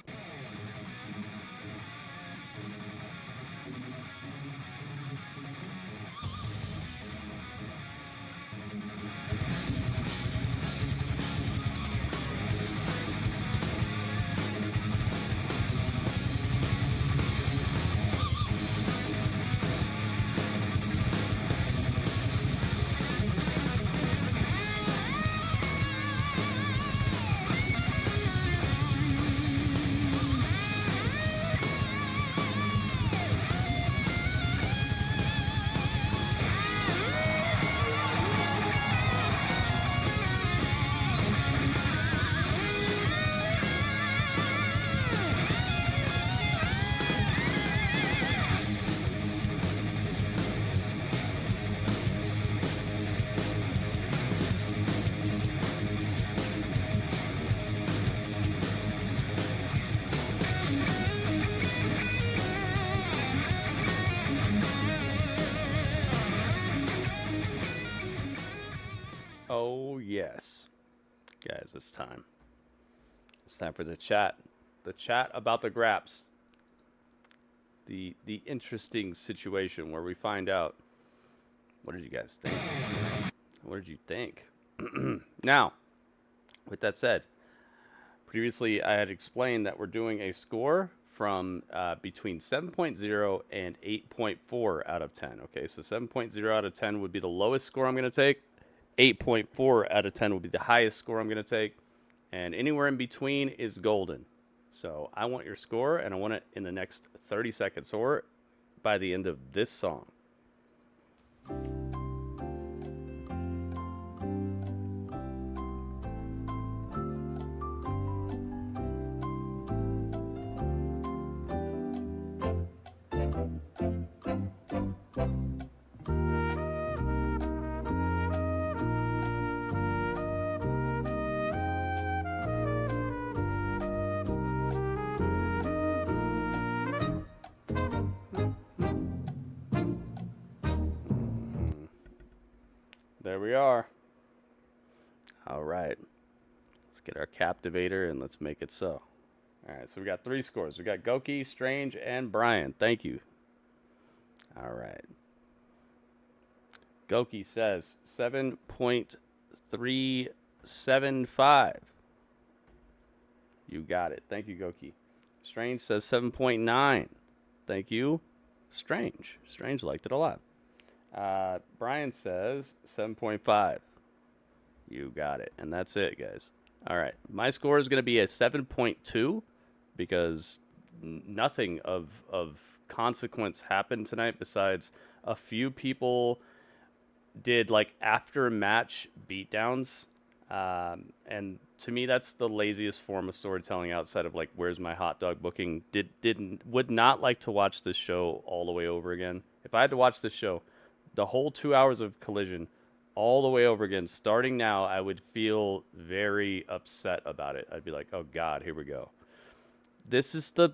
Oh, yes. Guys, it's time. It's time for the chat. The chat about the Graps. The interesting situation where we find out, what did you guys think? What did you think? Now, with that said, previously I had explained that we're doing a score from between 7.0 and 8.4 out of 10. Okay, so 7.0 out of 10 would be the lowest score I'm going to take. 8.4 out of 10 would be the highest score I'm going to take. And anywhere in between is golden. So I want your score, and I want it in the next 30 seconds or by the end of this song. There we are. All right. Let's get our captivator and let's make it so. All right, so we got 3 scores. We got Goki, Strange, and Brian. Thank you. All right. Goki says 7.375. You got it. Thank you, Goki. Strange says 7.9. Thank you, Strange. Strange liked it a lot. Brian says 7.5. You got it. And that's it, guys. All right. My score is going to be a 7.2 because nothing of consequence happened tonight besides a few people did like after match beatdowns. And to me, that's the laziest form of storytelling outside of like, where's my hot dog booking? Would not like to watch this show all the way over again. If I had to watch this show, the whole 2 hours of Collision all the way over again, starting now, I would feel very upset about it. I'd be like, oh God, here we go. This is the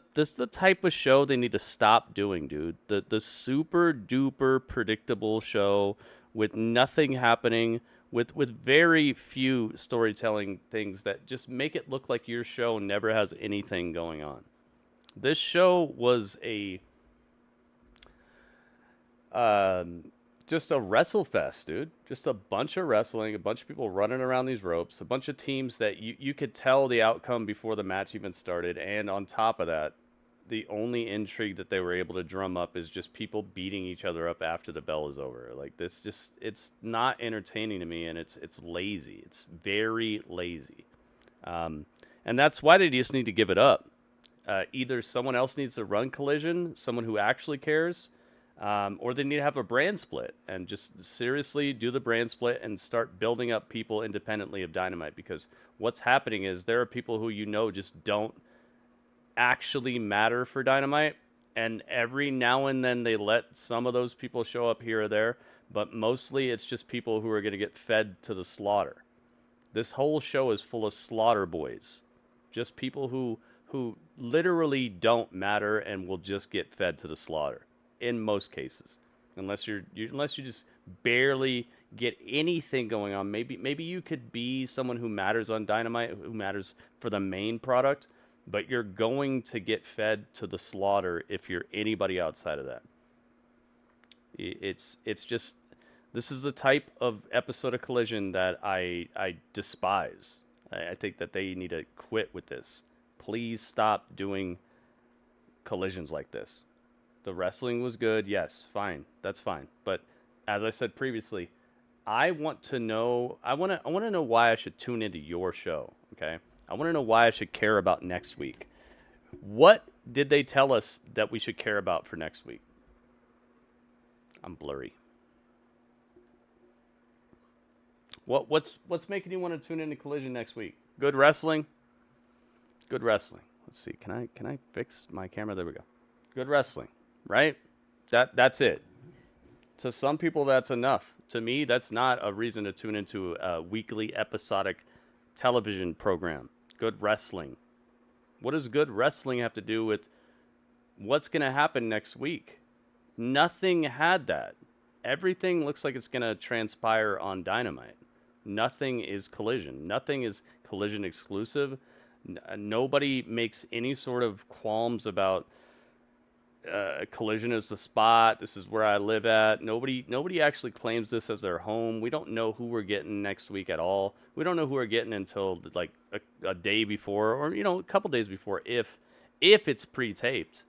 type of show they need to stop doing, dude. The super duper predictable show with nothing happening, with very few storytelling things that just make it look like your show never has anything going on. This show was just a wrestle fest, dude. Just a bunch of wrestling, a bunch of people running around these ropes, a bunch of teams that you could tell the outcome before the match even started. And on top of that, the only intrigue that they were able to drum up is just people beating each other up after the bell is over. Like, this just, it's not entertaining to me, and it's lazy. It's very lazy. And that's why they just need to give it up. Either someone else needs to run Collision, someone who actually cares, or they need to have a brand split and just seriously do the brand split and start building up people independently of Dynamite, because what's happening is there are people who just don't actually matter for Dynamite, and every now and then they let some of those people show up here or there, but mostly it's just people who are going to get fed to the slaughter. This whole show is full of slaughter boys, just people who literally don't matter and will just get fed to the slaughter in most cases, unless you just barely get anything going on. Maybe you could be someone who matters on Dynamite, who matters for the main product, but you're going to get fed to the slaughter if you're anybody outside of that. It's just, this is the type of episode of Collision that I despise. I think that they need to quit with this. Please stop doing collisions like this. The wrestling was good, yes, fine, that's fine. But as I said previously, I want to know why I should tune into your show, okay? I want to know why I should care about next week. What did they tell us that we should care about for next week? I'm blurry. What's making you want to tune into Collision next week? Good wrestling? Good wrestling. Let's see. Can I fix my camera? There we go. Good wrestling, right? That's it. To some people, that's enough. To me, that's not a reason to tune into a weekly episodic television program. Good wrestling. What does good wrestling have to do with what's going to happen next week? Nothing had that. Everything looks like it's going to transpire on Dynamite. Nothing is Collision. Nothing is Collision exclusive. Nobody makes any sort of qualms about Collision is the spot. This is where I live at. Nobody actually claims this as their home. We don't know who we're getting next week at all. We don't know who we're getting until like a day before, or a couple days before, if it's pre-taped.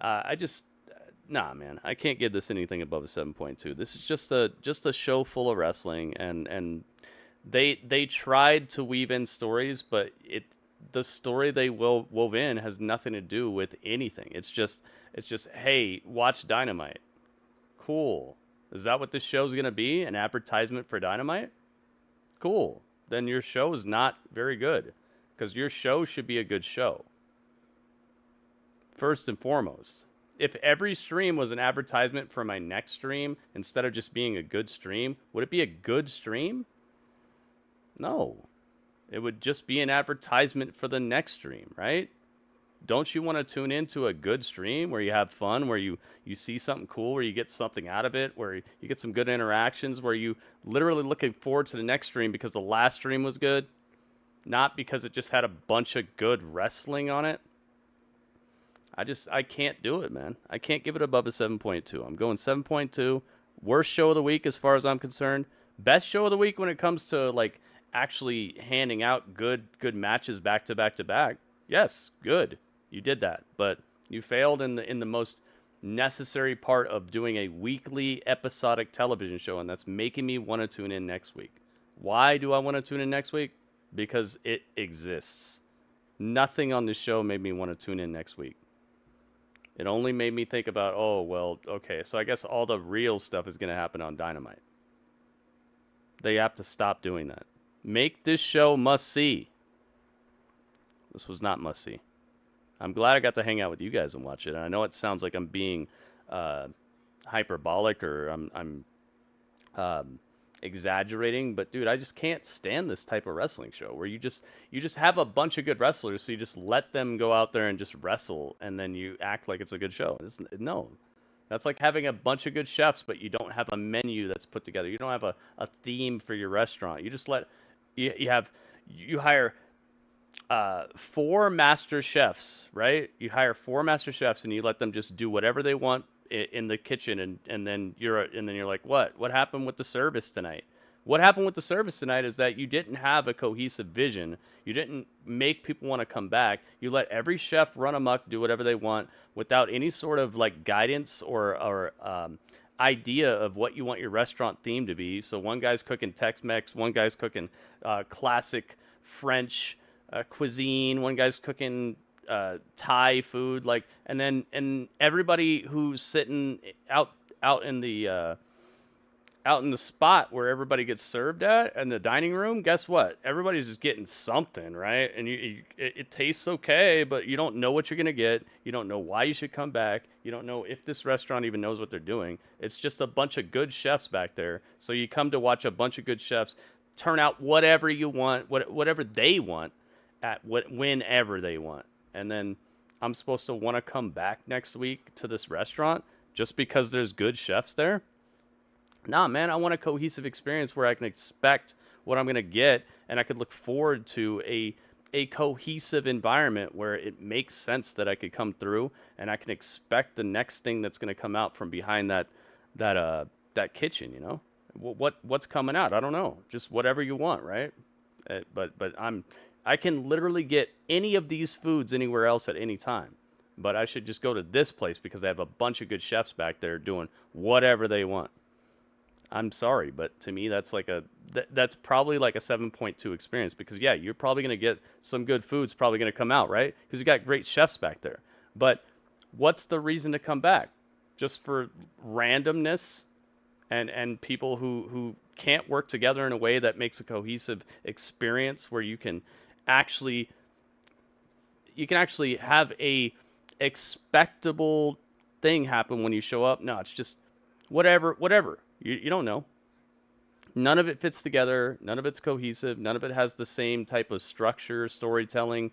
Nah, man. I can't give this anything above a 7.2. This is just a show full of wrestling, and they tried to weave in stories, but the story they wove in has nothing to do with anything. It's just, hey, watch Dynamite. Cool. Is that what this show's going to be? An advertisement for Dynamite? Cool. Then your show is not very good, because your show should be a good show. First and foremost. If every stream was an advertisement for my next stream instead of just being a good stream, would it be a good stream? No. It would just be an advertisement for the next stream, right? Don't you want to tune into a good stream where you have fun, where you see something cool, where you get something out of it, where you get some good interactions, where you literally looking forward to the next stream because the last stream was good, not because it just had a bunch of good wrestling on it? I can't do it, man. I can't give it above a 7.2. I'm going 7.2. Worst show of the week as far as I'm concerned. Best show of the week when it comes to like actually handing out good matches back to back to back. Yes, good. You did that, but you failed in the most necessary part of doing a weekly episodic television show, and that's making me want to tune in next week. Why do I want to tune in next week? Because it exists. Nothing on this show made me want to tune in next week. It only made me think about, oh, well, okay, so I guess all the real stuff is going to happen on Dynamite. They have to stop doing that. Make this show must-see. This was not must-see. I'm glad I got to hang out with you guys and watch it. And I know it sounds like I'm being hyperbolic or I'm exaggerating, but dude, I just can't stand this type of wrestling show where you just have a bunch of good wrestlers, so you just let them go out there and just wrestle, and then you act like it's a good show. No, That's like having a bunch of good chefs, but you don't have a menu that's put together. You don't have a theme for your restaurant. You just you hire 4 master chefs, right? You hire 4 master chefs and you let them just do whatever they want in the kitchen, and then you're like, what happened with the service tonight? What happened with the service tonight is that you didn't have a cohesive vision. You didn't make people want to come back. You let every chef run amok, do whatever they want without any sort of like guidance or idea of what you want your restaurant theme to be. So one guy's cooking Tex-Mex, one guy's cooking classic French cuisine, one guy's cooking Thai food, like, and everybody who's sitting out in the spot where everybody gets served at in the dining room, guess what? Everybody's just getting something, right? And it tastes okay, but you don't know what you're gonna get. You don't know why you should come back. You don't know if this restaurant even knows what they're doing. It's just a bunch of good chefs back there. So you come to watch a bunch of good chefs turn out whatever you want, whatever they want, whenever they want. And then I'm supposed to want to come back next week to this restaurant just because there's good chefs there? Nah, man, I want a cohesive experience where I can expect what I'm going to get, and I could look forward to a cohesive environment where it makes sense that I could come through and I can expect the next thing that's going to come out from behind that kitchen, you know? What's coming out? I don't know. Just whatever you want, right? But I can literally get any of these foods anywhere else at any time. But I should just go to this place because they have a bunch of good chefs back there doing whatever they want. I'm sorry, but to me that's probably like a 7.2 experience, because yeah, you're probably going to get some good foods probably going to come out, right? Because you got great chefs back there. But what's the reason to come back? Just for randomness and people who can't work together in a way that makes a cohesive experience where you can actually have a expectable thing happen when you show up. No, it's just whatever. You don't know. None of it fits together. None of it's cohesive. None of it has the same type of structure, storytelling,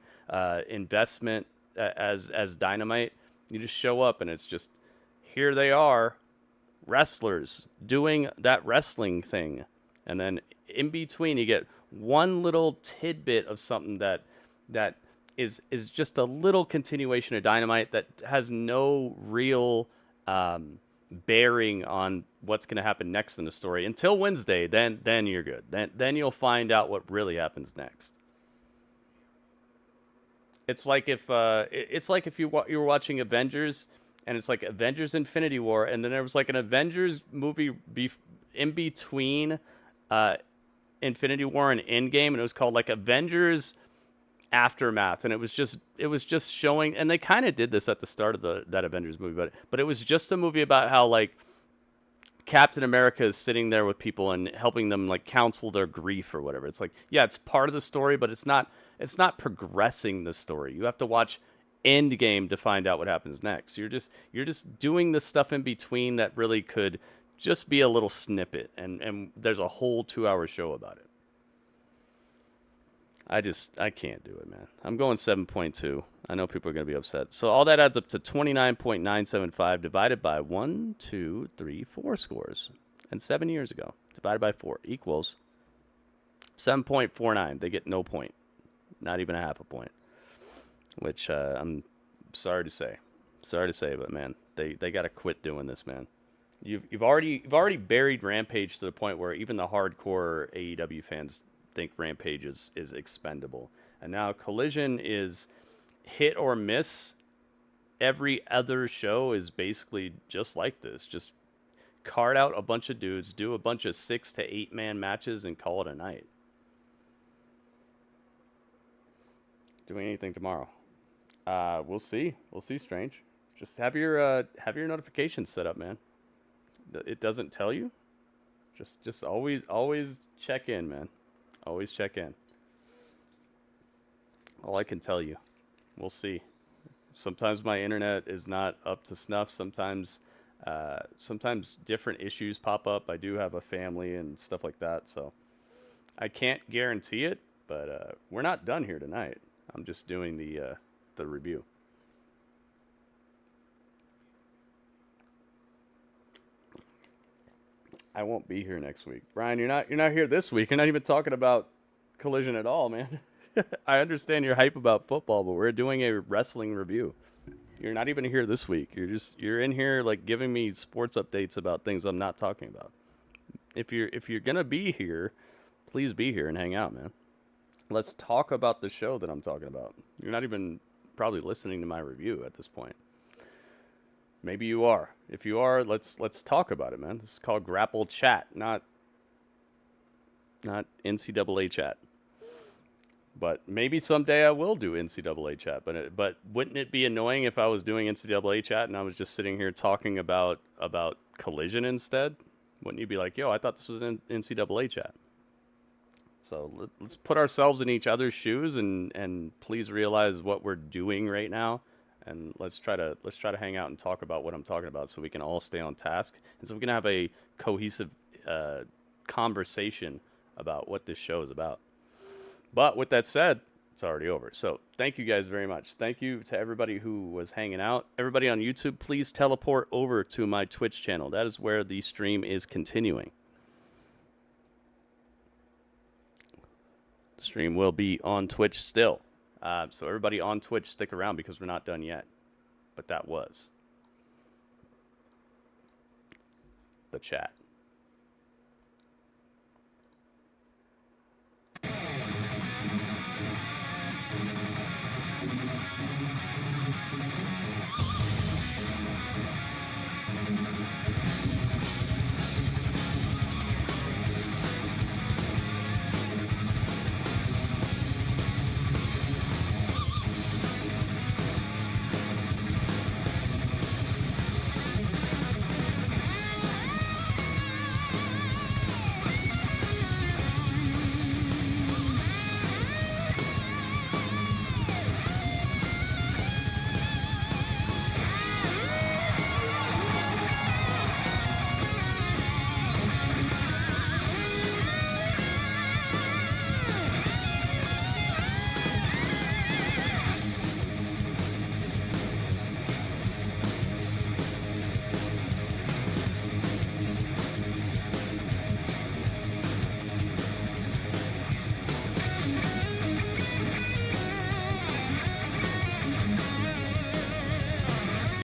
investment as Dynamite. You just show up and it's just, here they are, wrestlers doing that wrestling thing. And then in between you get one little tidbit of something that is just a little continuation of Dynamite that has no real bearing on what's going to happen next in the story until Wednesday. Then you're good. Then you'll find out what really happens next. It's like if you were watching Avengers and it's like Avengers Infinity War, and then there was like an Avengers movie in between Infinity War and Endgame, and it was called like Avengers Aftermath, and it was just showing, and they kind of did this at the start of that Avengers movie, but it was just a movie about how like Captain America is sitting there with people and helping them like counsel their grief or whatever. It's like, yeah, it's part of the story, but it's not progressing the story. You have to watch Endgame to find out what happens next. You're just doing the stuff in between that really could just be a little snippet, and there's a whole 2-hour show about it. I can't do it, man. I'm going 7.2. I know people are going to be upset. So all that adds up to 29.975 divided by 1, 2, 3, 4 scores. And 7 years ago, divided by 4 equals 7.49. They get no point. Not even a half a point. Which I'm sorry to say. Sorry to say, but man, they got to quit doing this, man. You've already buried Rampage to the point where even the hardcore AEW fans think Rampage is expendable, and now Collision is hit or miss. Every other show is basically just like this. Just card out a bunch of dudes, do a bunch of 6 to 8 man matches, and call it a night. Doing anything tomorrow? We'll see. We'll see. Strange. Just have your notifications set up, man. It doesn't tell you. Just always check in, man. Always check in. All I can tell you. We'll see. Sometimes my internet is not up to snuff. Sometimes different issues pop up. I do have a family and stuff like that, so I can't guarantee it. But we're not done here tonight. I'm just doing the review. I won't be here next week. Brian, you're not here this week. You're not even talking about Collision at all, man. I understand you're hype about football, but we're doing a wrestling review. You're not even here this week. You're in here like giving me sports updates about things I'm not talking about. If you're gonna be here, please be here and hang out, man. Let's talk about the show that I'm talking about. You're not even probably listening to my review at this point. Maybe you are. If you are, let's talk about it, man. This is called Grapple Chat, not NCAA Chat. But maybe someday I will do NCAA Chat. But wouldn't it be annoying if I was doing NCAA Chat and I was just sitting here talking about Collision instead? Wouldn't you be like, yo, I thought this was NCAA Chat? So let's put ourselves in each other's shoes and please realize what we're doing right now. And let's try to hang out and talk about what I'm talking about so we can all stay on task and so we can have a cohesive conversation about what this show is about. But with that said, it's already over. So thank you guys very much. Thank you to everybody who was hanging out. Everybody on YouTube, please teleport over to my Twitch channel. That is where the stream is continuing. The stream will be on Twitch still. So everybody on Twitch, stick around because we're not done yet. But that was the chat.